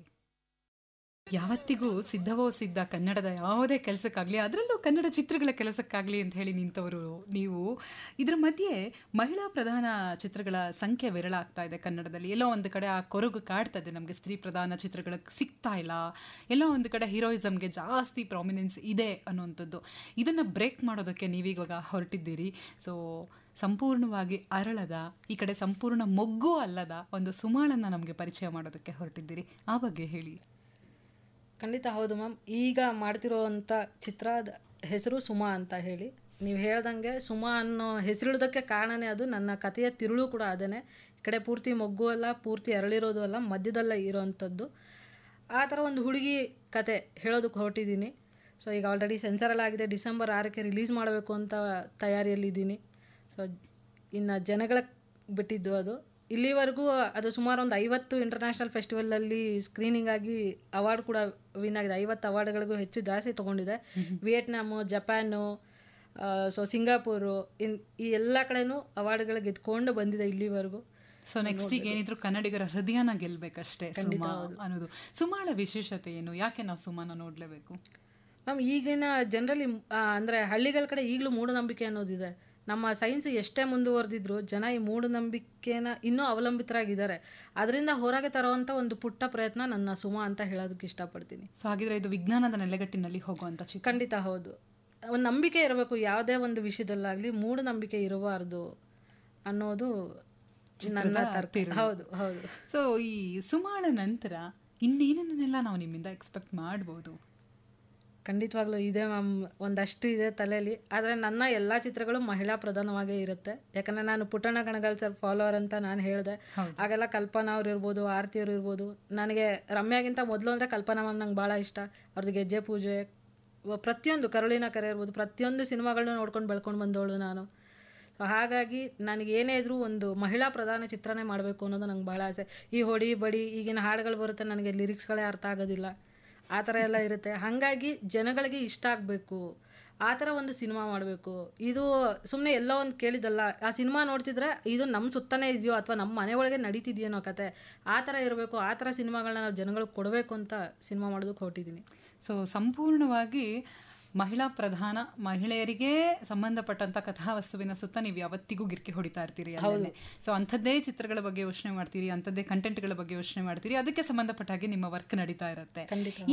ಯಾವತ್ತಿಗೂ ಸಿದ್ಧವೋ ಸಿದ್ಧ ಕನ್ನಡದ ಯಾವುದೇ ಕೆಲಸಕ್ಕಾಗಲಿ, ಅದರಲ್ಲೂ ಕನ್ನಡ ಚಿತ್ರಗಳ ಕೆಲಸಕ್ಕಾಗಲಿ ಅಂತ ಹೇಳಿ ನಿಂತವರು ನೀವು. ಇದರ ಮಧ್ಯೆ ಮಹಿಳಾ ಪ್ರಧಾನ ಚಿತ್ರಗಳ ಸಂಖ್ಯೆ ವಿರಳ ಆಗ್ತಾ ಇದೆ ಕನ್ನಡದಲ್ಲಿ. ಎಲ್ಲೋ ಒಂದು ಕಡೆ ಆ ಕೊರಗು ಕಾಡ್ತಾ ಇದೆ, ನಮಗೆ ಸ್ತ್ರೀ ಪ್ರಧಾನ ಚಿತ್ರಗಳಿಗೆ ಸಿಗ್ತಾ ಇಲ್ಲ, ಎಲ್ಲೋ ಒಂದು ಕಡೆ ಹೀರೋಯಿಸಮ್ಗೆ ಜಾಸ್ತಿ ಪ್ರಾಮಿನೆನ್ಸ್ ಇದೆ ಅನ್ನುವಂಥದ್ದು. ಇದನ್ನು ಬ್ರೇಕ್ ಮಾಡೋದಕ್ಕೆ ನೀವೀಗ ಹೊರಟಿದ್ದೀರಿ. ಸೊ ಸಂಪೂರ್ಣವಾಗಿ ಅರಳದ, ಈ ಕಡೆ ಸಂಪೂರ್ಣ ಮೊಗ್ಗು ಅಲ್ಲದ ಒಂದು ಸುಮಾಳನ್ನು ನಮಗೆ ಪರಿಚಯ ಮಾಡೋದಕ್ಕೆ ಹೊರಟಿದ್ದೀರಿ. ಆ ಬಗ್ಗೆ ಹೇಳಿ. ಖಂಡಿತ ಹೌದು ಮ್ಯಾಮ್. ಈಗ ಮಾಡ್ತಿರೋವಂಥ ಚಿತ್ರದ ಹೆಸರು ಸುಮಾ ಅಂತ ಹೇಳಿ. ನೀವು ಹೇಳ್ದಂಗೆ ಸುಮಾ ಅನ್ನೋ ಹೆಸರಿಡೋದಕ್ಕೆ ಕಾರಣನೇ ಅದು. ನನ್ನ ಕಥೆಯ ತಿರುಳು ಕೂಡ ಅದೇನೆ. ಈ ಕಡೆ ಪೂರ್ತಿ ಮೊಗ್ಗು ಅಲ್ಲ, ಪೂರ್ತಿ ಅರಳಿರೋದು ಅಲ್ಲ, ಮಧ್ಯದಲ್ಲೇ ಇರೋವಂಥದ್ದು. ಆ ಥರ ಒಂದು ಹುಡುಗಿ ಕತೆ ಹೇಳೋದಕ್ಕೆ ಹೊರಟಿದ್ದೀನಿ. ಸೊ ಈಗ ಆಲ್ರೆಡಿ ಸೆನ್ಸರಲ್ಲಾಗಿದೆ, ಡಿಸೆಂಬರ್ 6ಕ್ಕೆ ರಿಲೀಸ್ ಮಾಡಬೇಕು ಅಂತ ತಯಾರಿಯಲ್ಲಿದ್ದೀನಿ. ಸೊ ಇನ್ನು ಜನಗಳಿಗೆ ಬಿಟ್ಟಿದ್ದು ಅದು. ಇಲ್ಲಿವರೆಗೂ ಅದು ಸುಮಾರು ಒಂದು 50 ಇಂಟರ್ನ್ಯಾಷನಲ್ ಫೆಸ್ಟಿವಲಲ್ಲಿ ಸ್ಕ್ರೀನಿಂಗ್ ಆಗಿ ಅವಾರ್ಡ್ ಕೂಡ ವಿನ್ ಆಗಿದೆ. 50 ಅವಾರ್ಡ್ಗಳಿಗೂ ಹೆಚ್ಚು ಜಾಸ್ತಿ ತೊಗೊಂಡಿದೆ. ವಿಯೆಟ್ನಾಮು, ಜಪಾನು, ಸೊ ಸಿಂಗಾಪುರು, ಈ ಎಲ್ಲ ಕಡೆನೂ ಅವಾರ್ಡ್ಗಳು ಗೆದ್ಕೊಂಡು ಬಂದಿದೆ ಇಲ್ಲಿವರೆಗೂ. ಸೊ ನೆಕ್ಸ್ಟ್ ಈಗ ಏನಿದ್ರು ಕನ್ನಡಿಗರ ಹೃದಯನ ಗೆಲ್ಲಬೇಕಷ್ಟೇ ಸುಮಾ ಅನ್ನೋದು. ಸುಮಾಳ ವಿಶೇಷತೆ ಏನು? ಯಾಕೆ ನಾವು ಸುಮಾನ ನೋಡಲೇಬೇಕು ಮ್ಯಾಮ್? ಈಗಿನ ಜನರಲ್ಲಿ ಅಂದರೆ ಹಳ್ಳಿಗಳ ಕಡೆ ಈಗಲೂ ಮೂಢನಂಬಿಕೆ ಅನ್ನೋದಿದೆ. ನಮ್ಮ ಸೈನ್ಸ್ ಎಷ್ಟೇ ಮುಂದುವರೆದಿದ್ರು ಜನ ಈ ಮೂಢನಂಬಿಕೆನ ಇನ್ನೂ ಅವಲಂಬಿತರಾಗಿದ್ದಾರೆ. ಅದರಿಂದ ಹೊರಗೆ ತರುವಂಥ ಒಂದು ಪುಟ್ಟ ಪ್ರಯತ್ನ ನನ್ನ ಸುಮಾ ಅಂತ ಹೇಳೋದಕ್ಕೆ ಇಷ್ಟಪಡ್ತೀನಿ. ಸೊ ಹಾಗಿದ್ರೆ ಇದು ವಿಜ್ಞಾನದ ನೆಲೆಗಟ್ಟಿನಲ್ಲಿ ಹೋಗುವಂಥ ಚಿತ್ರ. ಖಂಡಿತ ಹೌದು. ಒಂದು ನಂಬಿಕೆ ಇರಬೇಕು, ಯಾವುದೇ ಒಂದು ವಿಷಯದಲ್ಲಾಗಲಿ ಮೂಢನಂಬಿಕೆ ಇರಬಾರ್ದು ಅನ್ನೋದು ನನ್ನ ತರ್ಕ. ಹೌದು ಹೌದು. ಸೊ ಈ ಸುಮಾಳ ನಂತರ ಇನ್ನೇನನ್ನೆಲ್ಲ ನಾವು ನಿಮ್ಮಿಂದ ಎಕ್ಸ್ಪೆಕ್ಟ್ ಮಾಡ್ಬೋದು? ಖಂಡಿತವಾಗ್ಲೂ ಇದೆ ಮ್ಯಾಮ್, ಒಂದಷ್ಟು ಇದೆ ತಲೆಯಲ್ಲಿ. ಆದರೆ ನನ್ನ ಎಲ್ಲ ಚಿತ್ರಗಳು ಮಹಿಳಾ ಪ್ರಧಾನವಾಗೇ ಇರುತ್ತೆ. ಯಾಕಂದರೆ ನಾನು ಪುಟ್ಟಣ ಕಣಗಾಲ್ ಸರ್ ಫಾಲೋವರ್ ಅಂತ ನಾನು ಹೇಳಿದೆ. ಆಗೆಲ್ಲ ಕಲ್ಪನಾ ಅವ್ರು ಇರ್ಬೋದು, ಆರತಿ ಅವ್ರು ಇರ್ಬೋದು. ನನಗೆ ರಮ್ಯಾಗಿಂತ ಮೊದಲು ಅಂದರೆ ಕಲ್ಪನಾ ಮ್ಯಾಮ್ ನಂಗೆ ಭಾಳ ಇಷ್ಟ. ಅವ್ರದ್ದು ಗೆಜ್ಜೆ ಪೂಜೆ, ಪ್ರತಿಯೊಂದು ಕರುಳಿನ ಕರೆ ಇರ್ಬೋದು, ಪ್ರತಿಯೊಂದು ಸಿನಿಮಾಗಳನ್ನೂ ನೋಡ್ಕೊಂಡು ಬೆಳ್ಕೊಂಡು ಬಂದವಳು ನಾನು. ಸೊ ಹಾಗಾಗಿ ನನಗೆ ಏನೇ ಇದ್ರೂ ಒಂದು ಮಹಿಳಾ ಪ್ರಧಾನ ಚಿತ್ರನೇ ಮಾಡಬೇಕು ಅನ್ನೋದು ನಂಗೆ ಭಾಳ ಆಸೆ. ಈ ಹೊಡಿ ಬಡಿ ಈಗಿನ ಹಾಡುಗಳು ಬರುತ್ತೆ, ನನಗೆ ಲಿರಿಕ್ಸ್ಗಳೇ ಅರ್ಥ ಆಗೋದಿಲ್ಲ, ಆ ಥರ ಎಲ್ಲ ಇರುತ್ತೆ. ಹಾಗಾಗಿ ಜನಗಳಿಗೆ ಇಷ್ಟ ಆಗಬೇಕು, ಆ ಥರ ಒಂದು ಸಿನಿಮಾ ಮಾಡಬೇಕು. ಇದು ಸುಮ್ಮನೆ ಎಲ್ಲೋ ಒಂದು ಕೇಳಿದಲ್ಲ, ಆ ಸಿನಿಮಾ ನೋಡ್ತಿದ್ರೆ ಇದು ನಮ್ಮ ಸುತ್ತನೇ ಇದೆಯೋ ಅಥವಾ ನಮ್ಮ ಮನೆ ಒಳಗೆ ನಡೀತಿದೆಯೋ ಕತೆ, ಆ ಥರ ಇರಬೇಕು. ಆ ಥರ ಸಿನಿಮಾಗಳನ್ನ ನಾವು ಜನಗಳಿಗೆ ಕೊಡಬೇಕು ಅಂತ ಸಿನಿಮಾ ಮಾಡೋದಕ್ಕೆ ಹೊರಟಿದ್ದೀನಿ. ಸೊ ಸಂಪೂರ್ಣವಾಗಿ ಮಹಿಳಾ ಪ್ರಧಾನ, ಮಹಿಳೆಯರಿಗೆ ಸಂಬಂಧಪಟ್ಟಂಥ ಕಥಾವಸ್ತುವಿನ ಸುತ್ತ ನೀವು ಯಾವತ್ತಿಗೂ ಗಿರ್ಕಿ ಹೊಡಿತಾ ಇರ್ತೀರಿ ಅಲ್ಲೇ. ಸೊ ಅಂಥದ್ದೇ ಚಿತ್ರಗಳ ಬಗ್ಗೆ ಯೋಚನೆ ಮಾಡ್ತೀರಿ, ಅಂಥದ್ದೇ ಕಂಟೆಂಟ್ಗಳ ಬಗ್ಗೆ ಯೋಚನೆ ಮಾಡ್ತೀರಿ, ಅದಕ್ಕೆ ಸಂಬಂಧಪಟ್ಟ ಹಾಗೆ ನಿಮ್ಮ ವರ್ಕ್ ನಡೀತಾ ಇರುತ್ತೆ.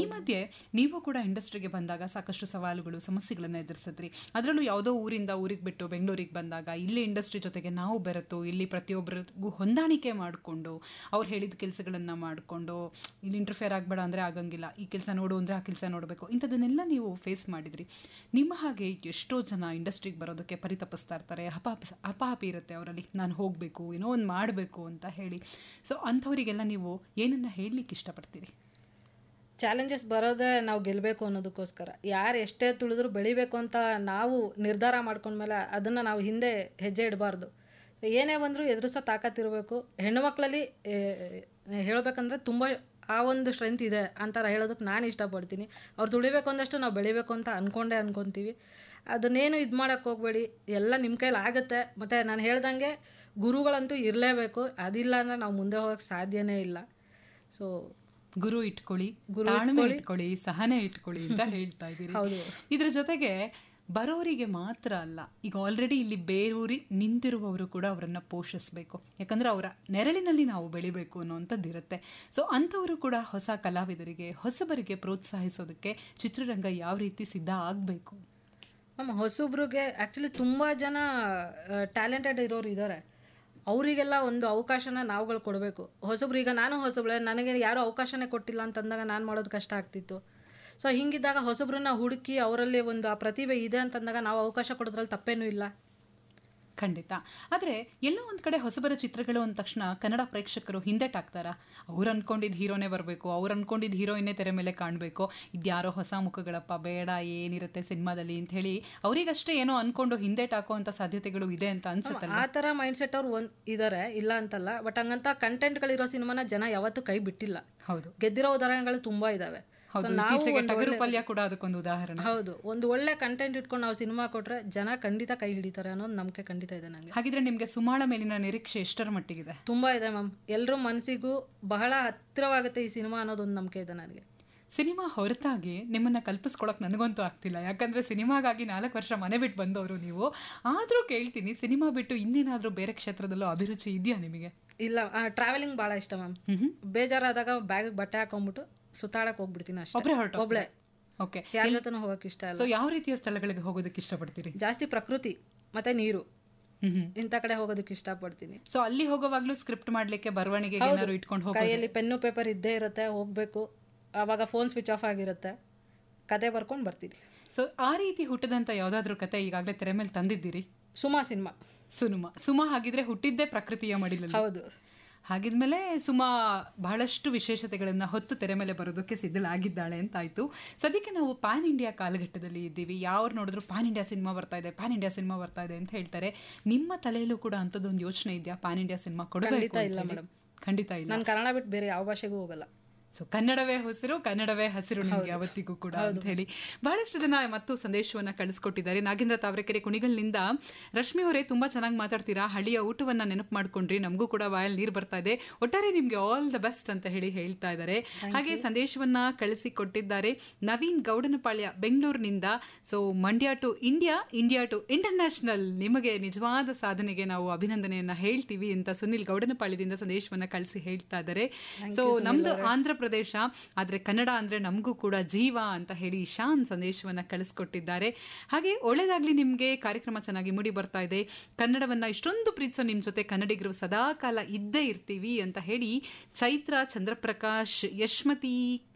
ಈ ಮಧ್ಯೆ ನೀವು ಕೂಡ ಇಂಡಸ್ಟ್ರಿಗೆ ಬಂದಾಗ ಸಾಕಷ್ಟು ಸವಾಲುಗಳು, ಸಮಸ್ಯೆಗಳನ್ನು ಎದುರಿಸಿದ್ರಿ. ಅದರಲ್ಲೂ ಯಾವುದೋ ಊರಿಂದ ಊರಿಗೆ ಬಿಟ್ಟು ಬೆಂಗಳೂರಿಗೆ ಬಂದಾಗ ಇಲ್ಲಿ ಇಂಡಸ್ಟ್ರಿ ಜೊತೆಗೆ ನಾವು ಬೆರೆತು ಇಲ್ಲಿ ಪ್ರತಿಯೊಬ್ಬರಿಗೂ ಹೊಂದಾಣಿಕೆ ಮಾಡಿಕೊಂಡು ಅವ್ರು ಹೇಳಿದ ಕೆಲಸಗಳನ್ನು ಮಾಡಿಕೊಂಡು ಇಲ್ಲಿ ಇಂಟರ್ಫಿಯರ್ ಆಗಬೇಡ ಅಂದರೆ ಆಗಂಗಿಲ್ಲ, ಈ ಕೆಲಸ ನೋಡು ಅಂದರೆ ಆ ಕೆಲಸ ನೋಡಬೇಕು, ಇಂಥದನ್ನೆಲ್ಲ ನೀವು ಫೇಸ್ ಮಾಡಿದ್ರಿ. ನಿಮ್ಮ ಹಾಗೆ ಎಷ್ಟೋ ಜನ ಇಂಡಸ್ಟ್ರಿಗೆ ಬರೋದಕ್ಕೆ ಪರಿತಪಿಸ್ತಾ ಇರ್ತಾರೆ, ಹಪಾಹಪಿ ಇರುತ್ತೆ ಅವರಲ್ಲಿ, ನಾನು ಹೋಗಬೇಕು, ಏನೋ ಒಂದು ಮಾಡಬೇಕು ಅಂತ ಹೇಳಿ. ಸೊ ಅಂಥವರಿಗೆಲ್ಲ ನೀವು ಏನನ್ನ ಹೇಳಲಿಕ್ಕೆ ಇಷ್ಟಪಡ್ತೀರಿ? ಚಾಲೆಂಜಸ್ ಬರೋದೇ ನಾವು ಗೆಲ್ಲಬೇಕು ಅನ್ನೋದಕ್ಕೋಸ್ಕರ. ಯಾರು ಎಷ್ಟೇ ತುಳಿದ್ರು ಬೆಳಿಬೇಕು ಅಂತ ನಾವು ನಿರ್ಧಾರ ಮಾಡ್ಕೊಂಡ್ಮೇಲೆ ಅದನ್ನು ನಾವು ಹಿಂದೆ ಹೆಜ್ಜೆ ಇಡಬಾರ್ದು. ಏನೇ ಬಂದರೂ ಎದುರಿಸೋ ತಾಕತ್ತಿರಬೇಕು. ಹೆಣ್ಣು ಮಕ್ಕಳಲ್ಲಿ ಹೇಳಬೇಕಂದ್ರೆ ತುಂಬ ಆ ಒಂದು ಸ್ಟ್ರೆಂತ್ ಇದೆ ಅಂತ ಹೇಳೋದಕ್ಕೆ ನಾನು ಇಷ್ಟಪಡ್ತೀನಿ. ಅವ್ರು ತುಳಿಬೇಕು ಅಂದಷ್ಟು ನಾವು ಬೆಳಿಬೇಕು ಅಂತ ಅನ್ಕೊತೀವಿ. ಅದನ್ನೇನು ಇದು ಮಾಡೋಕ್ಕೆ ಹೋಗಬೇಡಿ, ಎಲ್ಲ ನಿಮ್ಮ ಕೈಲಿ ಆಗುತ್ತೆ. ಮತ್ತು ನಾನು ಹೇಳ್ದಂಗೆ ಗುರುಗಳಂತೂ ಇರಲೇಬೇಕು, ಅದಿಲ್ಲ ಅಂದರೆ ನಾವು ಮುಂದೆ ಹೋಗೋಕ್ಕೆ ಸಾಧ್ಯನೇ ಇಲ್ಲ. ಸೊ ಗುರು ಇಟ್ಕೊಳ್ಳಿ, ತಾಳ್ಮೆ ಇಟ್ಕೊಳ್ಳಿ, ಸಹನೆ ಇಟ್ಕೊಳ್ಳಿ ಅಂತ ಹೇಳ್ತಾ ಇದ್ದೀರಿ. ಹೌದು. ಇದ್ರ ಜೊತೆಗೆ ಬರೋರಿಗೆ ಮಾತ್ರ ಅಲ್ಲ, ಈಗ ಆಲ್ರೆಡಿ ಇಲ್ಲಿ ಬೇರೂರಿ ನಿಂತಿರುವವರು ಕೂಡ ಅವರನ್ನು ಪೋಷಿಸಬೇಕು. ಯಾಕಂದರೆ ಅವರ ನೆರಳಿನಲ್ಲಿ ನಾವು ಬೆಳಿಬೇಕು ಅನ್ನೋವಂಥದ್ದು ಇರುತ್ತೆ. ಸೊ ಅಂಥವರು ಕೂಡ ಹೊಸ ಕಲಾವಿದರಿಗೆ, ಹೊಸಬರಿಗೆ ಪ್ರೋತ್ಸಾಹಿಸೋದಕ್ಕೆ ಚಿತ್ರರಂಗ ಯಾವ ರೀತಿ ಸಿದ್ಧ ಆಗಬೇಕು? ಹೊಸಬ್ರಿಗೆ ಆ್ಯಕ್ಚುಲಿ ತುಂಬ ಜನ ಟ್ಯಾಲೆಂಟೆಡ್ ಇರೋರು ಇದ್ದಾರೆ. ಅವರಿಗೆಲ್ಲ ಒಂದು ಅವಕಾಶನ ನಾವುಗಳು ಕೊಡಬೇಕು. ಹೊಸಬ್ರು, ಈಗ ನಾನು ಹೊಸಬ್ಳೆ, ನನಗೆ ಯಾರೂ ಅವಕಾಶನೇ ಕೊಟ್ಟಿಲ್ಲ ಅಂತಂದಾಗ ನಾನು ಮಾಡೋದು ಕಷ್ಟ ಆಗ್ತಿತ್ತು. ಸೊ ಹಿಂಗಿದ್ದಾಗ ಹೊಸಬ್ರನ್ನ ಹುಡುಕಿ ಅವರಲ್ಲಿ ಒಂದು ಆ ಪ್ರತಿಭೆ ಇದೆ ಅಂತಂದಾಗ ನಾವು ಅವಕಾಶ ಕೊಡೋದ್ರಲ್ಲಿ ತಪ್ಪೇನೂ ಇಲ್ಲ. ಖಂಡಿತ. ಆದರೆ ಎಲ್ಲೋ ಒಂದು ಕಡೆ ಹೊಸಬರ ಚಿತ್ರಗಳು ಅಂದ ತಕ್ಷಣ ಕನ್ನಡ ಪ್ರೇಕ್ಷಕರು ಹಿಂದೆಟಾಗ್ತಾರ. ಅವ್ರು ಅನ್ಕೊಂಡಿದ್ದು ಹೀರೋನೇ ಬರಬೇಕು, ಅವ್ರು ಅನ್ಕೊಂಡಿದ್ದು ಹೀರೋಯಿನ್ನೇ ತೆರೆ ಮೇಲೆ ಕಾಣಬೇಕು, ಇದ್ಯಾರೋ ಹೊಸ ಮುಖಗಳಪ್ಪ ಬೇಡ, ಏನಿರುತ್ತೆ ಸಿನಿಮಾದಲ್ಲಿ ಅಂತ ಹೇಳಿ ಅವರಿಗಷ್ಟೇ ಏನೋ ಅನ್ಕೊಂಡು ಹಿಂದೆಟಾಕೋ ಅಂತ ಸಾಧ್ಯತೆಗಳು ಇದೆ ಅಂತ ಅನ್ಸುತ್ತಲ್ಲ. ಆ ಥರ ಮೈಂಡ್ ಸೆಟ್ ಅವ್ರು ಇದ್ದಾರೆ, ಇಲ್ಲ ಅಂತಲ್ಲ. ಬಟ್ ಹಂಗಂತ ಕಂಟೆಂಟ್ಗಳಿರೋ ಸಿನಿಮಾನ ಜನ ಯಾವತ್ತೂ ಕೈ ಬಿಟ್ಟಿಲ್ಲ. ಹೌದು, ಗೆದ್ದಿರೋ ಉದಾಹರಣೆಗಳು ತುಂಬಾ ಇದಾವೆ. ಟಗರು ಪಲ್ಯ ಕೂಡ ಅದಕ್ಕೊಂದು ಉದಾಹರಣೆ. ಹೌದು, ಒಂದು ಒಳ್ಳೆ ಕಂಟೆಂಟ್ ಇಟ್ಕೊಂಡು ನಾವು ಸಿನಿಮಾ ಕೊಟ್ರೆ ಜನ ಖಂಡಿತ ಕೈ ಹಿಡಿತಾರೆ ಅನ್ನೋದು ನಂಬಿಕೆ ಖಂಡಿತ ಇದೆ ನನಗೆ. ಹಾಗಿದ್ರೆ ನಿಮ್ಗೆ ಸುಮಾಳ ಮೇಲಿನ ನಿರೀಕ್ಷೆ ಎಷ್ಟರ ಮಟ್ಟಿಗಿದೆ? ತುಂಬಾ ಇದೆ ಮ್ಯಾಮ್. ಎಲ್ಲರೂ ಮನಸ್ಸಿಗೂ ಬಹಳ ಹತ್ತಿರವಾಗುತ್ತೆ ಈ ಸಿನಿಮಾ ಅನ್ನೋದೊಂದು ನಂಬಿಕೆ ಇದೆ ನನಗೆ. ಸಿನಿಮಾ ಹೊರತಾಗಿ ನಿಮ್ಮನ್ನ ಕಲ್ಪಿಸ್ಕೊಳಕ್ ನನಗಂತೂ ಆಗ್ತಿಲ್ಲ. ಯಾಕಂದ್ರೆ ಸಿನಿಮಾಗಾಗಿ 4 ವರ್ಷ ಮನೆ ಬಿಟ್ಟು ಬಂದವರು ನೀವು. ಆದ್ರೂ ಕೇಳ್ತೀನಿ, ಸಿನಿಮಾ ಬಿಟ್ಟು ಇನ್ನೇನಾದ್ರೂ ಬೇರೆ ಕ್ಷೇತ್ರದಲ್ಲೂ ಅಭಿರುಚಿ ಇದೆಯಾ ನಿಮಗೆ? ಇಲ್ಲ, ಟ್ರಾವೆಲಿಂಗ್ ಬಹಳ ಇಷ್ಟ ಮ್ಯಾಮ್. ಬೇಜಾರಾದಾಗ ಬ್ಯಾಗ್ ಬಟ್ಟೆ ಹಾಕೊಂಡ್ಬಿಟ್ಟು ಸುತ್ತಾಡಕ್ ಹೋಗ್ಬಿಡ್ತೀನಿ ಅಷ್ಟೇ, ಒಬ್ಳೆ. ಓಕೆ, ಯಾರ ಜೊತೆನೂ ಹೋಗಕ್ ಇಷ್ಟ ಇಲ್ಲ. ಸೊ ಯಾವ ರೀತಿಯ ಸ್ಥಳಗಳಿಗೆ ಹೋಗೋದಕ್ಕೆ ಇಷ್ಟಪಡ್ತೀರಿ? ಜಾಸ್ತಿ ಪ್ರಕೃತಿ ಮತ್ತೆ ನೀರು ಇಂಥ ಕಡೆ ಹೋಗೋದಕ್ಕೆ ಇಷ್ಟಪಡ್ತೀನಿ. ಸೊ ಅಲ್ಲಿ ಹೋಗೋವಾಗ್ಲೂ ಸ್ಕ್ರಿಪ್ಟ್ ಮಾಡ್ಲಿಕ್ಕೆ ಬರವಣಿಗೆ ಏನಾದ್ರು ಇಟ್ಕೊಂಡು ಹೋಗಿ, ಕೈಯಲ್ಲಿ ಪೆನ್ನು ಪೇಪರ್ ಇದ್ದೇ ಇರುತ್ತೆ, ಹೋಗ್ಬೇಕು. ಆವಾಗ ಫೋನ್ ಸ್ವಿಚ್ ಆಫ್ ಆಗಿರುತ್ತೆ, ಕತೆ ಬರ್ಕೊಂಡು ಬರ್ತೀನಿ. ಸೊ ಆ ರೀತಿ ಹುಟ್ಟದಂತ ಯಾವ್ದಾದ್ರು ಕತೆ ಈಗಾಗಲೇ ತೆರೆ ಮೇಲೆ ತಂದಿದ್ದೀರಿ? ಸುಮಾ ಸಿನಿಮಾ. ಸುಮಾ ಹಾಗಿದ್ರೆ ಹುಟ್ಟಿದ್ದೇ ಪ್ರಕೃತಿಯ ಮಡಿಲಲ್ಲಿ. ಹೌದು. ಹಾಗಿದ್ಮೇಲೆ ಸುಮಾ ಬಹಳಷ್ಟು ವಿಶೇಷತೆಗಳನ್ನ ಹೊತ್ತು ತೆರೆ ಮೇಲೆ ಬರೋದಕ್ಕೆ ಸಿದ್ಧಳಾಗಿದ್ದಾಳೆ ಅಂತಾಯ್ತು. ಸದ್ಯಕ್ಕೆ ನಾವು ಪ್ಯಾನ್ ಇಂಡಿಯಾ ಕಾಲಘಟ್ಟದಲ್ಲಿ ಇದ್ದೀವಿ. ಯಾರು ನೋಡಿದ್ರು ಪ್ಯಾನ್ ಇಂಡಿಯಾ ಸಿನಿಮಾ ಬರ್ತಾ ಇದೆ, ಪ್ಯಾನ್ ಇಂಡಿಯಾ ಸಿನಿಮಾ ಬರ್ತಾ ಇದೆ ಅಂತ ಹೇಳ್ತಾರೆ. ನಿಮ್ಮ ತಲೆಯಲ್ಲೂ ಕೂಡ ಅಂಥದ್ದೊಂದು ಯೋಚನೆ ಇದೆಯಾ, ಪ್ಯಾನ್ ಇಂಡಿಯಾ ಸಿನಿಮಾ ಕೊಡಬೇಕು? ಇಲ್ಲ ಮೇಡಮ್, ಖಂಡಿತ ಇಲ್ಲ. ನಾನು ಕನ್ನಡ ಬಿಟ್ಟು ಬೇರೆ ಯಾವ ಭಾಷೆಗೂ ಹೋಗಲ್ಲ. ಸೊ ಕನ್ನಡವೇ ಹೊಸರು, ಕನ್ನಡವೇ ಹಸಿರು ನಿಮಗೆ ಯಾವತ್ತಿಗೂ ಕೂಡ ಅಂತ ಹೇಳಿ ಬಹಳಷ್ಟು ಜನ ಮತ್ತು ಸಂದೇಶವನ್ನ ಕಳಿಸ್ಕೊಟ್ಟಿದ್ದಾರೆ. ನಾಗೇಂದ್ರ ತಾವರೆಕೆರೆ ಕುಣಿಗಲ್ನಿಂದ, ರಶ್ಮಿ ಅವರೇ ತುಂಬಾ ಚೆನ್ನಾಗಿ ಮಾತಾಡ್ತೀರಾ, ಹಳ್ಳಿಯ ಊಟವನ್ನ ನೆನಪು ಮಾಡ್ಕೊಂಡ್ರಿ, ನಮಗೂ ಕೂಡ ಬಾಯಲ್ಲಿ ನೀರು ಬರ್ತಾ ಇದೆ, ಒಟ್ಟಾರೆ ನಿಮ್ಗೆ ಆಲ್ ದ ಬೆಸ್ಟ್ ಅಂತ ಹೇಳಿ ಹೇಳ್ತಾ ಇದ್ದಾರೆ. ಹಾಗೆ ಸಂದೇಶವನ್ನ ಕಳಿಸಿಕೊಟ್ಟಿದ್ದಾರೆ ನವೀನ್ ಗೌಡನಪಾಳ್ಯ ಬೆಂಗಳೂರಿನಿಂದ. So Mandya to India, India to international, ನಿಮಗೆ ನಿಜವಾದ ಸಾಧನೆಗೆ ನಾವು ಅಭಿನಂದನೆಯನ್ನ ಹೇಳ್ತೀವಿ ಅಂತ ಸುನಿಲ್ ಗೌಡನಪಾಳ್ಯದಿಂದ ಸಂದೇಶವನ್ನ ಕಳಿಸಿ ಹೇಳ್ತಾ ಇದ್ದಾರೆ. ಸೊ ನಮ್ದು ಆಂಧ್ರ ಪ್ರದೇಶ, ಆದ್ರೆ ಕನ್ನಡ ಅಂದ್ರೆ ನಮಗೂ ಕೂಡ ಜೀವ ಅಂತ ಹೇಳಿ ಶಾನ್ ಸಂದೇಶವನ್ನ ಕಳಿಸ್ಕೊಟ್ಟಿದ್ದಾರೆ. ಹಾಗೆ ಒಳ್ಳೇದಾಗ್ಲಿ ನಿಮ್ಗೆ, ಕಾರ್ಯಕ್ರಮ ಚೆನ್ನಾಗಿ ಮೂಡಿ ಬರ್ತಾ ಇದೆ, ಕನ್ನಡವನ್ನ ಇಷ್ಟೊಂದು ಪ್ರೀತಿಸೋ ನಿಮ್ ಜೊತೆ ಕನ್ನಡಿಗರು ಸದಾಕಾಲ ಇದ್ದೇ ಇರ್ತೀವಿ ಅಂತ ಹೇಳಿ ಚೈತ್ರ, ಚಂದ್ರಪ್ರಕಾಶ್, ಯಶ್ಮತಿ,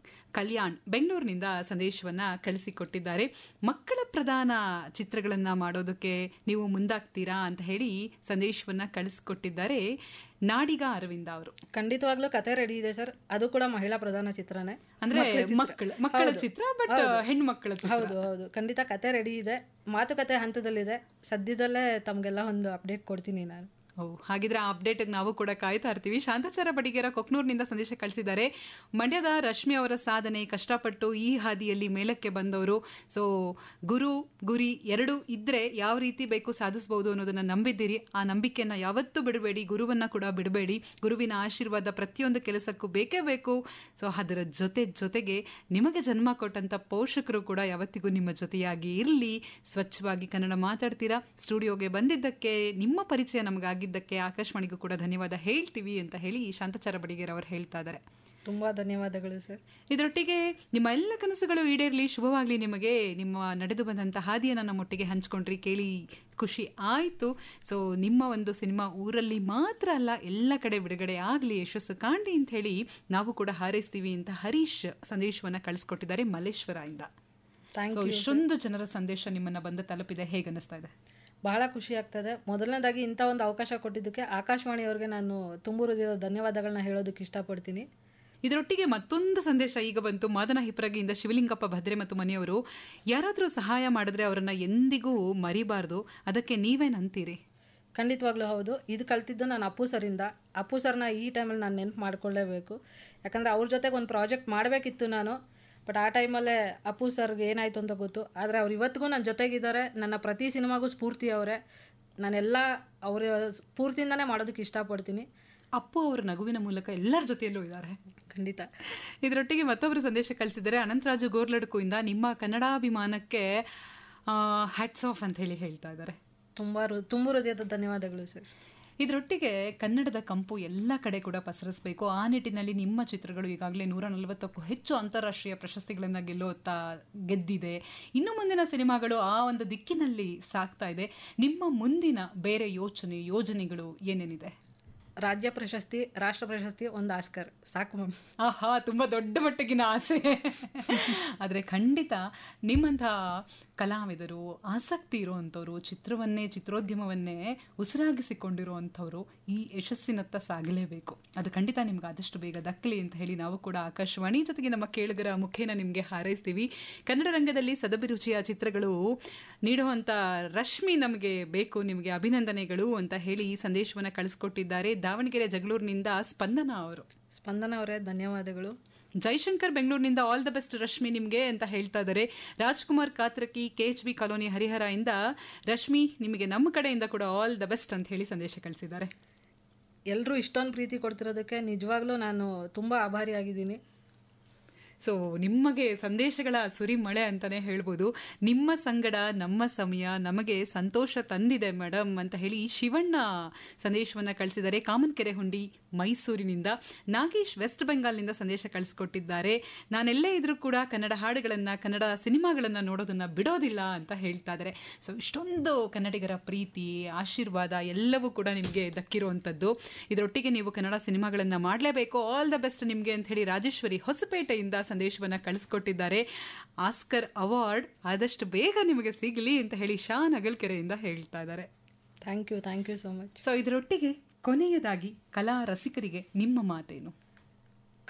ಕಲ್ಯಾಣ್ ಬೆಂಗಳೂರಿನಿಂದ ಸಂದೇಶವನ್ನ ಕಳಿಸಿಕೊಟ್ಟಿದ್ದಾರೆ. ಮಕ್ಕಳ ಪ್ರಧಾನ ಚಿತ್ರಗಳನ್ನ ಮಾಡೋದಕ್ಕೆ ನೀವು ಮುಂದಾಗ್ತೀರಾ ಅಂತ ಹೇಳಿ ಸಂದೇಶವನ್ನ ಕಳಿಸಿಕೊಟ್ಟಿದ್ದಾರೆ ನಾಡಿಗ ಅರವಿಂದ ಅವರು. ಖಂಡಿತವಾಗ್ಲೂ ಕತೆ ರೆಡಿ ಇದೆ ಸರ್, ಅದು ಕೂಡ ಮಹಿಳಾ ಪ್ರಧಾನ ಚಿತ್ರನೇ, ಅಂದ್ರೆ ಮಕ್ಕಳ ಚಿತ್ರ, ಬಟ್ ಹೆಣ್ಮಕ್ಕಳ ಚಿತ್ರ. ಹೌದು ಹೌದು, ಖಂಡಿತ ಕತೆ ರೆಡಿ ಇದೆ, ಮಾತುಕತೆ ಹಂತದಲ್ಲಿದೆ. ಸದ್ಯದಲ್ಲೇ ತಮಗೆಲ್ಲ ಒಂದು ಅಪ್ಡೇಟ್ ಕೊಡ್ತೀನಿ ನಾನು. ಹಾಗಿದ್ರೆ ಆ ಅಪ್ಡೇಟ್ ನಾವು ಕೂಡ ಕಾಯ್ತಾ ಇರ್ತೀವಿ. ಶಾಂತಾಚಾರ ಬಡಿಗೇರ ಕೊಕ್ನೂರಿನಿಂದ ಸಂದೇಶ ಕಳಿಸಿದ್ದಾರೆ. ಮಂಡ್ಯದ ರಶ್ಮಿ ಅವರ ಸಾಧನೆ, ಕಷ್ಟಪಟ್ಟು ಈ ಹಾದಿಯಲ್ಲಿ ಮೇಲಕ್ಕೆ ಬಂದವರು. ಸೊ ಗುರು ಗುರಿ ಎರಡೂ ಇದ್ರೆ ಯಾವ ರೀತಿ ಬೇಕು ಸಾಧಿಸಬಹುದು ಅನ್ನೋದನ್ನ ನಂಬಿದ್ದೀರಿ. ಆ ನಂಬಿಕೆಯನ್ನ ಯಾವತ್ತೂ ಬಿಡಬೇಡಿ, ಗುರುವನ್ನ ಕೂಡ ಬಿಡಬೇಡಿ. ಗುರುವಿನ ಆಶೀರ್ವಾದ ಪ್ರತಿಯೊಂದು ಕೆಲಸಕ್ಕೂ ಬೇಕೇ ಬೇಕು. ಸೊ ಅದರ ಜೊತೆಗೆ ನಿಮಗೆ ಜನ್ಮ ಕೊಟ್ಟಂತ ಪೋಷಕರು ಕೂಡ ಯಾವತ್ತಿಗೂ ನಿಮ್ಮ ಜೊತೆಯಾಗಿ ಇರಲಿ. ಸ್ವಚ್ಛವಾಗಿ ಕನ್ನಡ ಮಾತಾಡ್ತೀರಾ, ಸ್ಟುಡಿಯೋಗೆ ಬಂದಿದ್ದಕ್ಕೆ, ನಿಮ್ಮ ಪರಿಚಯ ನಮಗಾಗಿದ್ದಕ್ಕೆ ಆಕಾಶವಾಣಿಗೂ ಕೂಡ ಧನ್ಯವಾದ ಹೇಳ್ತೀವಿ ಅಂತ ಹೇಳಿ ಶಾಂತಾಚಾರ ಬಡಿಗೇರ್ ಅವರು ಹೇಳ್ತಾ ಇದ್ದಾರೆ. ತುಂಬಾ ಧನ್ಯವಾದಗಳು ಸರ್. ಇದರೊಟ್ಟಿಗೆ ನಿಮ್ಮ ಎಲ್ಲ ಕನಸುಗಳು ಈಡೇರಲಿ, ಶುಭವಾಗ್ಲಿ ನಿಮಗೆ. ನಿಮ್ಮ ನಡೆದು ಬಂದಂಥ ಹಾದಿಯನ್ನು ನಮ್ಮೊಟ್ಟಿಗೆ ಹಂಚ್ಕೊಂಡ್ರಿ, ಕೇಳಿ ಖುಷಿ ಆಯಿತು. ಸೊ ನಿಮ್ಮ ಒಂದು ಸಿನಿಮಾ ಊರಲ್ಲಿ ಮಾತ್ರ ಅಲ್ಲ, ಎಲ್ಲ ಕಡೆ ಬಿಡುಗಡೆ ಆಗಲಿ, ಯಶಸ್ಸು ಕಾಣಲಿ ಅಂತ ಹೇಳಿ ನಾವು ಕೂಡ ಹಾರೈಸ್ತೀವಿ ಅಂತ ಹರೀಶ್ ಸಂದೇಶವನ್ನು ಕಳಿಸ್ಕೊಟ್ಟಿದ್ದಾರೆ ಮಲ್ಲೇಶ್ವರ ಇಂದ. ಸೊ ಇಷ್ಟೊಂದು ಜನರ ಸಂದೇಶ ನಿಮ್ಮನ್ನ ಬಂದು ತಲುಪಿದೆ, ಹೇಗೆ ಅನಿಸ್ತಾ ಇದೆ? ಬಹಳ ಖುಷಿ ಆಗ್ತದೆ. ಮೊದಲನೇದಾಗಿ ಇಂಥ ಒಂದು ಅವಕಾಶ ಕೊಟ್ಟಿದ್ದಕ್ಕೆ ಆಕಾಶವಾಣಿಯವರಿಗೆ ನಾನು ತುಂಬು ಹೃದಯದ ಧನ್ಯವಾದಗಳನ್ನ ಹೇಳೋದಕ್ಕೆ ಇಷ್ಟಪಡ್ತೀನಿ. ಇದರೊಟ್ಟಿಗೆ ಮತ್ತೊಂದು ಸಂದೇಶ ಈಗ ಬಂತು ಮಾದನ ಹಿಪ್ಪರಗಿಯಿಂದ ಶಿವಲಿಂಗಪ್ಪ ಭದ್ರೆ ಮತ್ತು ಮನೆಯವರು. ಯಾರಾದರೂ ಸಹಾಯ ಮಾಡಿದ್ರೆ ಅವರನ್ನ ಎಂದಿಗೂ ಮರಿಬಾರ್ದು, ಅದಕ್ಕೆ ನೀವೇನಂತೀರಿ? ಖಂಡಿತವಾಗ್ಲೂ ಹೌದು. ಇದು ಕಲ್ತಿದ್ದು ನಾನು ಅಪ್ಪು ಸರಿಂದ. ಅಪ್ಪು ಸರ್ನ ಈ ಟೈಮಲ್ಲಿ ನಾನು ನೆನಪು ಮಾಡ್ಕೊಳ್ಳೇಬೇಕು, ಯಾಕಂದರೆ ಅವ್ರ ಜೊತೆಗೆ ಒಂದು ಪ್ರಾಜೆಕ್ಟ್ ಮಾಡಬೇಕಿತ್ತು ನಾನು. ಬಟ್ ಆ ಟೈಮಲ್ಲೇ ಅಪ್ಪು ಸರ್ಗೆ ಏನಾಯಿತು ಅಂತ ಗೊತ್ತು. ಆದರೆ ಅವ್ರು ಇವತ್ತಿಗೂ ನನ್ನ ಜೊತೆಗಿದ್ದಾರೆ, ನನ್ನ ಪ್ರತಿ ಸಿನಿಮಾಗೂ ಸ್ಫೂರ್ತಿ ಅವರೇ. ನಾನೆಲ್ಲ ಅವರ ಸ್ಫೂರ್ತಿಯಿಂದನೇ ಮಾಡೋದಕ್ಕೆ ಇಷ್ಟಪಡ್ತೀನಿ. ಅಪ್ಪು ಅವರ ನಗುವಿನ ಮೂಲಕ ಎಲ್ಲರ ಜೊತೆಯಲ್ಲೂ ಇದ್ದಾರೆ, ಖಂಡಿತ. ಇದರೊಟ್ಟಿಗೆ ಮತ್ತೊಬ್ಬರು ಸಂದೇಶ ಕಳಿಸಿದ್ದಾರೆ ಅನಂತರಾಜು ಗೋರ್ಲಡ್ಕುಯಿಂದ. ನಿಮ್ಮ ಕನ್ನಡಾಭಿಮಾನಕ್ಕೆ ಹ್ಯಾಟ್ಸ್ ಆಫ್ ಅಂತ ಹೇಳಿ ಹೇಳ್ತಾ ಇದ್ದಾರೆ. ತುಂಬ ಹೃದಯದ ಧನ್ಯವಾದಗಳು ಸರ್. ಇದರೊಟ್ಟಿಗೆ ಕನ್ನಡದ ಕಂಪು ಎಲ್ಲ ಕಡೆ ಕೂಡ ಪಸರಿಸಬೇಕು. ಆ ನಿಟ್ಟಿನಲ್ಲಿ ನಿಮ್ಮ ಚಿತ್ರಗಳು ಈಗಾಗಲೇ 140ಕ್ಕೂ ಹೆಚ್ಚು ಅಂತಾರಾಷ್ಟ್ರೀಯ ಪ್ರಶಸ್ತಿಗಳನ್ನು ಗೆದ್ದಿದೆ. ಇನ್ನು ಮುಂದಿನ ಸಿನಿಮಾಗಳು ಆ ಒಂದು ದಿಕ್ಕಿನಲ್ಲಿ ಸಾಗ್ತಾ ಇದೆ. ನಿಮ್ಮ ಮುಂದಿನ ಬೇರೆ ಯೋಜನೆಗಳು ಏನೇನಿದೆ? ರಾಜ್ಯ ಪ್ರಶಸ್ತಿ, ರಾಷ್ಟ್ರ ಪ್ರಶಸ್ತಿ, ಒಂದು ಆಸ್ಕರ್ ಸಾಕು ಮ್ಯಾಮ್. ಆಹಾ, ತುಂಬ ದೊಡ್ಡ ಮಟ್ಟಿಗಿನ ಆಸೆ. ಆದರೆ ಖಂಡಿತ ನಿಮ್ಮಂಥ ಕಲಾವಿದರು, ಆಸಕ್ತಿ ಇರುವಂಥವ್ರು, ಚಿತ್ರೋದ್ಯಮವನ್ನೇ ಉಸಿರಾಗಿಸಿಕೊಂಡಿರುವಂಥವ್ರು ಈ ಯಶಸ್ಸಿನತ್ತ ಸಾಗಲೇಬೇಕು. ಅದು ಖಂಡಿತ ನಿಮ್ಗೆ ಆದಷ್ಟು ಬೇಗ ದಕ್ಕಲಿ ಅಂತ ಹೇಳಿ ನಾವು ಕೂಡ ಆಕಾಶವಾಣಿ ಜೊತೆಗೆ ನಮ್ಮ ಕೇಳುಗರ ಮುಖೇನ ನಿಮಗೆ ಹಾರೈಸ್ತೀವಿ. ಕನ್ನಡ ರಂಗದಲ್ಲಿ ಸದಭಿರುಚಿಯ ಚಿತ್ರಗಳು ನೀಡುವಂಥ ರಶ್ಮಿ ನಮಗೆ ಬೇಕು, ನಿಮಗೆ ಅಭಿನಂದನೆಗಳು ಅಂತ ಹೇಳಿ ಈ ಸಂದೇಶವನ್ನು ಕಳಿಸ್ಕೊಟ್ಟಿದ್ದಾರೆ ದಾವಣಗೆರೆ ಜಗಳೂರಿನಿಂದ ಸ್ಪಂದನ ಅವರು. ಸ್ಪಂದನ ಅವರೇ ಧನ್ಯವಾದಗಳು. ಜೈಶಂಕರ್ ಬೆಂಗಳೂರಿನಿಂದ ಆಲ್ ದ ಬೆಸ್ಟ್ ರಶ್ಮಿ ನಿಮಗೆ ಅಂತ ಹೇಳ್ತಾ ಇದ್ದಾರೆ. ರಾಜ್ಕುಮಾರ್ ಕಾತ್ರಕಿ KHB ಕಾಲೋನಿ ಹರಿಹರ ಇಂದ ರಶ್ಮಿ ನಿಮಗೆ ನಮ್ಮ ಕಡೆಯಿಂದ ಕೂಡ ಆಲ್ ದ ಬೆಸ್ಟ್ ಅಂತ ಹೇಳಿ ಸಂದೇಶ ಕಳಿಸಿದ್ದಾರೆ. ಎಲ್ಲರೂ ಇಷ್ಟೊಂದು ಪ್ರೀತಿ ಕೊಡ್ತಿರೋದಕ್ಕೆ ನಿಜವಾಗ್ಲೂ ನಾನು ತುಂಬ ಆಭಾರಿಯಾಗಿದ್ದೀನಿ. ಸೊ ನಿಮಗೆ ಸಂದೇಶಗಳ ಸುರಿಮಳೆ ಅಂತಲೇ ಹೇಳ್ಬೋದು. ನಿಮ್ಮ ಸಂಗಡ ನಮ್ಮ ಸಮಯ ನಮಗೆ ಸಂತೋಷ ತಂದಿದೆ ಮೇಡಮ್ ಅಂತ ಹೇಳಿ ಶಿವಣ್ಣ ಸಂದೇಶವನ್ನು ಕಳಿಸಿದ್ದಾರೆ ಕಾಮನ್ಕೆರೆ ಹುಂಡಿ ಮೈಸೂರಿನಿಂದ. ನಾಗೇಶ್ ವೆಸ್ಟ್ ಬೆಂಗಾಲ್ನಿಂದ ಸಂದೇಶ ಕಳಿಸ್ಕೊಟ್ಟಿದ್ದಾರೆ. ನಾನೆಲ್ಲೇ ಇದ್ರೂ ಕೂಡ ಕನ್ನಡ ಹಾಡುಗಳನ್ನು, ಕನ್ನಡ ಸಿನಿಮಾಗಳನ್ನು ನೋಡೋದನ್ನು ಬಿಡೋದಿಲ್ಲ ಅಂತ ಹೇಳ್ತಾ ಇದ್ದಾರೆ. ಸೊ ಇಷ್ಟೊಂದು ಕನ್ನಡಿಗರ ಪ್ರೀತಿ, ಆಶೀರ್ವಾದ ಎಲ್ಲವೂ ಕೂಡ ನಿಮಗೆ ದಕ್ಕಿರುವಂಥದ್ದು. ಇದರೊಟ್ಟಿಗೆ ನೀವು ಕನ್ನಡ ಸಿನಿಮಾಗಳನ್ನು ಮಾಡಲೇಬೇಕು. ಆಲ್ ದ ಬೆಸ್ಟ್ ನಿಮಗೆ ಅಂತ ಹೇಳಿ ರಾಜೇಶ್ವರಿ ಹೊಸಪೇಟೆಯಿಂದ ಸಂದೇಶವನ್ನು ಕಳಿಸ್ಕೊಟ್ಟಿದ್ದಾರೆ. ಆಸ್ಕರ್ ಅವಾರ್ಡ್ ಆದಷ್ಟು ಬೇಗ ನಿಮಗೆ ಸಿಗಲಿ ಅಂತ ಹೇಳಿ ಶಾನ್ ಅಗಲ್ಕೆರೆಯಿಂದ ಹೇಳ್ತಾ ಇದ್ದಾರೆ. Thank you so much. So ಇದರೊಟ್ಟಿಗೆ ಕೊನೆಯದಾಗಿ ಕಲಾ ರಸಿಕರಿಗೆ ನಿಮ್ಮ ಮಾತೇನು?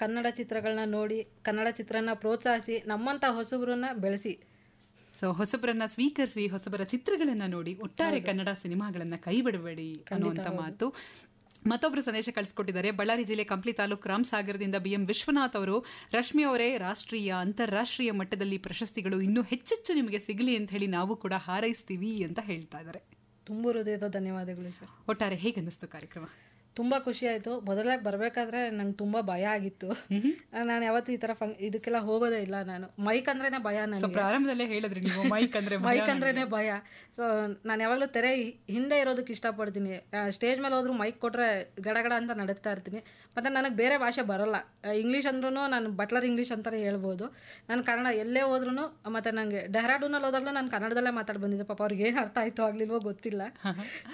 ಕನ್ನಡ ಚಿತ್ರಗಳನ್ನ ನೋಡಿ, ಕನ್ನಡ ಚಿತ್ರನ ಪ್ರೋತ್ಸಾಹಿಸಿ, ನಮ್ಮಂಥ ಹೊಸಬರನ್ನ ಬೆಳೆಸಿ. ಸೊ ಹೊಸಬರನ್ನ ಸ್ವೀಕರಿಸಿ, ಹೊಸಬರ ಚಿತ್ರಗಳನ್ನು ನೋಡಿ, ಒಟ್ಟಾರೆ ಕನ್ನಡ ಸಿನಿಮಾಗಳನ್ನು ಕೈ ಬಿಡಬೇಡಿ ಅನ್ನುವಂಥ ಮಾತು. ಮತ್ತೊಬ್ಬರು ಸಂದೇಶ ಕಳಿಸ್ಕೊಟ್ಟಿದ್ದಾರೆ. ಬಳ್ಳಾರಿ ಜಿಲ್ಲೆ ಕಂಪ್ಲಿ ತಾಲೂಕು ರಾಮಸಾಗರದಿಂದ BM ವಿಶ್ವನಾಥ್ ಅವರು. ರಶ್ಮಿ ಅವರೇ, ರಾಷ್ಟ್ರೀಯ ಅಂತಾರಾಷ್ಟ್ರೀಯ ಮಟ್ಟದಲ್ಲಿ ಪ್ರಶಸ್ತಿಗಳು ಇನ್ನೂ ಹೆಚ್ಚೆಚ್ಚು ನಿಮಗೆ ಸಿಗಲಿ ಅಂತ ಹೇಳಿ ನಾವು ಕೂಡ ಹಾರೈಸ್ತೀವಿ ಅಂತ ಹೇಳ್ತಾ ಇದ್ದಾರೆ. ತುಂಬ ಹೃದಯದ ಧನ್ಯವಾದಗಳು ಸರ್. ಒಟ್ಟಾರೆ ಹೇಗೆ ಅನ್ನಿಸ್ತು ಕಾರ್ಯಕ್ರಮ? ತುಂಬ ಖುಷಿ ಆಯಿತು. ಮೊದಲಾಗಿ ಬರಬೇಕಾದ್ರೆ ನಂಗೆ ತುಂಬ ಭಯ ಆಗಿತ್ತು. ನಾನು ಯಾವತ್ತೂ ಈ ಥರ ಇದಕ್ಕೆಲ್ಲ ಹೋಗೋದೇ ಇಲ್ಲ. ನಾನು ಮೈಕ್ ಅಂದ್ರೇ ಭಯ. ನನಗೆ ಪ್ರಾರಂಭದಲ್ಲೇ ಹೇಳಿದ್ರಿ ನೀವು ಮೈಕ್ ಅಂದ್ರೇ ಭಯ. ಸೊ ನಾನು ಯಾವಾಗಲೂ ತೆರೆ ಹಿಂದೆ ಇರೋದಕ್ಕೆ ಇಷ್ಟಪಡ್ತೀನಿ. ಸ್ಟೇಜ್ ಮೇಲೆ ಹೋದ್ರೂ ಮೈಕ್ ಕೊಟ್ಟರೆ ಗಡಗಡ ಅಂತ ನಡಕ್ತಾ ಇರ್ತೀನಿ. ಮತ್ತು ನನಗೆ ಬೇರೆ ಭಾಷೆ ಬರೋಲ್ಲ. ಇಂಗ್ಲೀಷ್ ಅಂದ್ರೂ ನಾನು ಬಟ್ಲರ್ ಇಂಗ್ಲೀಷ್ ಅಂತಲೇ ಹೇಳ್ಬೋದು. ನಾನು ಕನ್ನಡ ಎಲ್ಲೇ ಹೋದ್ರೂ, ಮತ್ತು ನನಗೆ ಡೆಹ್ರಾಡೂನಲ್ಲಿ ಹೋದಾಗಲೂ ನಾನು ಕನ್ನಡದಲ್ಲೇ ಮಾತಾಡಿ ಬಂದಿದ್ದೆ. ಪಾಪ ಅವ್ರಿಗೆ ಏನು ಅರ್ಥ ಆಯಿತು ಆಗಲಿಲ್ವೋ ಗೊತ್ತಿಲ್ಲ.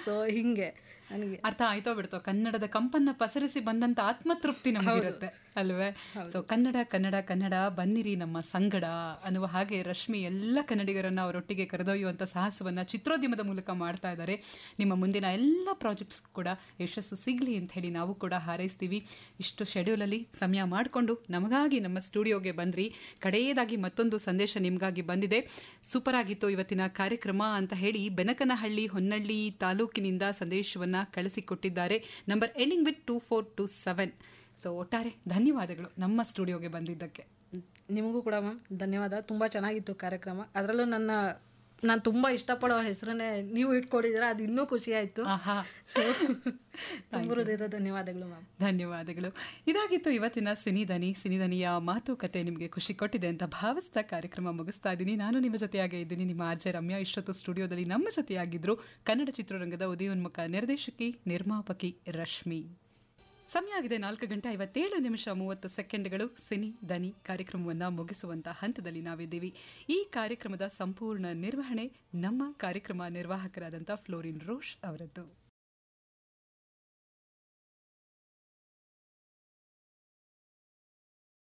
ಸೊ ಹಿಂಗೆ ನನಗೆ ಅರ್ಥ ಆಯ್ತೋ ಬಿಡ್ತೋ, ಕನ್ನಡದ ಕಂಪನ್ನ ಪಸರಿಸಿ ಬಂದಂತ ಆತ್ಮತೃಪ್ತಿ ನಮಗಿರುತ್ತೆ ಅಲ್ವೇ? ಸೊ ಕನ್ನಡ ಕನ್ನಡ ಕನ್ನಡ ಬನ್ನಿರಿ ನಮ್ಮ ಸಂಗಡ ಅನ್ನುವ ಹಾಗೆ ರಶ್ಮಿ ಎಲ್ಲ ಕನ್ನಡಿಗರನ್ನ ಅವರೊಟ್ಟಿಗೆ ಕರೆದೊಯ್ಯುವಂಥ ಸಾಹಸವನ್ನ ಚಿತ್ರೋದ್ಯಮದ ಮೂಲಕ ಮಾಡ್ತಾ ಇದ್ದಾರೆ. ನಿಮ್ಮ ಮುಂದಿನ ಎಲ್ಲ ಪ್ರಾಜೆಕ್ಟ್ಸ್ ಕೂಡ ಯಶಸ್ಸು ಸಿಗಲಿ ಅಂತ ಹೇಳಿ ನಾವು ಕೂಡ ಹಾರೈಸ್ತೀವಿ. ಇಷ್ಟು ಶೆಡ್ಯೂಲಲ್ಲಿ ಸಮಯ ಮಾಡಿಕೊಂಡು ನಮಗಾಗಿ ನಮ್ಮ ಸ್ಟುಡಿಯೋಗೆ ಬಂದ್ರಿ. ಕಡೆಯದಾಗಿ ಮತ್ತೊಂದು ಸಂದೇಶ ನಿಮಗಾಗಿ ಬಂದಿದೆ. ಸೂಪರ್ ಆಗಿತ್ತು ಇವತ್ತಿನ ಕಾರ್ಯಕ್ರಮ ಅಂತ ಹೇಳಿ ಬೆನಕನಹಳ್ಳಿ ಹೊನ್ನಳ್ಳಿ ತಾಲೂಕಿನಿಂದ ಸಂದೇಶವನ್ನ ಕಳಿಸಿಕೊಟ್ಟಿದ್ದಾರೆ. Number ending with 2427. ಸೊ ಒಟ್ಟಾರೆ ಧನ್ಯವಾದಗಳು ನಮ್ಮ ಸ್ಟುಡಿಯೋಗೆ ಬಂದಿದ್ದಕ್ಕೆ. ನಿಮಗೂ ಕೂಡ ಮ್ಯಾಮ್ ಧನ್ಯವಾದ. ತುಂಬ ಚೆನ್ನಾಗಿತ್ತು ಕಾರ್ಯಕ್ರಮ. ಅದರಲ್ಲೂ ನಾನು ತುಂಬ ಇಷ್ಟಪಡೋ ಹೆಸರನ್ನೇ ನೀವು ಇಟ್ಕೊಂಡಿದ್ದೀರಾ, ಅದು ಇನ್ನೂ ಖುಷಿ ಆಯಿತು. ತುಂಬ ಹೃದಯದ ಧನ್ಯವಾದಗಳು ಮ್ಯಾಮ್. ಧನ್ಯವಾದಗಳು. ಇದಾಗಿತ್ತು ಇವತ್ತಿನ ಸಿನಿದನಿಯ ಮಾತುಕತೆ. ನಿಮಗೆ ಖುಷಿ ಕೊಟ್ಟಿದೆ ಅಂತ ಭಾವಿಸ್ತಾ ಕಾರ್ಯಕ್ರಮ ಮುಗಿಸ್ತಾ ಇದ್ದೀನಿ. ನಾನು ನಿಮ್ಮ ಜೊತೆಯಾಗೇ ಇದ್ದೀನಿ, ನಿಮ್ಮ ಆರ್ಜೆ ರಮ್ಯಾ. ಇಷ್ಟೊತ್ತು ಸ್ಟುಡಿಯೋದಲ್ಲಿ ನಮ್ಮ ಜೊತೆಯಾಗಿದ್ರು ಕನ್ನಡ ಚಿತ್ರರಂಗದ ಉದಯೋನ್ಮುಖ ನಿರ್ದೇಶಕಿ, ನಿರ್ಮಾಪಕಿ ರಶ್ಮಿ. ಸಮಯ ಆಗಿದೆ 4:57:30. ಸಿನಿ ದನಿ ಕಾರ್ಯಕ್ರಮವನ್ನು ಮುಗಿಸುವಂಥ ಹಂತದಲ್ಲಿ ನಾವಿದ್ದೀವಿ. ಈ ಕಾರ್ಯಕ್ರಮದ ಸಂಪೂರ್ಣ ನಿರ್ವಹಣೆ ನಮ್ಮ ಕಾರ್ಯಕ್ರಮ ನಿರ್ವಾಹಕರಾದಂಥ ಫ್ಲೋರಿನ್ ರೋಷ್ ಅವರದ್ದು.